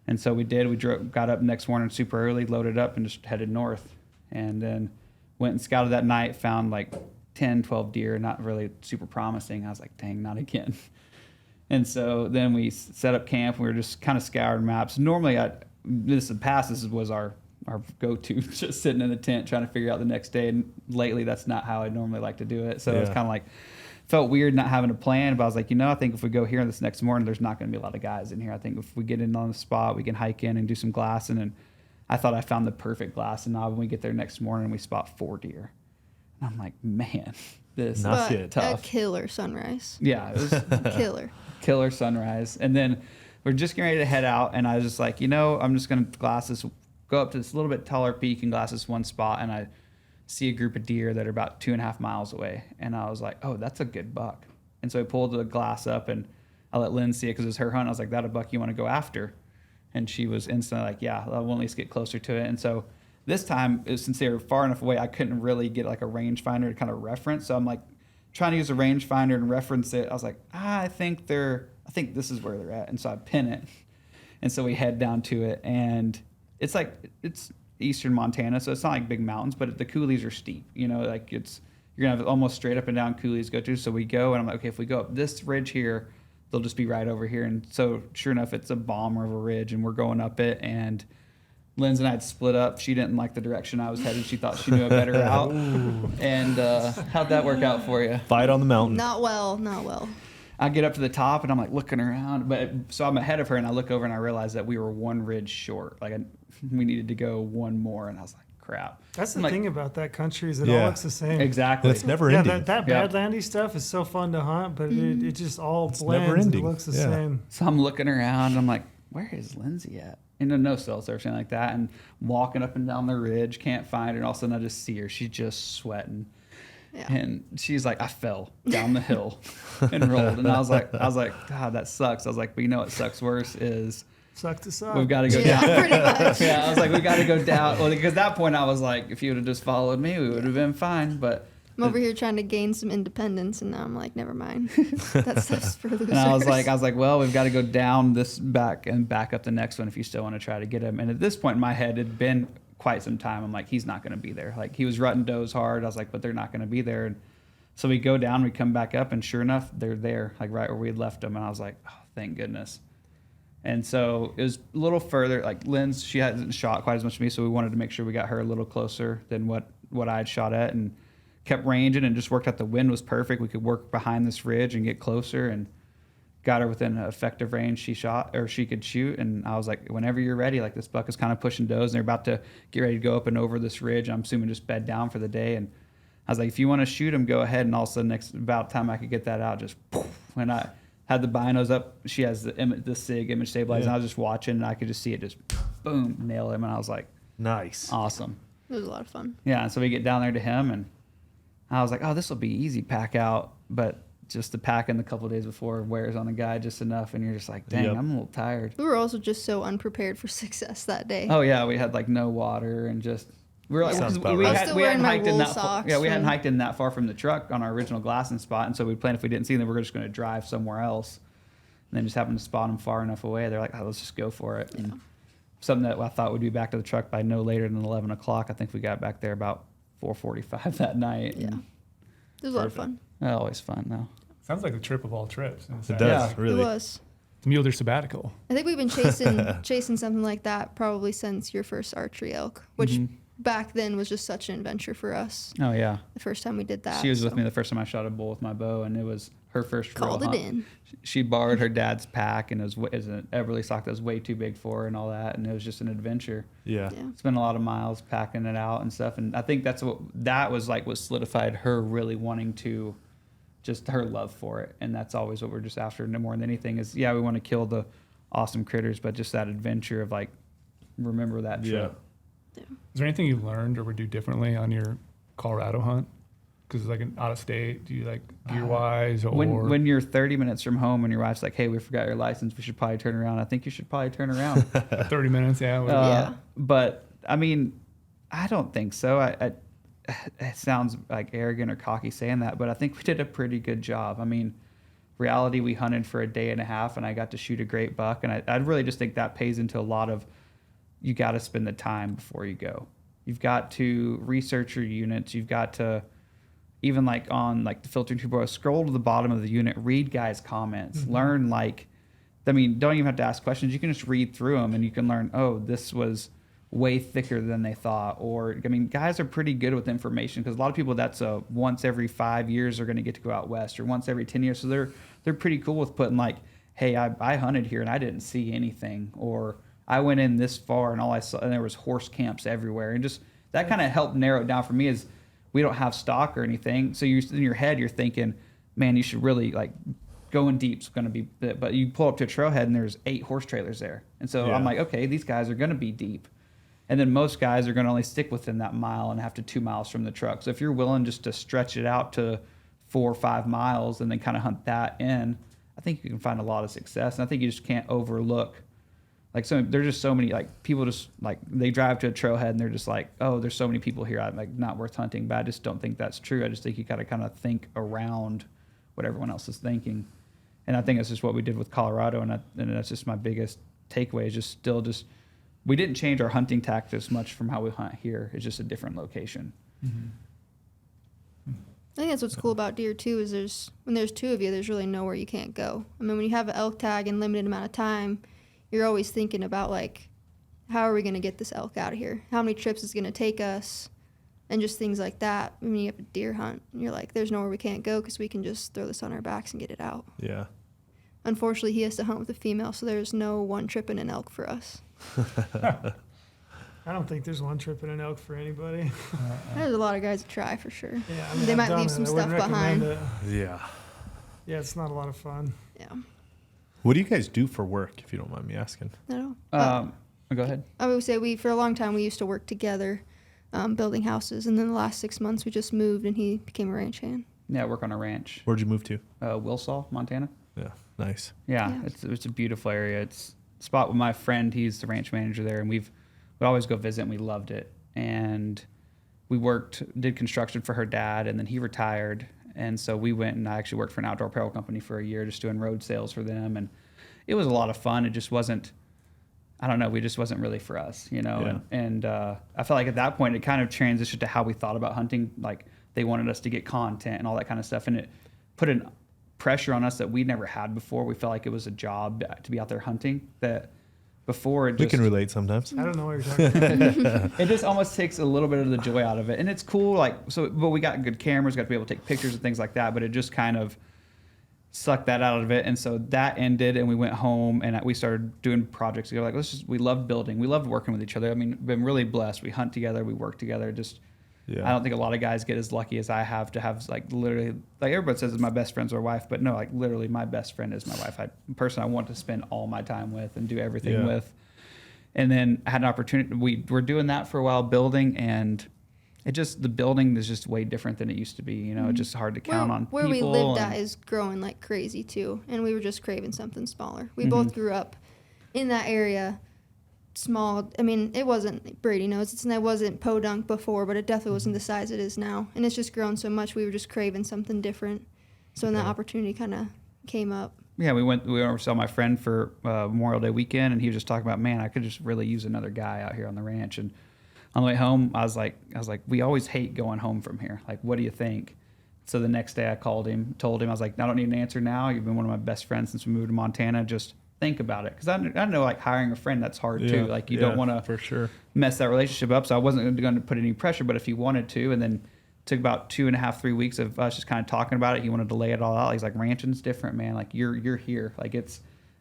Speaker 3: And so we did. We got up next morning super early, loaded up, and just headed north. And then went and scouted that night, found like 10, 12 deer, not really super promising. I was like, dang, not again. And so then we set up camp. We were just kind of scouring maps. Normally, this was our go-to, just sitting in the tent trying to figure out the next day. And lately, that's not how I normally like to do it. So it's
Speaker 2: Yeah.
Speaker 3: kind of like, felt weird not having a plan. But I was like, I think if we go here this next morning, there's not going to be a lot of guys in here. I think if we get in on the spot, we can hike in and do some glassing. And I thought I found the perfect glassing knob. When we get there next morning, we spot 4 deer. And I'm like, man, this
Speaker 2: Not
Speaker 3: is
Speaker 1: But
Speaker 2: it.
Speaker 3: tough.
Speaker 1: a killer sunrise.
Speaker 3: Yeah, it was
Speaker 1: Killer.
Speaker 3: killer sunrise. And then we're just getting ready to head out, and I was just like, I'm just going to go up to this little bit taller peak and glass this one spot, and I see a group of deer that are about 2.5 miles away. And I was like, oh, that's a good buck. And so I pulled the glass up, and I let Lynn see it because it was her hunt. I was like, that a buck you want to go after? And she was instantly like, yeah, I'll at least get closer to it. And so this time, since they were far enough away, I couldn't really get like a rangefinder to kind of reference. So I'm like trying to use a rangefinder and reference it. I was like, I think this is where they're at. And so I pin it. And so we head down to it, and it's like, it's eastern Montana, so it's not like big mountains, but the coulees are steep. You know, like you're gonna have almost straight up and down coulees to go to. So we go, and I'm like, okay, if we go up this ridge here, they'll just be right over here. And so sure enough, it's a bomber of a ridge, and we're going up it. And Linz and I had split up. She didn't like the direction I was headed. She thought she knew a better route. And how'd that work out for you?
Speaker 2: Fight on the mountain.
Speaker 1: Not well.
Speaker 3: I get up to the top and I'm like looking around, so I'm ahead of her and I look over and I realize that we were one ridge short. Like we needed to go one more, and I was like, crap.
Speaker 4: That's the
Speaker 3: I'm like,
Speaker 4: thing about that country is it
Speaker 2: Yeah.
Speaker 4: all looks the same.
Speaker 3: exactly.
Speaker 2: It's never
Speaker 4: Yeah,
Speaker 2: ending.
Speaker 4: that
Speaker 3: Yeah.
Speaker 4: Badlandy stuff is so fun to hunt, but it just all
Speaker 2: It's
Speaker 4: blends.
Speaker 2: never ending.
Speaker 4: It looks the
Speaker 2: Yeah.
Speaker 4: same.
Speaker 3: So I'm looking around and I'm like, where is Lindsay at? And no cell service or anything like that. And walking up and down the ridge, can't find her. And all of a sudden I just see her. She's just sweating.
Speaker 1: Yeah.
Speaker 3: And she's like, I fell down the hill and rolled. And I was like, God, that sucks. I was like, but you know what sucks worse is
Speaker 4: Suck to suck.
Speaker 3: we've got to go
Speaker 1: Yeah,
Speaker 3: down.
Speaker 1: pretty much.
Speaker 3: Yeah, I was like, we got to go down. Well, because at that point I was like, if you would have just followed me, we would have been fine. But
Speaker 1: I'm over here trying to gain some independence, and now I'm like, never mind. That stuff's for losers.
Speaker 3: and I was like, well, we've got to go down this back and back up the next one if you still want to try to get him. And at this point in my head, it had been quite some time. I'm like, he's not going to be there. Like he was rutting does hard. I was like, but they're not going to be there. And so we go down, we come back up, and sure enough, they're there, like right where we had left them. And I was like, oh, thank goodness. And so it was a little further. Like Lynn's, she hasn't shot quite as much as me, so we wanted to make sure we got her a little closer than what I had shot at, and kept ranging and just worked out. The wind was perfect. We could work behind this ridge and get closer, and got her within effective range. She could shoot, and I was like, whenever you're ready. Like this buck is kind of pushing does, and they're about to get ready to go up and over this ridge. I'm assuming just bed down for the day, and I was like, if you want to shoot him, go ahead. And all of a sudden, about time I could get that out, just poof, when I had the binos up, she has the SIG image stabilizer, and I was just watching, and I could just see it just boom, nail him, and I was like,
Speaker 2: Nice.
Speaker 3: awesome.
Speaker 1: It was a lot of fun.
Speaker 3: Yeah, and so we get down there to him, and I was like, oh, this will be easy pack out, but just the packing the couple of days before wears on the guy just enough, and you're just like, dang,
Speaker 2: Yep.
Speaker 3: I'm a little tired.
Speaker 1: We were also just so unprepared for success that day.
Speaker 3: Oh yeah, we had like no water and just we were like,
Speaker 2: Sounds
Speaker 3: because
Speaker 2: about
Speaker 3: we
Speaker 2: right. I was
Speaker 3: had
Speaker 1: still
Speaker 3: we hadn't
Speaker 1: wearing my
Speaker 3: hiked in
Speaker 1: wool
Speaker 3: that
Speaker 1: socks
Speaker 3: yeah, we hadn't
Speaker 1: and-
Speaker 3: hiked in that far from the truck on our original glassing spot, and so we planned if we didn't see them, we were just going to drive somewhere else, and then just happened to spot them far enough away. They're like, oh, let's just go for it. And something that I thought would be back to the truck by no later than 11 o'clock. I think we got back there about 4:45 that night.
Speaker 1: Yeah.
Speaker 3: And
Speaker 1: It was a lot of fun.
Speaker 3: always fun though.
Speaker 5: Sounds like the trip of all trips. in a
Speaker 2: It
Speaker 5: sense.
Speaker 2: does,
Speaker 3: Yeah.
Speaker 2: really.
Speaker 1: It was.
Speaker 5: The mule deer sabbatical.
Speaker 1: I think we've been chasing something like that probably since your first archery elk, which back then was just such an adventure for us.
Speaker 3: Oh yeah.
Speaker 1: The first time we did that.
Speaker 3: She was with
Speaker 1: so
Speaker 3: me the first time I shot a bull with my bow, and it was her first real
Speaker 1: Called it
Speaker 3: hunt.
Speaker 1: in.
Speaker 3: She borrowed her dad's pack, and it was an Everly sock that was way too big for her and all that, and it was just an adventure.
Speaker 2: Yeah.
Speaker 1: Yeah.
Speaker 3: Spent a lot of miles packing it out and stuff, and I think what solidified her really wanting to, just her love for it, and that's always what we're just after no more than anything is, yeah, we want to kill the awesome critters, but just that adventure of like, remember that trip.
Speaker 5: Is there anything you learned or would do differently on your Colorado hunt? Because like an out of state, do you like gear wise or
Speaker 3: When you're 30 minutes from home and your wife's like, hey, we forgot your license, we should probably turn around. I think you should probably turn around.
Speaker 5: 30 minutes? Yeah.
Speaker 1: Yeah.
Speaker 3: But I mean, I don't think so. It sounds like arrogant or cocky saying that, but I think we did a pretty good job. I mean, reality, we hunted for a day and a half, and I got to shoot a great buck, and I really just think that pays into a lot of, you got to spend the time before you go. You've got to research your units. You've got to, even like on like the Filter 2.0, scroll to the bottom of the unit, read guys' comments, learn don't even have to ask questions. You can just read through them, and you can learn, oh, this was way thicker than they thought. Or, I mean, guys are pretty good with information, because a lot of people, that's a once every 5 years are going to get to go out west, or once every 10 years. So they're pretty cool with putting like, hey, I hunted here and I didn't see anything, or I went in this far and all I saw, and there was horse camps everywhere. And just that kind of helped narrow it down for me, is we don't have stock or anything. So in your head, you're thinking, man, you should really like going deep's going to be, but you pull up to a trailhead and there's 8 horse trailers there. And so
Speaker 2: Yeah.
Speaker 3: I'm like, okay, these guys are going to be deep. And then most guys are going to only stick within that mile and have to 2 miles from the truck. So if you're willing just to stretch it out to 4 or 5 miles and then kind of hunt that in, I think you can find a lot of success. And I think you just can't overlook, like, there's just so many, like, people just like, they drive to a trailhead and they're just like, oh, there's so many people here, I'm like, not worth hunting. But I just don't think that's true. I just think you got to kind of think around what everyone else is thinking. And I think that's just what we did with Colorado. And that's just my biggest takeaway, is just we didn't change our hunting tactics much from how we hunt here. It's just a different location.
Speaker 1: I think that's what's cool about deer too is when there's two of you, there's really nowhere you can't go. I mean, when you have an elk tag and limited amount of time, you're always thinking about like, how are we going to get this elk out of here? How many trips is it going to take us? And just things like that. I mean, you have a deer hunt, and you're like, there's nowhere we can't go because we can just throw this on our backs and get it out.
Speaker 2: Yeah.
Speaker 1: Unfortunately, he has to hunt with a female, so there's no one tripping an elk for us.
Speaker 4: I don't think there's one trip in an elk for anybody.
Speaker 1: There's a lot of guys that try for sure.
Speaker 4: Yeah, I mean,
Speaker 1: They
Speaker 4: I've
Speaker 1: might
Speaker 4: done
Speaker 1: leave
Speaker 4: it.
Speaker 1: some
Speaker 4: I wouldn't
Speaker 1: stuff behind.
Speaker 4: recommend it.
Speaker 2: Yeah.
Speaker 4: Yeah, it's not a lot of fun.
Speaker 1: Yeah,
Speaker 2: What do you guys do for work, if you don't mind me asking?
Speaker 1: no.
Speaker 3: Go ahead.
Speaker 1: I would say for a long time we used to work together, building houses, and then the last 6 months we just moved and he became a ranch hand.
Speaker 3: Yeah, I work on a ranch,
Speaker 2: Where'd you move to?
Speaker 3: Wilsaw, Montana.
Speaker 2: Yeah. Nice.
Speaker 3: Yeah,
Speaker 1: Yeah.
Speaker 3: it's a beautiful area. It's a spot with my friend. He's the ranch manager there, and we'd always go visit, and we loved it. And we did construction for her dad, and then he retired. And so we went, and I actually worked for an outdoor apparel company for a year, just doing road sales for them. And it was a lot of fun. It just wasn't, I don't know, it just wasn't really for us, you know?
Speaker 2: Yeah.
Speaker 3: And I felt like at that point, it kind of transitioned to how we thought about hunting. Like they wanted us to get content and all that kind of stuff. And it put an pressure on us that we never had before. We felt like it was a job to be out there hunting that before it
Speaker 2: We
Speaker 3: just,
Speaker 2: can relate sometimes.
Speaker 4: I don't know what you're talking about.
Speaker 3: it just almost takes a little bit of the joy out of it. And it's cool. Like, so, but we got good cameras, got to be able to take pictures and things like that, but it just kind of sucked that out of it. And so that ended and we went home and we started doing projects together. Like, we loved building. We loved working with each other. I mean, been really blessed. We hunt together, we work together. Just,
Speaker 2: Yeah.
Speaker 3: I don't think a lot of guys get as lucky as I have to have like literally, like everybody says my best friend's our wife, but no, like literally my best friend is my wife. Person I want to spend all my time with and do everything
Speaker 2: Yeah.
Speaker 3: with. And then I had an opportunity. We were doing that for a while, building, and the building is just way different than it used to be. You know, it's just hard to count on
Speaker 1: Where
Speaker 3: people.
Speaker 1: we lived
Speaker 3: and-
Speaker 1: at is growing like crazy too, and we were just craving something smaller. We
Speaker 3: Mm-hmm.
Speaker 1: both grew up in that area, small. I mean, it wasn't Brady knows it wasn't podunk before, but it definitely wasn't the size it is now, and it's just grown so much. We were just craving something different, so when that opportunity kind of came up.
Speaker 3: Yeah, we went over to saw my friend for Memorial Day weekend, and he was just talking about, man, I could just really use another guy out here on the ranch. And on the way home, I was like, we always hate going home from here. Like, what do you think? So the next day I called him, told him, I was like, I don't need an answer now. You've been one of my best friends since we moved to Montana. Just think about it. Because I know like hiring a friend, that's hard too. Like you don't want to
Speaker 2: for sure
Speaker 3: mess that relationship up. So I wasn't going to put any pressure, but if he wanted to, and then took about 2.5, 3 weeks of us just kind of talking about it. He wanted to lay it all out. He's like, ranching's different, man. Like you're here. Like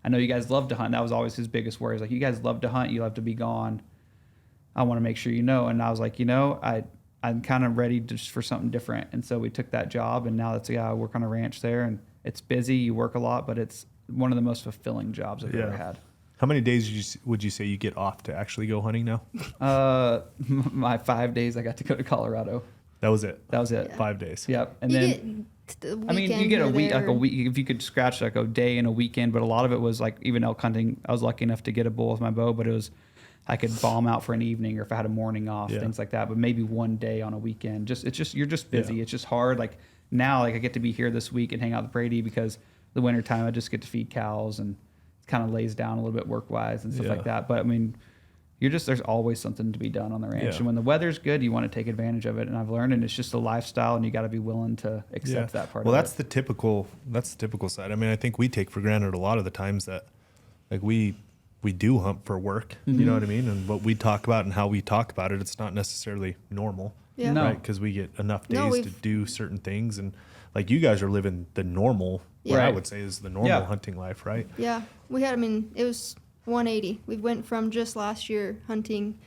Speaker 3: I know you guys love to hunt. That was always his biggest worry. He's like, you guys love to hunt. You love to be gone. I want to make sure you know. And I was like, I'm kind of ready just for something different. And so we took that job, and now I work on a ranch there, and it's busy. You work a lot, but it's one of the most fulfilling jobs I've ever had.
Speaker 2: How many days would you say you get off to actually go hunting now?
Speaker 3: My 5 days I got to go to Colorado.
Speaker 2: That was it.
Speaker 3: That was it.
Speaker 1: Yeah.
Speaker 2: 5 days.
Speaker 3: Yep. And
Speaker 1: You
Speaker 3: then
Speaker 1: get the
Speaker 3: I mean, you
Speaker 1: weekend
Speaker 3: get a
Speaker 1: here,
Speaker 3: week,
Speaker 1: there,
Speaker 3: like a week, if you could scratch like a day and a weekend, but a lot of it was like even elk hunting. I was lucky enough to get a bull with my bow, but it was, I could bomb out for an evening or if I had a morning off,
Speaker 2: Yeah.
Speaker 3: things like that, but maybe one day on a weekend. You're just busy.
Speaker 2: Yeah.
Speaker 3: It's just hard. Like now, like I get to be here this week and hang out with Brady because the wintertime I just get to feed cows and it kind of lays down a little bit work wise and stuff
Speaker 2: Yeah.
Speaker 3: like that. But I mean, there's always something to be done on the ranch.
Speaker 2: Yeah.
Speaker 3: And when the weather's good, you want to take advantage of it. And I've learned, and it's just a lifestyle and you got to be willing to accept that part
Speaker 2: Well,
Speaker 3: of
Speaker 2: that's
Speaker 3: it.
Speaker 2: the typical side. I mean, I think we take for granted a lot of the times that like we do hunt for work, you know what I mean? And what we talk about and how we talk about it, it's not necessarily normal,
Speaker 1: Yeah.
Speaker 3: No.
Speaker 2: right? Because we get enough
Speaker 1: No,
Speaker 2: days to
Speaker 1: we've-
Speaker 2: do certain things. And like you guys are living the normal, what I
Speaker 3: Right.
Speaker 2: would say is the normal
Speaker 3: Yeah.
Speaker 2: hunting life, right?
Speaker 1: Yeah, it was 180. We went from just last year hunting.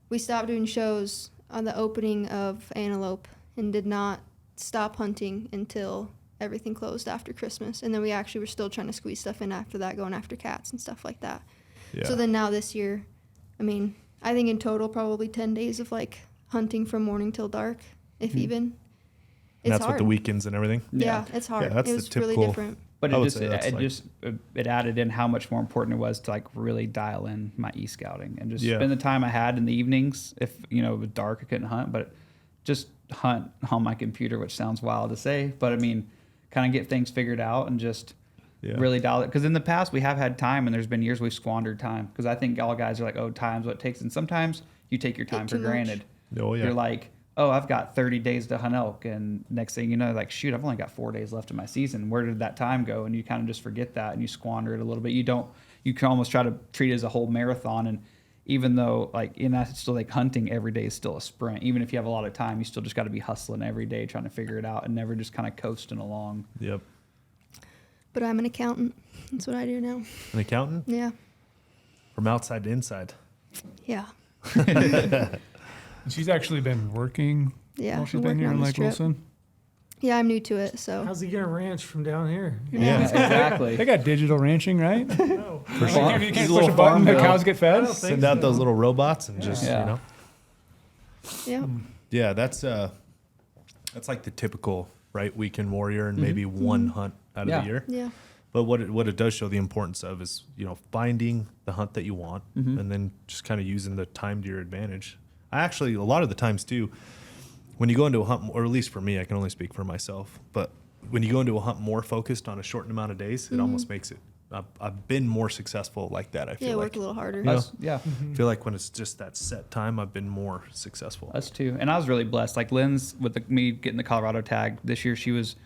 Speaker 1: We stopped doing shows on the opening of antelope and did not stop hunting until everything closed after Christmas. And then we actually were still trying to squeeze stuff in after that, going after cats and stuff like that.
Speaker 2: Yeah.
Speaker 1: So then now this year, I mean, I think in total probably 10 days of like hunting from morning till dark, if even.
Speaker 2: And
Speaker 1: It's
Speaker 2: that's
Speaker 1: hard.
Speaker 2: with the weekends and everything.
Speaker 1: Yeah, it's hard.
Speaker 2: Yeah, that's
Speaker 1: it
Speaker 2: the
Speaker 1: was really
Speaker 2: typical-
Speaker 1: different.
Speaker 3: But
Speaker 2: I
Speaker 3: it
Speaker 2: would
Speaker 3: just
Speaker 2: say that's like-
Speaker 3: it added in how much more important it was to like really dial in my e-scouting and just
Speaker 2: Yeah.
Speaker 3: spend the time I had in the evenings. If it was dark, I couldn't hunt, but just hunt on my computer, which sounds wild to say, but I mean, kind of get things figured out and just
Speaker 2: Yeah.
Speaker 3: really dial it. Because in the past we have had time, and there's been years we've squandered time. Because I think all guys are like, oh, time's what it takes, and sometimes you take your time for
Speaker 1: too much.
Speaker 3: granted.
Speaker 2: Oh, yeah.
Speaker 3: You're like, oh, I've got 30 days to hunt elk, and next thing you know, like, shoot, I've only got 4 days left in my season. Where did that time go? And you kind of just forget that, and you squander it a little bit. You can almost try to treat it as a whole marathon, and even though, like, in that, it's still like hunting every day is still a sprint. Even if you have a lot of time, you still just got to be hustling every day, trying to figure it out, and never just kind of coasting along.
Speaker 2: Yep.
Speaker 1: But I'm an accountant. That's what I do now.
Speaker 2: An accountant?
Speaker 1: Yeah.
Speaker 2: From outside to inside.
Speaker 1: Yeah.
Speaker 5: She's actually been working
Speaker 1: Yeah.
Speaker 5: while she's
Speaker 1: I'm
Speaker 5: been
Speaker 1: working
Speaker 5: here
Speaker 1: on
Speaker 5: in
Speaker 1: this
Speaker 5: Lake
Speaker 1: trip.
Speaker 5: Wilson.
Speaker 1: Yeah, I'm new to it, so.
Speaker 4: How's he gonna ranch from down here?
Speaker 3: Yeah, exactly.
Speaker 5: They got digital ranching, right?
Speaker 4: No.
Speaker 5: You can't
Speaker 2: These
Speaker 5: push
Speaker 2: little
Speaker 5: a button, the
Speaker 3: farm
Speaker 5: cows get fed.
Speaker 4: I don't think
Speaker 2: Send out
Speaker 4: so.
Speaker 2: those little robots and just,
Speaker 3: Yeah.
Speaker 2: you know.
Speaker 1: Yeah.
Speaker 2: Yeah, that's like the typical, right, weekend warrior and maybe one hunt out of
Speaker 3: Yeah.
Speaker 2: the year.
Speaker 1: Yeah.
Speaker 2: But what it does show the importance of is, you know, finding the hunt that you want and then just kind of using the time to your advantage. I actually, a lot of the times too, when you go into a hunt, or at least for me, I can only speak for myself, but when you go into a hunt more focused on a shortened amount of days, it almost makes it, I've been more successful like that, I feel
Speaker 1: Yeah,
Speaker 2: like.
Speaker 1: work a little harder.
Speaker 2: You know?
Speaker 3: Yeah.
Speaker 2: I feel like when it's just that set time, I've been more successful.
Speaker 3: Us too. And I was really blessed. Like Lynn's with me getting the Colorado tag this year, she was,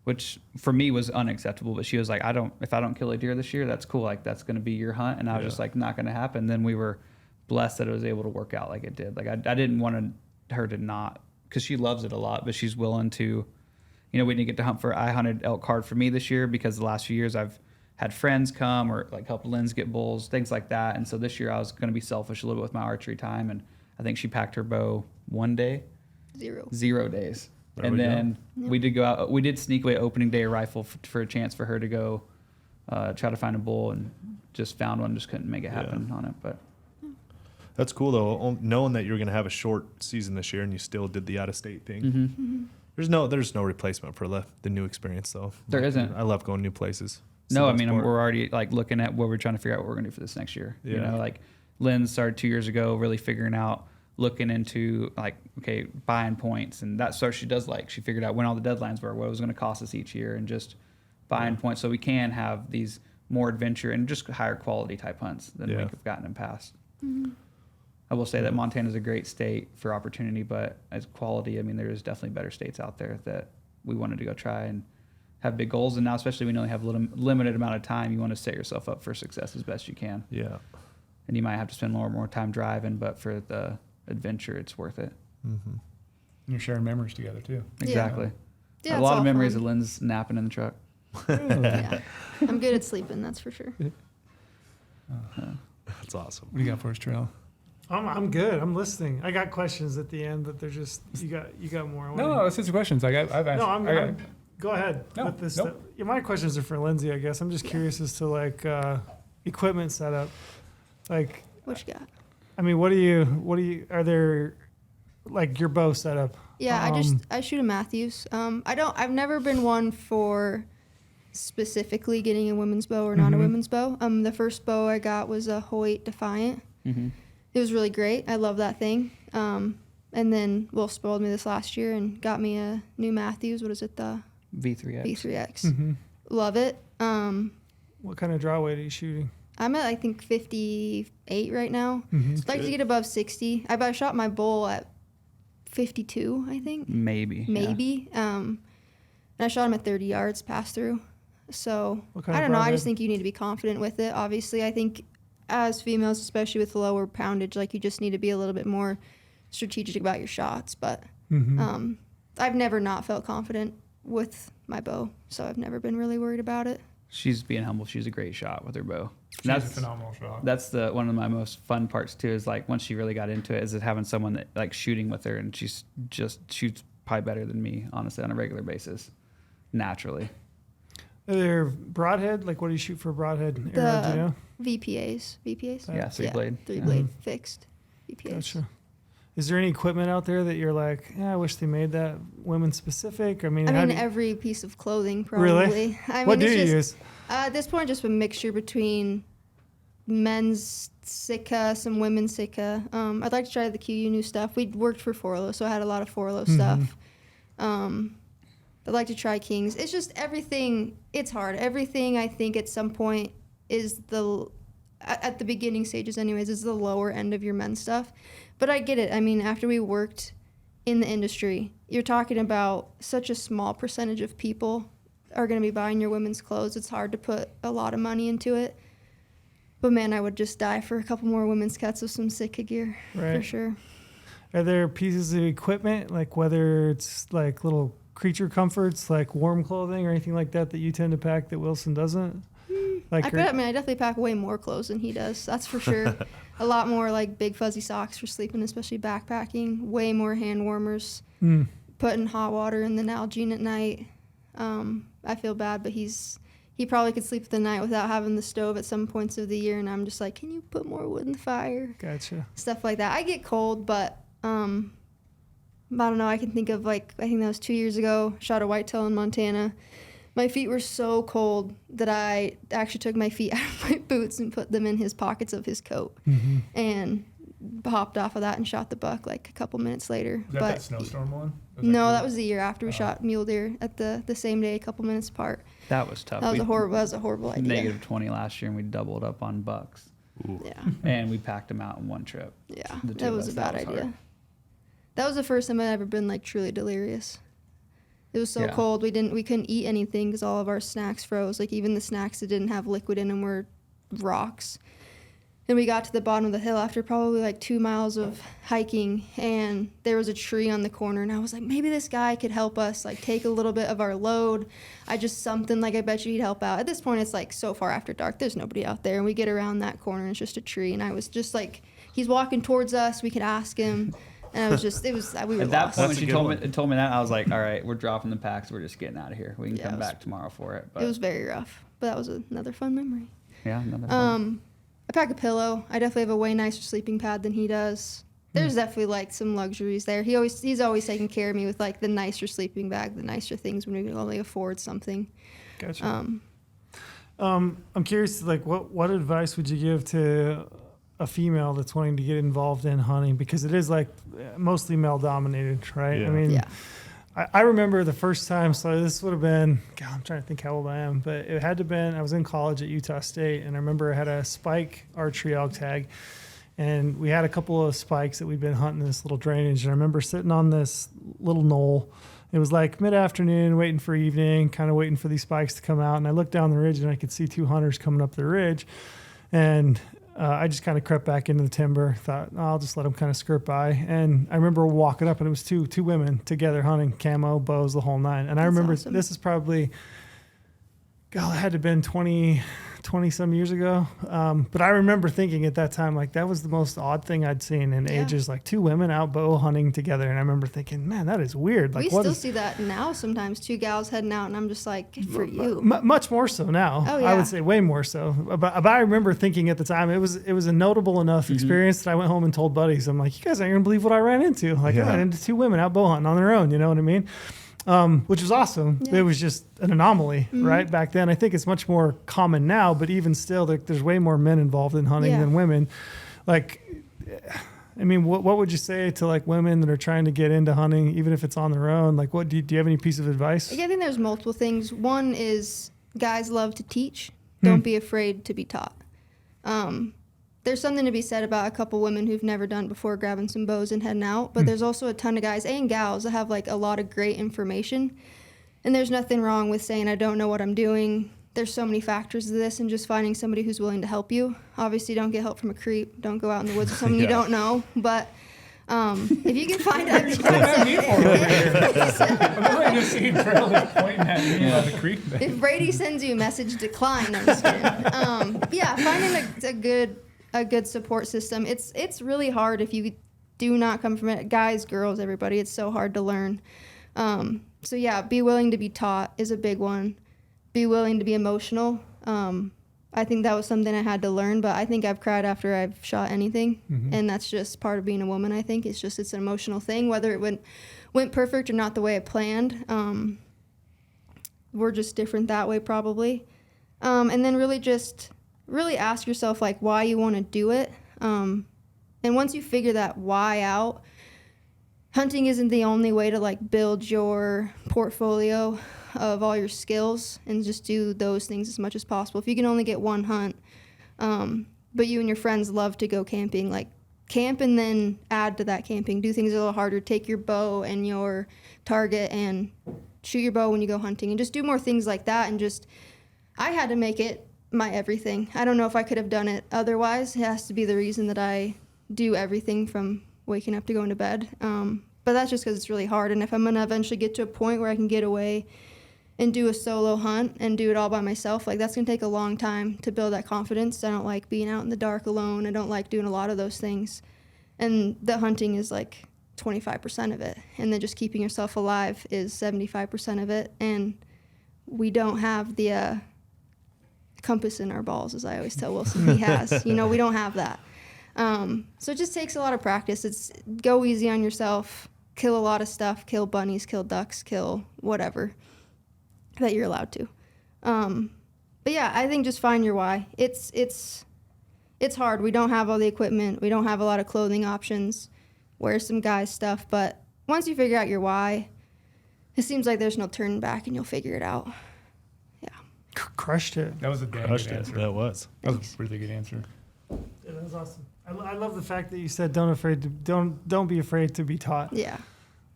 Speaker 3: which for me was unacceptable, but she was like, if I don't kill a deer this year, that's cool. Like that's going to be your hunt. And I was
Speaker 2: Yeah.
Speaker 3: just like, not going to happen. Then we were blessed that it was able to work out like it did. Like I didn't want her to not, because she loves it a lot, but she's willing to, you know, we didn't get to hunt for, I hunted elk hard for me this year because the last few years I've had friends come or like help Lynn's get bulls, things like that. And so this year I was going to be selfish a little bit with my archery time. And I think she packed her bow one day, 0 days.
Speaker 2: There
Speaker 3: And
Speaker 2: we go.
Speaker 3: then we did go out, we did sneak away opening day rifle for a chance for her to go try to find a bull, and just found one, just couldn't make it happen on it. But
Speaker 2: That's cool though, knowing that you were going to have a short season this year and you still did the out-of-state thing.
Speaker 3: Mm-hmm.
Speaker 2: There's no replacement for the new experience though.
Speaker 3: There isn't.
Speaker 2: I love going new places.
Speaker 3: no, I
Speaker 2: It's
Speaker 3: mean,
Speaker 2: the best part.
Speaker 3: we're already like looking at where we're trying to figure out what we're going to do for this next year. You
Speaker 2: Yeah.
Speaker 3: know, like Lynn started 2 years ago, really figuring out, looking into like, okay, buying points. And that's what she does. Like she figured out when all the deadlines were, what it was going to cost us each year, and just buying points so we can have these more adventure and just higher quality type hunts than
Speaker 2: Yeah.
Speaker 3: we've gotten in past. I will say that Montana is a great state for opportunity, but as quality, I mean, there's definitely better states out there that we wanted to go try and have big goals. And now, especially when you only have a limited amount of time, you want to set yourself up for success as best you can.
Speaker 2: Yeah.
Speaker 3: And you might have to spend more time driving, but for the adventure, it's worth it.
Speaker 2: Mm-hmm.
Speaker 5: You're sharing memories together too.
Speaker 3: Exactly.
Speaker 1: Yeah,
Speaker 3: A
Speaker 1: it's
Speaker 3: lot
Speaker 1: all
Speaker 3: of memories
Speaker 1: fun.
Speaker 3: of Lynn's napping in the truck.
Speaker 1: Yeah. I'm good at sleeping, that's for sure.
Speaker 2: That's awesome.
Speaker 5: What do you got for us, Trail?
Speaker 4: I'm good. I'm listening. I got questions at the end, but they're just you got more. I
Speaker 5: No,
Speaker 4: wanna-
Speaker 5: it's just questions. I've asked.
Speaker 4: No, I'm go ahead
Speaker 5: No,
Speaker 4: with this.
Speaker 5: nope.
Speaker 4: Stuff. Yeah, my questions are for Lindsay, I guess. I'm just curious as to like equipment setup. Like,
Speaker 1: What you got?
Speaker 4: I mean, what do you? Are there like your bow setup?
Speaker 1: Yeah, I shoot a Matthews. I've never been one for specifically getting a women's bow or not a women's bow. The first bow I got was a Hoyt Defiant.
Speaker 3: Mm-hmm.
Speaker 1: It was really great. I love that thing. And then Will spoiled me this last year and got me a new Matthews. What is it? The
Speaker 3: V3X.
Speaker 1: V3X.
Speaker 4: Mm-hmm.
Speaker 1: Love it.
Speaker 4: What kind of draw weight are you shooting?
Speaker 1: I'm at I think 58 right now.
Speaker 4: Mm-hmm.
Speaker 1: I'd like to get above 60. I shot my bull at 52, I think.
Speaker 3: Maybe. yeah.
Speaker 1: Maybe. And I shot him at 30 yards pass through. So
Speaker 4: What kind
Speaker 1: I
Speaker 4: of
Speaker 1: don't know. I
Speaker 4: broadhead?
Speaker 1: just think you need to be confident with it. Obviously, I think as females, especially with lower poundage, like you just need to be a little bit more strategic about your shots. But
Speaker 4: Mm-hmm.
Speaker 1: I've never not felt confident with my bow, so I've never been really worried about it.
Speaker 3: She's being humble. She's a great shot with her bow.
Speaker 5: She's a phenomenal shot.
Speaker 3: That's one of my most fun parts too. Is like once she really got into it, is it having someone that like shooting with her, and she's just shoots probably better than me, honestly, on a regular basis, naturally.
Speaker 4: Are there broadhead? Like, what do you shoot for broadhead? Arrow, do you know?
Speaker 1: VPAs.
Speaker 3: Yeah, three blade.
Speaker 1: Three
Speaker 3: Yeah.
Speaker 1: blade fixed VPAs.
Speaker 4: Gotcha. Is there any equipment out there that you're like, yeah, I wish they made that women specific? I mean, how do you-
Speaker 1: Every piece of clothing probably.
Speaker 4: Really?
Speaker 1: I mean,
Speaker 4: what do
Speaker 1: it's
Speaker 4: you
Speaker 1: just,
Speaker 4: use?
Speaker 1: At this point, just a mixture between men's Sitka, some women's Sitka. I'd like to try the QU new stuff. We worked for Forlo, so I had a lot of Forlo stuff. I'd like to try kings. It's just everything. It's hard. Everything I think at some point is at the beginning stages anyways, is the lower end of your men's stuff. But I get it. I mean, after we worked in the industry, you're talking about such a small percentage of people are going to be buying your women's clothes. It's hard to put a lot of money into it. But man, I would just die for a couple more women's cuts of some Sitka gear, for sure.
Speaker 4: Are there pieces of equipment, like whether it's like little creature comforts, like warm clothing or anything like that you tend to pack that Wilson doesn't? Like
Speaker 1: I definitely pack way more clothes than he does. That's for sure. A lot more like big fuzzy socks for sleeping, especially backpacking. Way more hand warmers. Putting hot water in the Nalgene at night. I feel bad, but he probably could sleep the night without having the stove at some points of the year, and I'm just like, can you put more wood in the fire?
Speaker 4: Gotcha.
Speaker 1: Stuff like that. I get cold, but I don't know. I can think of I think that was 2 years ago. Shot a whitetail in Montana. My feet were so cold that I actually took my feet out of my boots and put them in his pockets of his coat, and hopped off of that and shot the buck like a couple minutes later.
Speaker 5: Was that snowstorm one?
Speaker 1: No, that was the year after we shot mule deer at the same day, a couple minutes apart.
Speaker 3: That was tough.
Speaker 1: That was a horrible idea.
Speaker 3: Negative 20 last year, and we doubled up on bucks.
Speaker 2: Ooh.
Speaker 1: Yeah.
Speaker 3: And we packed them out in one trip.
Speaker 1: Yeah,
Speaker 3: The two
Speaker 1: that
Speaker 3: of
Speaker 1: was
Speaker 3: us,
Speaker 1: a bad
Speaker 3: that was
Speaker 1: idea.
Speaker 3: hard.
Speaker 1: That was the first time I'd ever been like truly delirious. It was so
Speaker 3: Yeah.
Speaker 1: cold we couldn't eat anything because all of our snacks froze. Like even the snacks that didn't have liquid in them were rocks. And we got to the bottom of the hill after probably like 2 miles of hiking, and there was a tree on the corner, and I was like, maybe this guy could help us like take a little bit of our load. I bet you he'd help out. At this point it's like so far after dark, there's nobody out there, and we get around that corner and it's just a tree, and I was just like, he's walking towards us, we could ask him. And we were
Speaker 3: At that
Speaker 1: lost.
Speaker 3: point, when
Speaker 2: That's
Speaker 3: she
Speaker 2: a good
Speaker 3: told me that, I was like, all right, we're dropping the packs. We're just getting out of here. We can
Speaker 1: Yeah,
Speaker 3: come
Speaker 1: it was-
Speaker 3: back tomorrow for it. But
Speaker 1: It was very rough, but that was another fun memory.
Speaker 3: yeah, another fun.
Speaker 1: I pack a pillow. I definitely have a way nicer sleeping pad than he does. There's definitely like some luxuries there. He's always taking care of me with like the nicer sleeping bag, the nicer things when we can only afford something.
Speaker 4: Gotcha. I'm curious, like, what advice would you give to a female that's wanting to get involved in hunting? Because it is like mostly male dominated, right?
Speaker 2: Yeah.
Speaker 4: I mean,
Speaker 1: Yeah.
Speaker 4: I remember the first time, so this would have been, God, I'm trying to think how old I am, but it had to have been, I was in college at Utah State, and I remember I had a spike archery elk tag, and we had a couple of spikes that we'd been hunting in this little drainage, and I remember sitting on this little knoll. It was like mid-afternoon, waiting for evening, kind of waiting for these spikes to come out, and I looked down the ridge, and I could see 2 hunters coming up the ridge, and I just kind of crept back into the timber, thought, I'll just let them kind of skirt by. And I remember walking up, and it was two women together hunting, camo, bows, the whole nine. And I
Speaker 1: That's
Speaker 4: remember
Speaker 1: awesome.
Speaker 4: this is probably, God, it had to have been 20 some years ago. But I remember thinking at that time, like, that was the most odd thing I'd seen in
Speaker 1: Yeah.
Speaker 4: ages, like 2 women out bow hunting together. And I remember thinking, man, that is weird. Like,
Speaker 1: We
Speaker 4: what
Speaker 1: still
Speaker 4: is
Speaker 1: see that now sometimes, 2 gals heading out, and I'm just like, good for you.
Speaker 4: much more so now.
Speaker 1: Oh,
Speaker 4: I
Speaker 1: yeah.
Speaker 4: would say way more so. But I remember thinking at the time it was a notable enough experience that I went home and told buddies. I'm like, you guys aren't gonna believe what I ran into. Like I
Speaker 2: Yeah.
Speaker 4: ran into 2 women out bow hunting on their own. You know what I mean? Which was awesome.
Speaker 1: Yeah.
Speaker 4: It was just an anomaly, right? Back then, I think it's much more common now. But even still, there's way more men involved in hunting
Speaker 1: Yeah.
Speaker 4: than women. Like, I mean, what would you say to like women that are trying to get into hunting, even if it's on their own? Like, what do you have any piece of advice?
Speaker 1: I think there's multiple things. One is guys love to teach. Don't be afraid to be taught. There's something to be said about a couple women who've never done it before grabbing some bows and heading out, but there's also a ton of guys and gals that have like a lot of great information. And there's nothing wrong with saying, I don't know what I'm doing. There's so many factors to this, and just finding somebody who's willing to help you. Obviously, don't get help from a creep. Don't go out in the woods with someone you
Speaker 2: Yeah.
Speaker 1: don't know. But if you can find out,
Speaker 5: I'm really just seeing Charlie pointing at me on the creek thing.
Speaker 1: if Brady sends you a message, decline. No, I'm just kidding. Yeah, finding a good support system. It's really hard if you do not come from it. Guys, girls, everybody. It's so hard to learn. So yeah, be willing to be taught is a big one. Be willing to be emotional. I think that was something I had to learn, but I think I've cried after I've shot anything, and that's just part of being a woman. I think it's an emotional thing, whether it went perfect or not the way I planned. We're just different that way probably. And then really ask yourself like why you want to do it. And once you figure that why out, hunting isn't the only way to like build your portfolio of all your skills, and just do those things as much as possible. If you can only get one hunt, but you and your friends love to go camping, like camp and then add to that camping. Do things a little harder. Take your bow and your target and shoot your bow when you go hunting, and just do more things like that. And just, I had to make it my everything. I don't know if I could have done it otherwise. It has to be the reason that I do everything from waking up to going to bed. But that's just because it's really hard. And if I'm going to eventually get to a point where I can get away and do a solo hunt and do it all by myself, like that's going to take a long time to build that confidence. I don't like being out in the dark alone. I don't like doing a lot of those things. And the hunting is like 25% of it. And then just keeping yourself alive is 75% of it. And we don't have the compass in our balls, as I always tell Wilson he has. We don't have that. So it just takes a lot of practice. It's go easy on yourself, kill a lot of stuff, kill bunnies, kill ducks, kill whatever that you're allowed to. But yeah, I think just find your why. It's hard. We don't have all the equipment. We don't have a lot of clothing options. Wear some guys stuff. But once you figure out your why, it seems like there's no turning back, and you'll figure it out. Yeah.
Speaker 4: Crushed it.
Speaker 5: That was a damn
Speaker 2: Crushed
Speaker 5: good
Speaker 2: it.
Speaker 5: answer.
Speaker 2: That was.
Speaker 5: That was a really good answer.
Speaker 4: Yeah, that was awesome. I love the fact that you said don't be afraid to be taught.
Speaker 1: Yeah.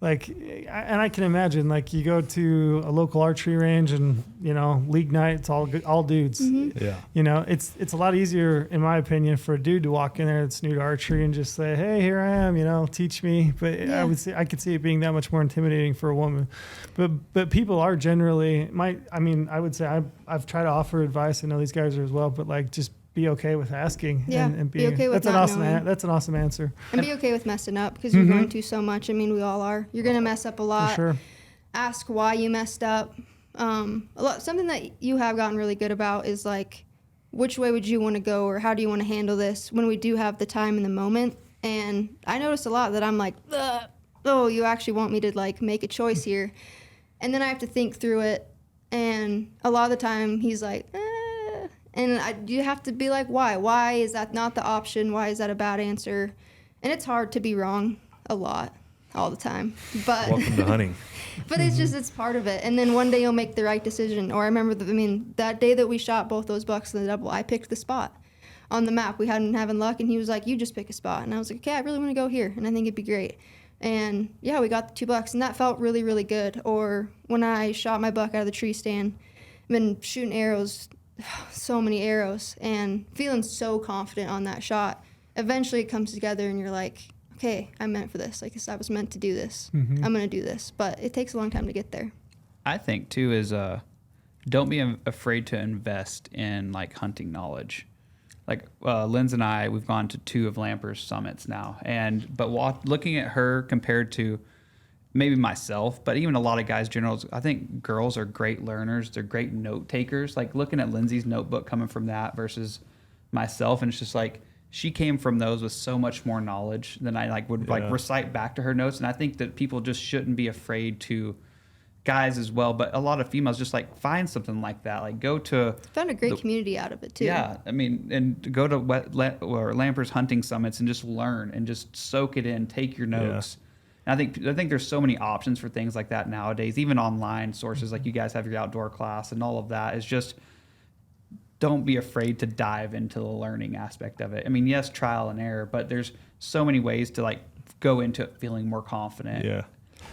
Speaker 4: Like, and I can imagine, like, you go to a local archery range and, league night, it's all dudes.
Speaker 1: Mm-hmm.
Speaker 2: Yeah.
Speaker 4: It's a lot easier, in my opinion, for a dude to walk in there that's new to archery and just say, hey, here I am, teach me. But
Speaker 1: Yeah.
Speaker 4: I could see it being that much more intimidating for a woman. But people are generally, I would say I've tried to offer advice. I know these guys are as well, but like, just be okay with asking.
Speaker 1: Yeah,
Speaker 4: and
Speaker 1: be okay with not knowing.
Speaker 4: That's an awesome answer.
Speaker 1: And be okay with messing up, because you're going to so much. I mean, we all are. You're going to mess up a lot.
Speaker 4: For sure.
Speaker 1: Ask why you messed up. Something that you have gotten really good about is like, which way would you want to go, or how do you want to handle this when we do have the time and the moment? And I notice a lot that I'm like, oh, you actually want me to like make a choice here. And then I have to think through it. And a lot of the time he's like, and you have to be like, why? Why is that not the option? Why is that a bad answer? And it's hard to be wrong a lot, all the time. But
Speaker 2: Welcome to hunting.
Speaker 1: but it's part of it. And then one day you'll make the right decision. Or I remember, that day that we shot both those bucks in the double, I picked the spot on the map. We hadn't been having luck, and he was like, you just pick a spot. And I was like, okay, I really want to go here, and I think it'd be great. And yeah, we got the 2 bucks, and that felt really, really good. Or when I shot my buck out of the tree stand, I've been shooting arrows, so many arrows, and feeling so confident on that shot. Eventually it comes together, and you're like, okay, I'm meant for this. Like, I was meant to do this. I'm going to do this. But it takes a long time to get there.
Speaker 3: I think too is don't be afraid to invest in like hunting knowledge. Like Linz and I, we've gone to 2 of Lamper's summits now, but looking at her compared to maybe myself, but even a lot of guys generals, I think girls are great learners. They're great note takers. Like looking at Lindsay's notebook coming from that versus myself, and it's just like she came from those with so much more knowledge than I would recite back to her notes. And I think that people just shouldn't be afraid to, guys as well, but a lot of females just like find something like that. Like go to
Speaker 1: Found a great community out of it too.
Speaker 3: Yeah, I mean, and go to or Lamper's hunting summits and just learn and just soak it in, take your notes. And I think there's so many options for things like that nowadays, even online sources like you guys have your outdoor class and all of that. Is just don't be afraid to dive into the learning aspect of it. I mean, yes, trial and error, but there's so many ways to like go into it feeling more confident.
Speaker 2: Yeah.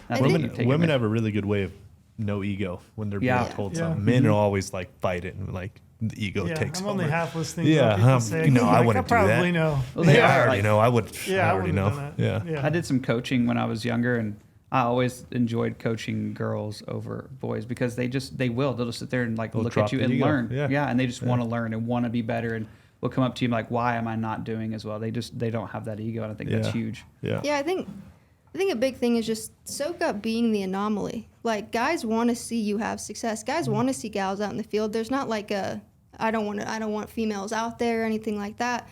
Speaker 3: Women
Speaker 2: Have a really good way of no ego when they're being told something. Men will always like fight it, and like the ego takes
Speaker 4: I'm
Speaker 2: over.
Speaker 4: only half listening.
Speaker 2: Yeah,
Speaker 4: to what people say.
Speaker 2: no, I
Speaker 4: Like,
Speaker 2: wouldn't do
Speaker 4: probably
Speaker 2: that.
Speaker 4: know.
Speaker 3: Well, they
Speaker 2: I
Speaker 3: are.
Speaker 2: already know. I would.
Speaker 4: Yeah,
Speaker 2: I already
Speaker 4: wouldn't
Speaker 2: know.
Speaker 4: have done that.
Speaker 2: Yeah.
Speaker 4: Yeah.
Speaker 3: I did some coaching when I was younger, and I always enjoyed coaching girls over boys because they'll just sit there and like
Speaker 2: They'll
Speaker 3: look
Speaker 2: drop
Speaker 3: at you
Speaker 2: the
Speaker 3: and
Speaker 2: ego.
Speaker 3: learn.
Speaker 2: Yeah.
Speaker 3: And they just want to learn and want to be better, and will come up to you like, why am I not doing as well? They don't have that ego, and I think that's huge.
Speaker 2: Yeah.
Speaker 1: Yeah, I think a big thing is just soak up being the anomaly. Like, guys want to see you have success. Guys want to see gals out in the field. There's not like I don't want females out there or anything like that.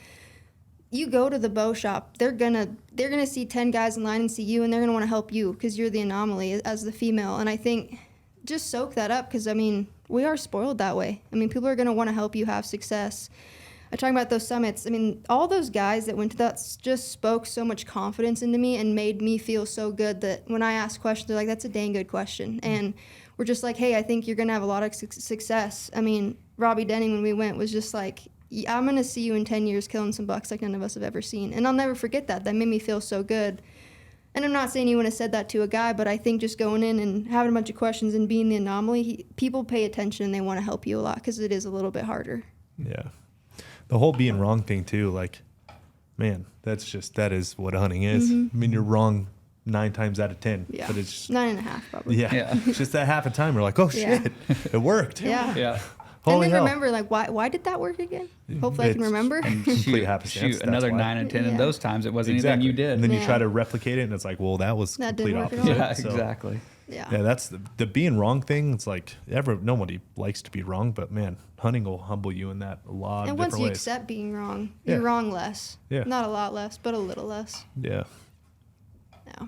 Speaker 1: You go to the bow shop, they're gonna see 10 guys in line and see you, and they're gonna want to help you because you're the anomaly as the female. And I think just soak that up, because I mean, we are spoiled that way. I mean, people are gonna want to help you have success. talking about those summits, I mean, all those guys that went to that just spoke so much confidence into me and made me feel so good that when I ask questions, they're like, that's a dang good question. And we're just like, hey, I think you're going to have a lot of success. I mean, Robbie Denning, when we went, was just like, I'm going to see you in 10 years killing some bucks like none of us have ever seen. And I'll never forget that. That made me feel so good. And I'm not saying you would have said that to a guy, but I think just going in and having a bunch of questions and being the anomaly, people pay attention and they want to help you a lot because it is a little bit harder.
Speaker 2: Yeah. The whole being wrong thing too, like, man, that is what hunting is. I mean, you're wrong 9 times out of 10.
Speaker 1: Yeah.
Speaker 2: But it's just,
Speaker 1: 9.5 probably.
Speaker 3: Yeah.
Speaker 2: it's just that half a time we're like, oh
Speaker 1: Yeah.
Speaker 2: shit, it worked.
Speaker 1: Yeah.
Speaker 3: Yeah.
Speaker 2: Holy
Speaker 1: and then
Speaker 2: hell.
Speaker 1: remember, like, why did that work again? Hopefully I can
Speaker 2: It's
Speaker 1: remember.
Speaker 2: complete happenstance.
Speaker 3: Shoot, another
Speaker 2: that's why.
Speaker 3: 9 and 10
Speaker 1: Yeah.
Speaker 3: in those times. It wasn't
Speaker 2: Exactly.
Speaker 3: anything you did.
Speaker 2: And then you
Speaker 1: Yeah.
Speaker 2: try to replicate it and it's like, well, that was
Speaker 1: That
Speaker 2: complete
Speaker 1: didn't work at
Speaker 2: opposite.
Speaker 1: all.
Speaker 3: Yeah,
Speaker 2: So,
Speaker 3: exactly.
Speaker 1: Yeah.
Speaker 2: yeah, that's the being wrong thing. It's like nobody likes to be wrong, but man, hunting will humble you in that a lot
Speaker 1: And
Speaker 2: of
Speaker 1: once
Speaker 2: different
Speaker 1: you
Speaker 2: ways.
Speaker 1: accept being wrong,
Speaker 2: Yeah.
Speaker 1: you're wrong less.
Speaker 2: Yeah.
Speaker 1: Not a lot less, but a little less.
Speaker 2: Yeah.
Speaker 1: Yeah.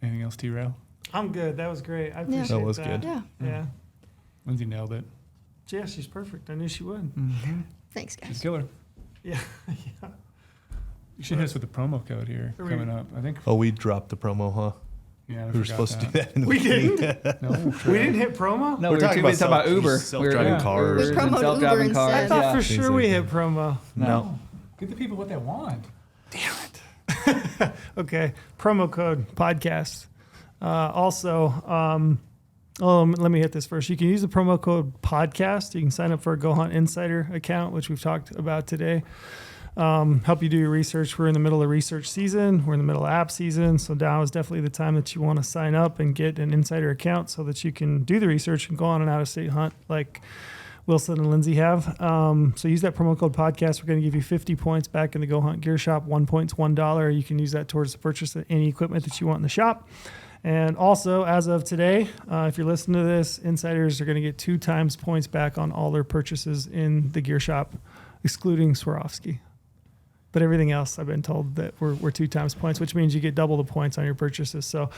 Speaker 5: Anything else, T-Rail?
Speaker 4: I'm good. That was great. I appreciate that.
Speaker 2: That was good.
Speaker 1: Yeah.
Speaker 4: Yeah.
Speaker 5: Lindsay nailed it.
Speaker 4: Yeah, she's perfect. I knew she would.
Speaker 1: Thanks,
Speaker 5: She's a
Speaker 1: guys.
Speaker 5: killer.
Speaker 4: Yeah. Yeah.
Speaker 5: You should hit us with the promo code here
Speaker 4: Are we-
Speaker 5: coming up. I think.
Speaker 2: Oh, we dropped the promo, huh?
Speaker 5: Yeah,
Speaker 2: We were supposed to do that in the
Speaker 4: We
Speaker 2: beginning.
Speaker 5: No,
Speaker 4: We didn't hit promo?
Speaker 3: No,
Speaker 2: We're
Speaker 3: we were
Speaker 2: talking
Speaker 3: too busy
Speaker 2: about
Speaker 3: talking about Uber.
Speaker 2: self-driving cars.
Speaker 1: We promoted Uber
Speaker 3: self-driving
Speaker 1: instead.
Speaker 4: I thought
Speaker 3: yeah.
Speaker 4: for sure we hit promo.
Speaker 2: No.
Speaker 5: Give the people what they want.
Speaker 4: Okay. Promo code podcast. Let me hit this first. You can use the promo code podcast. You can sign up for a GoHunt Insider account, which we've talked about today. Help you do your research. We're in the middle of research season. We're in the middle of app season. So now is definitely the time that you want to sign up and get an insider account so that you can do the research and go on an out-of-state hunt like Wilson and Lindsay have. So use that promo code podcast. We're going to give you 50 points back in the GoHunt Gear Shop. 1 point's $1. You can use that towards the purchase of any equipment that you want in the shop. And also, as of today, if you're listening to this, insiders are going to get 2 times points back on all their purchases in the gear shop, excluding Swarovski. But everything else, I've been told that we're 2 times points, which means you get double the points on your purchases. So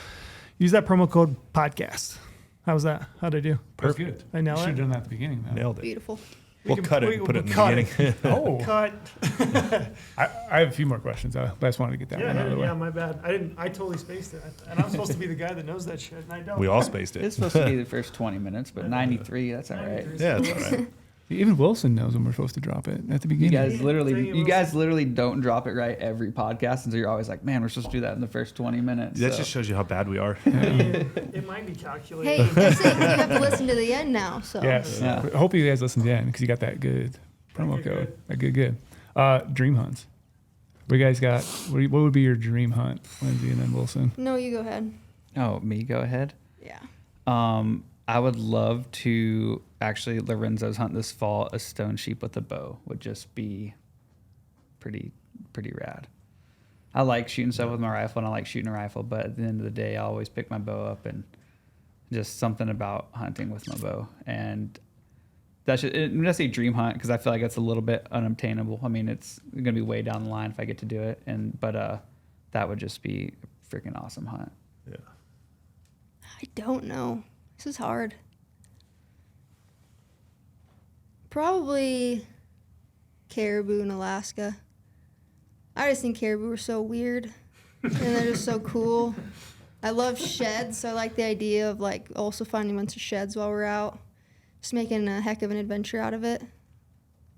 Speaker 4: use that promo code podcast. How's that? How'd I do?
Speaker 5: Perfect.
Speaker 4: I nailed
Speaker 5: You should have
Speaker 4: it?
Speaker 5: done that at the beginning, though.
Speaker 2: Nailed it.
Speaker 1: Beautiful.
Speaker 2: We'll
Speaker 4: can-
Speaker 2: cut it
Speaker 4: we-
Speaker 2: and put it in
Speaker 4: cut
Speaker 2: the
Speaker 4: it.
Speaker 2: beginning.
Speaker 5: Oh,
Speaker 4: Cut.
Speaker 5: I have a few more questions. I just wanted to get that one out of the way.
Speaker 4: Yeah, my bad. I totally spaced it. And I'm supposed to be the guy that knows that shit, and I don't.
Speaker 2: We all spaced
Speaker 3: It's
Speaker 2: it.
Speaker 3: supposed to be the first 20 minutes, but 93, that's all right.
Speaker 2: Yeah, that's all right.
Speaker 5: Even Wilson knows when we're supposed to drop it at the
Speaker 3: You
Speaker 5: beginning.
Speaker 3: guys literally,
Speaker 4: Dang it,
Speaker 3: you guys
Speaker 4: Wilson.
Speaker 3: literally don't drop it right every podcast, and so you're always like, "Man, we're supposed to do that in the first 20 minutes."
Speaker 2: That
Speaker 3: so.
Speaker 2: just shows you how bad we are.
Speaker 4: It might be calculated.
Speaker 1: Hey, that's it. You have to listen to the end now. So
Speaker 5: Yes.
Speaker 3: Yeah.
Speaker 5: I hope you guys listen to the end because you got that good promo
Speaker 4: Good,
Speaker 5: code. That good. Dream hunts. What you guys got? What would be your dream hunt, Lindsay and then Wilson?
Speaker 1: No, you go ahead.
Speaker 3: Oh, me go ahead.
Speaker 1: Yeah.
Speaker 3: I would love to actually Lorenzo's hunt this fall. A stone sheep with a bow would just be pretty rad. I like shooting stuff with my rifle, and I like shooting a rifle, but at the end of the day, I always pick my bow up, and just something about hunting with my bow. And that's just, when I say dream hunt, because I feel like it's a little bit unobtainable. I mean, it's going to be way down the line if I get to do it, but that would just be a freaking awesome hunt.
Speaker 2: Yeah.
Speaker 1: I don't know. This is hard. Probably caribou in Alaska. I just think caribou are so weird, and they're just so cool. I love sheds, so I like the idea of like also finding a bunch of sheds while we're out, just making a heck of an adventure out of it.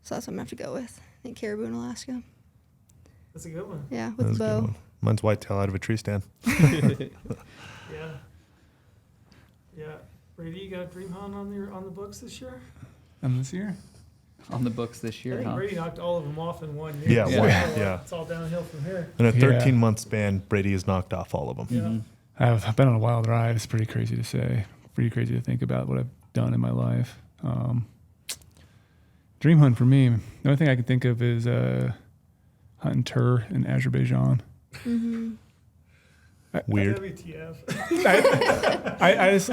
Speaker 1: So that's what I'm gonna have to go with. I think caribou in Alaska.
Speaker 4: That's a good one.
Speaker 1: Yeah,
Speaker 2: That
Speaker 1: with
Speaker 2: was
Speaker 1: the
Speaker 2: a good
Speaker 1: bow.
Speaker 2: one. Mine's whitetail out of a tree stand.
Speaker 4: Yeah. Yeah. Brady, you got a dream hunt on the books this year?
Speaker 5: And this year?
Speaker 3: On the books this
Speaker 4: I
Speaker 3: year,
Speaker 4: think
Speaker 3: huh?
Speaker 4: Brady knocked all of them off in 1
Speaker 2: Yeah,
Speaker 4: year.
Speaker 3: one-
Speaker 2: yeah.
Speaker 4: It's all downhill from here.
Speaker 2: In a
Speaker 5: Yeah.
Speaker 2: 13-month span, Brady has knocked off all of them.
Speaker 4: Yeah.
Speaker 3: Mhm.
Speaker 5: I've been on a wild ride. It's pretty crazy to say. Pretty crazy to think about what I've done in my life. Dream hunt for me. The only thing I can think of is hunting tur in Azerbaijan.
Speaker 1: Mm-hmm.
Speaker 2: Weird.
Speaker 4: WTF.
Speaker 5: I just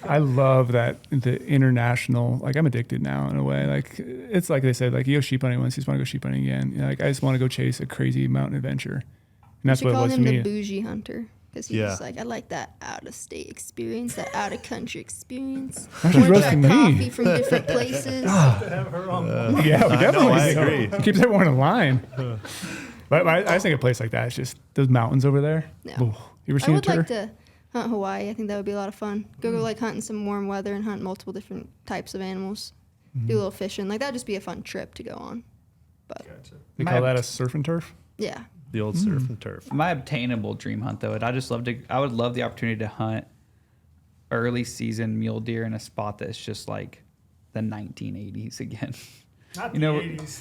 Speaker 5: I love that the international. Like I'm addicted now in a way. Like it's like they said. Like you go sheep hunting once, you just want to go sheep hunting again. You know, like I just want to go chase a crazy mountain adventure, and that's
Speaker 1: you
Speaker 5: what
Speaker 1: should
Speaker 5: it
Speaker 1: call
Speaker 5: was
Speaker 1: him
Speaker 5: for
Speaker 1: the
Speaker 5: me.
Speaker 1: bougie hunter. because he's
Speaker 2: Yeah.
Speaker 1: just like, I like that out-of-state experience, that out-of-country experience.
Speaker 5: Now she's
Speaker 1: Wanna try
Speaker 5: roasting me.
Speaker 1: coffee from different places.
Speaker 4: To have her on.
Speaker 5: Yeah, we
Speaker 2: I
Speaker 5: definitely
Speaker 2: know, I
Speaker 5: do.
Speaker 2: agree.
Speaker 5: It keeps everyone in line. But I just think a place like that is just those mountains over there.
Speaker 1: Yeah.
Speaker 5: Ooh, you ever
Speaker 1: I
Speaker 5: seen a
Speaker 1: would
Speaker 5: turtle?
Speaker 1: like to hunt Hawaii. I think that would be a lot of fun. Go like hunt in some warm weather and hunt multiple different types of animals. Do a little fishing. Like that'd just be a fun trip to go on. But
Speaker 4: Gotcha.
Speaker 5: They call that a surf and turf?
Speaker 1: yeah,
Speaker 2: The old surf and turf.
Speaker 3: My obtainable dream hunt though, I would love the opportunity to hunt early season mule deer in a spot that's just like the 1980s again.
Speaker 4: Not
Speaker 3: You
Speaker 4: the
Speaker 3: know,
Speaker 4: 80s.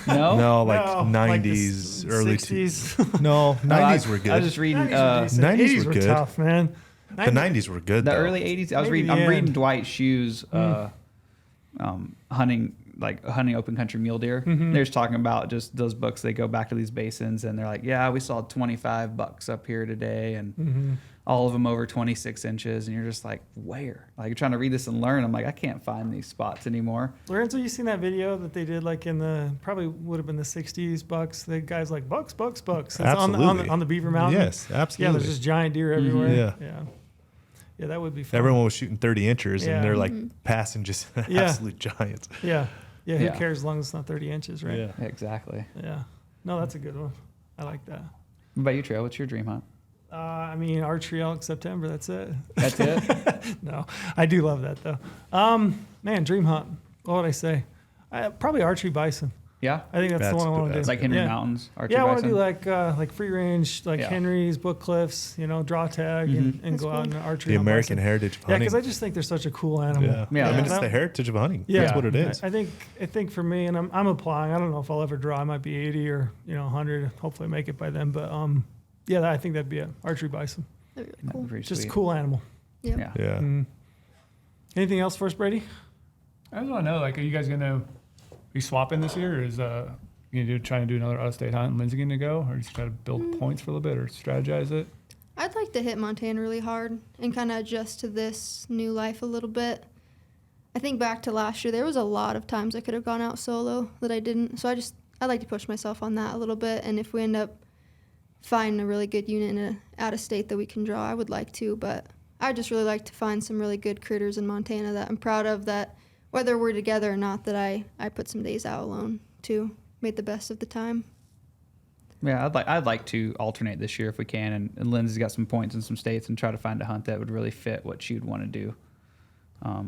Speaker 3: No,
Speaker 2: No, like
Speaker 4: No, like the
Speaker 2: 90s, early
Speaker 4: 60s.
Speaker 2: No, 90s were
Speaker 3: I was
Speaker 2: good.
Speaker 3: just reading
Speaker 4: 90s were decent.
Speaker 2: 90s
Speaker 4: 80s
Speaker 2: were
Speaker 4: were
Speaker 2: good.
Speaker 4: tough, man.
Speaker 2: The 90s were good,
Speaker 3: the
Speaker 2: though.
Speaker 3: early 80s. I was
Speaker 4: Maybe
Speaker 3: reading.
Speaker 4: the
Speaker 3: I'm reading
Speaker 4: end.
Speaker 3: Dwight Shue's hunting open country mule deer. They're just talking about just those books. They go back to these basins and they're like, yeah, we saw 25 bucks up here today, and all of them over 26 inches. And you're just like, where? Like you're trying to read this and learn. I'm like, I can't find these spots anymore.
Speaker 4: Lorenzo, you seen that video that they did like in the probably would have been the 60s bucks? The guy's like bucks. It's
Speaker 2: Absolutely.
Speaker 4: on the Beaver Mountain.
Speaker 2: Yes,
Speaker 4: Yeah,
Speaker 2: absolutely.
Speaker 4: there's just giant deer everywhere.
Speaker 2: Yeah.
Speaker 4: Yeah, that would be fun.
Speaker 2: Everyone was shooting 30 inchers,
Speaker 4: Yeah.
Speaker 2: and they're like passing just
Speaker 4: Yeah.
Speaker 2: absolute giants.
Speaker 4: Yeah. Yeah, who
Speaker 3: Yeah.
Speaker 4: cares as long as it's not 30 inches, right?
Speaker 2: Yeah.
Speaker 3: Exactly.
Speaker 4: Yeah. No, that's a good one. I like that.
Speaker 3: What about you, Trail? What's your dream hunt?
Speaker 4: I mean, archery elk September. That's it.
Speaker 3: That's it.
Speaker 4: No, I do love that though. Man, dream hunt. What would I say? Probably archery bison.
Speaker 3: Yeah.
Speaker 4: I think that's the
Speaker 2: That's
Speaker 4: one I want
Speaker 2: the
Speaker 4: to do.
Speaker 2: best.
Speaker 3: Like Henry
Speaker 4: yeah.
Speaker 3: Mountains. Archery
Speaker 4: Yeah, I want
Speaker 3: bison.
Speaker 4: to do like free range, like
Speaker 3: Yeah.
Speaker 4: Henry's, Book Cliffs, draw tag and
Speaker 1: That's
Speaker 4: go out
Speaker 1: cool.
Speaker 4: and archery.
Speaker 2: The
Speaker 4: on
Speaker 2: American
Speaker 4: bison.
Speaker 2: heritage of
Speaker 4: Yeah,
Speaker 2: hunting.
Speaker 4: because I just think they're such a cool animal.
Speaker 2: Yeah.
Speaker 3: Yeah.
Speaker 2: I mean,
Speaker 3: Yeah.
Speaker 2: it's the heritage of hunting.
Speaker 4: Yeah,
Speaker 2: That's what it is.
Speaker 4: I think for me, and I'm applying. I don't know if I'll ever draw. I might be 80 or 100. Hopefully, I make it by then. But yeah, I think that'd be an archery bison.
Speaker 1: that'd be really
Speaker 3: That'd
Speaker 1: cool.
Speaker 3: be pretty
Speaker 4: Just a
Speaker 3: sweet.
Speaker 4: cool animal.
Speaker 1: Yep.
Speaker 3: Yeah.
Speaker 2: Yeah.
Speaker 4: Anything else for us, Brady?
Speaker 5: I just want to know, like, are you guys going to be swapping this year? Or is you trying to do another out-of-state hunt and Lindsay going to go? Or just try to build points for a little bit or strategize it?
Speaker 1: I'd like to hit Montana really hard and kind of adjust to this new life a little bit. I think back to last year, there was a lot of times I could have gone out solo that I didn't. So I'd like to push myself on that a little bit. And if we end up finding a really good unit in out of state that we can draw, I would like to. But I'd just really like to find some really good critters in Montana that I'm proud of, that whether we're together or not, that I put some days out alone too. Made the best of the time.
Speaker 3: Yeah, I'd like to alternate this year if we can, and Lindsay's got some points in some states, and try to find a hunt that would really fit what she'd want to do.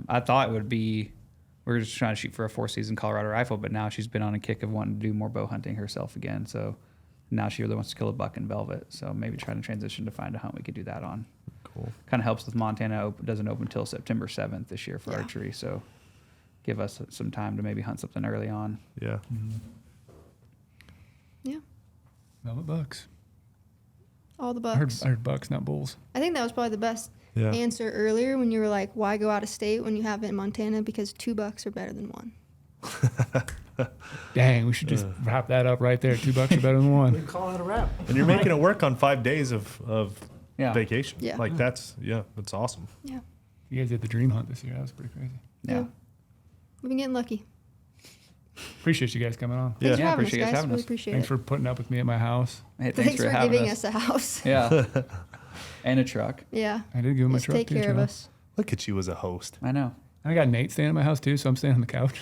Speaker 3: I thought it would be, we were just trying to shoot for a 4-season Colorado rifle, but now she's been on a kick of wanting to do more bow hunting herself again. So now she really wants to kill a buck in velvet. So maybe trying to transition to find a hunt we could do that on.
Speaker 2: Cool.
Speaker 3: Kind of helps with Montana. Doesn't open until September 7th this year for
Speaker 1: Yeah.
Speaker 3: archery. So give us some time to maybe hunt something early on.
Speaker 2: Yeah.
Speaker 1: Yeah,
Speaker 5: Velvet bucks.
Speaker 1: all the
Speaker 5: I heard,
Speaker 1: bucks.
Speaker 5: I heard bucks, not bulls.
Speaker 1: I think that was probably the best
Speaker 2: Yeah.
Speaker 1: answer earlier when you were like, why go out of state when you have it in Montana? Because 2 bucks are better than 1.
Speaker 5: Dang, we should just wrap that up right there. $2 are better than
Speaker 4: We
Speaker 5: one.
Speaker 4: call it a wrap.
Speaker 2: And you're making it work on 5 days of
Speaker 3: Yeah.
Speaker 2: vacation.
Speaker 1: Yeah.
Speaker 2: Like that's awesome.
Speaker 1: Yeah.
Speaker 5: You guys did the dream hunt this year. That was pretty crazy.
Speaker 3: Yeah.
Speaker 1: We've been getting lucky.
Speaker 5: Appreciate you guys coming on.
Speaker 1: Thanks for
Speaker 3: Yeah,
Speaker 1: having us,
Speaker 3: appreciate you guys
Speaker 1: guys.
Speaker 3: having
Speaker 1: Really
Speaker 3: us.
Speaker 1: appreciate
Speaker 5: Thanks
Speaker 1: it.
Speaker 5: for putting up with me at my house.
Speaker 3: Hey,
Speaker 1: Thanks for
Speaker 3: having
Speaker 1: giving
Speaker 3: us.
Speaker 1: us a house.
Speaker 3: Yeah. And a truck.
Speaker 1: Yeah.
Speaker 5: I did give him a
Speaker 1: Just
Speaker 5: truck
Speaker 1: take
Speaker 5: too.
Speaker 1: care of
Speaker 5: Joe.
Speaker 1: us.
Speaker 2: Look at you as a host.
Speaker 3: I know.
Speaker 5: I got Nate staying at my house too, so I'm staying on the couch.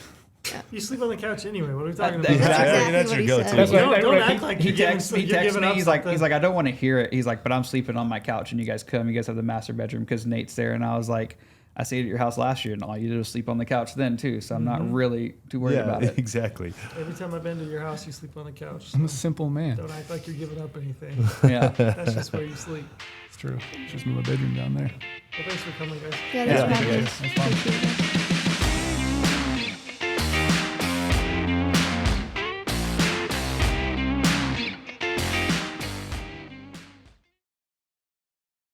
Speaker 4: You sleep on the couch anyway. What are we talking
Speaker 3: That's
Speaker 4: about?
Speaker 3: exactly-
Speaker 2: That's
Speaker 1: what
Speaker 2: your
Speaker 1: he
Speaker 2: go-to.
Speaker 1: said.
Speaker 5: That's what-
Speaker 4: Don't
Speaker 5: He-
Speaker 4: act like
Speaker 3: He
Speaker 4: you're giving,
Speaker 3: texts me.
Speaker 4: you're giving up
Speaker 3: He's
Speaker 4: something.
Speaker 3: like, I don't want to hear it. He's like, but I'm sleeping on my couch, and you guys come. You guys have the master bedroom because Nate's there. And I was like, I stayed at your house last year, and all you did was sleep on the couch then too. So I'm not really too worried about it.
Speaker 2: exactly.
Speaker 4: Every time I've been to your house, you sleep on the couch.
Speaker 5: I'm a simple man.
Speaker 4: Don't act like you're giving up anything.
Speaker 3: Yeah.
Speaker 4: That's just where you sleep.
Speaker 5: It's true. It's just my bedroom down there.
Speaker 4: Well, thanks for coming, guys.
Speaker 1: Yeah, thanks
Speaker 3: Yeah,
Speaker 1: for having
Speaker 3: yeah,
Speaker 1: us.
Speaker 5: that's fine.
Speaker 1: Appreciate it.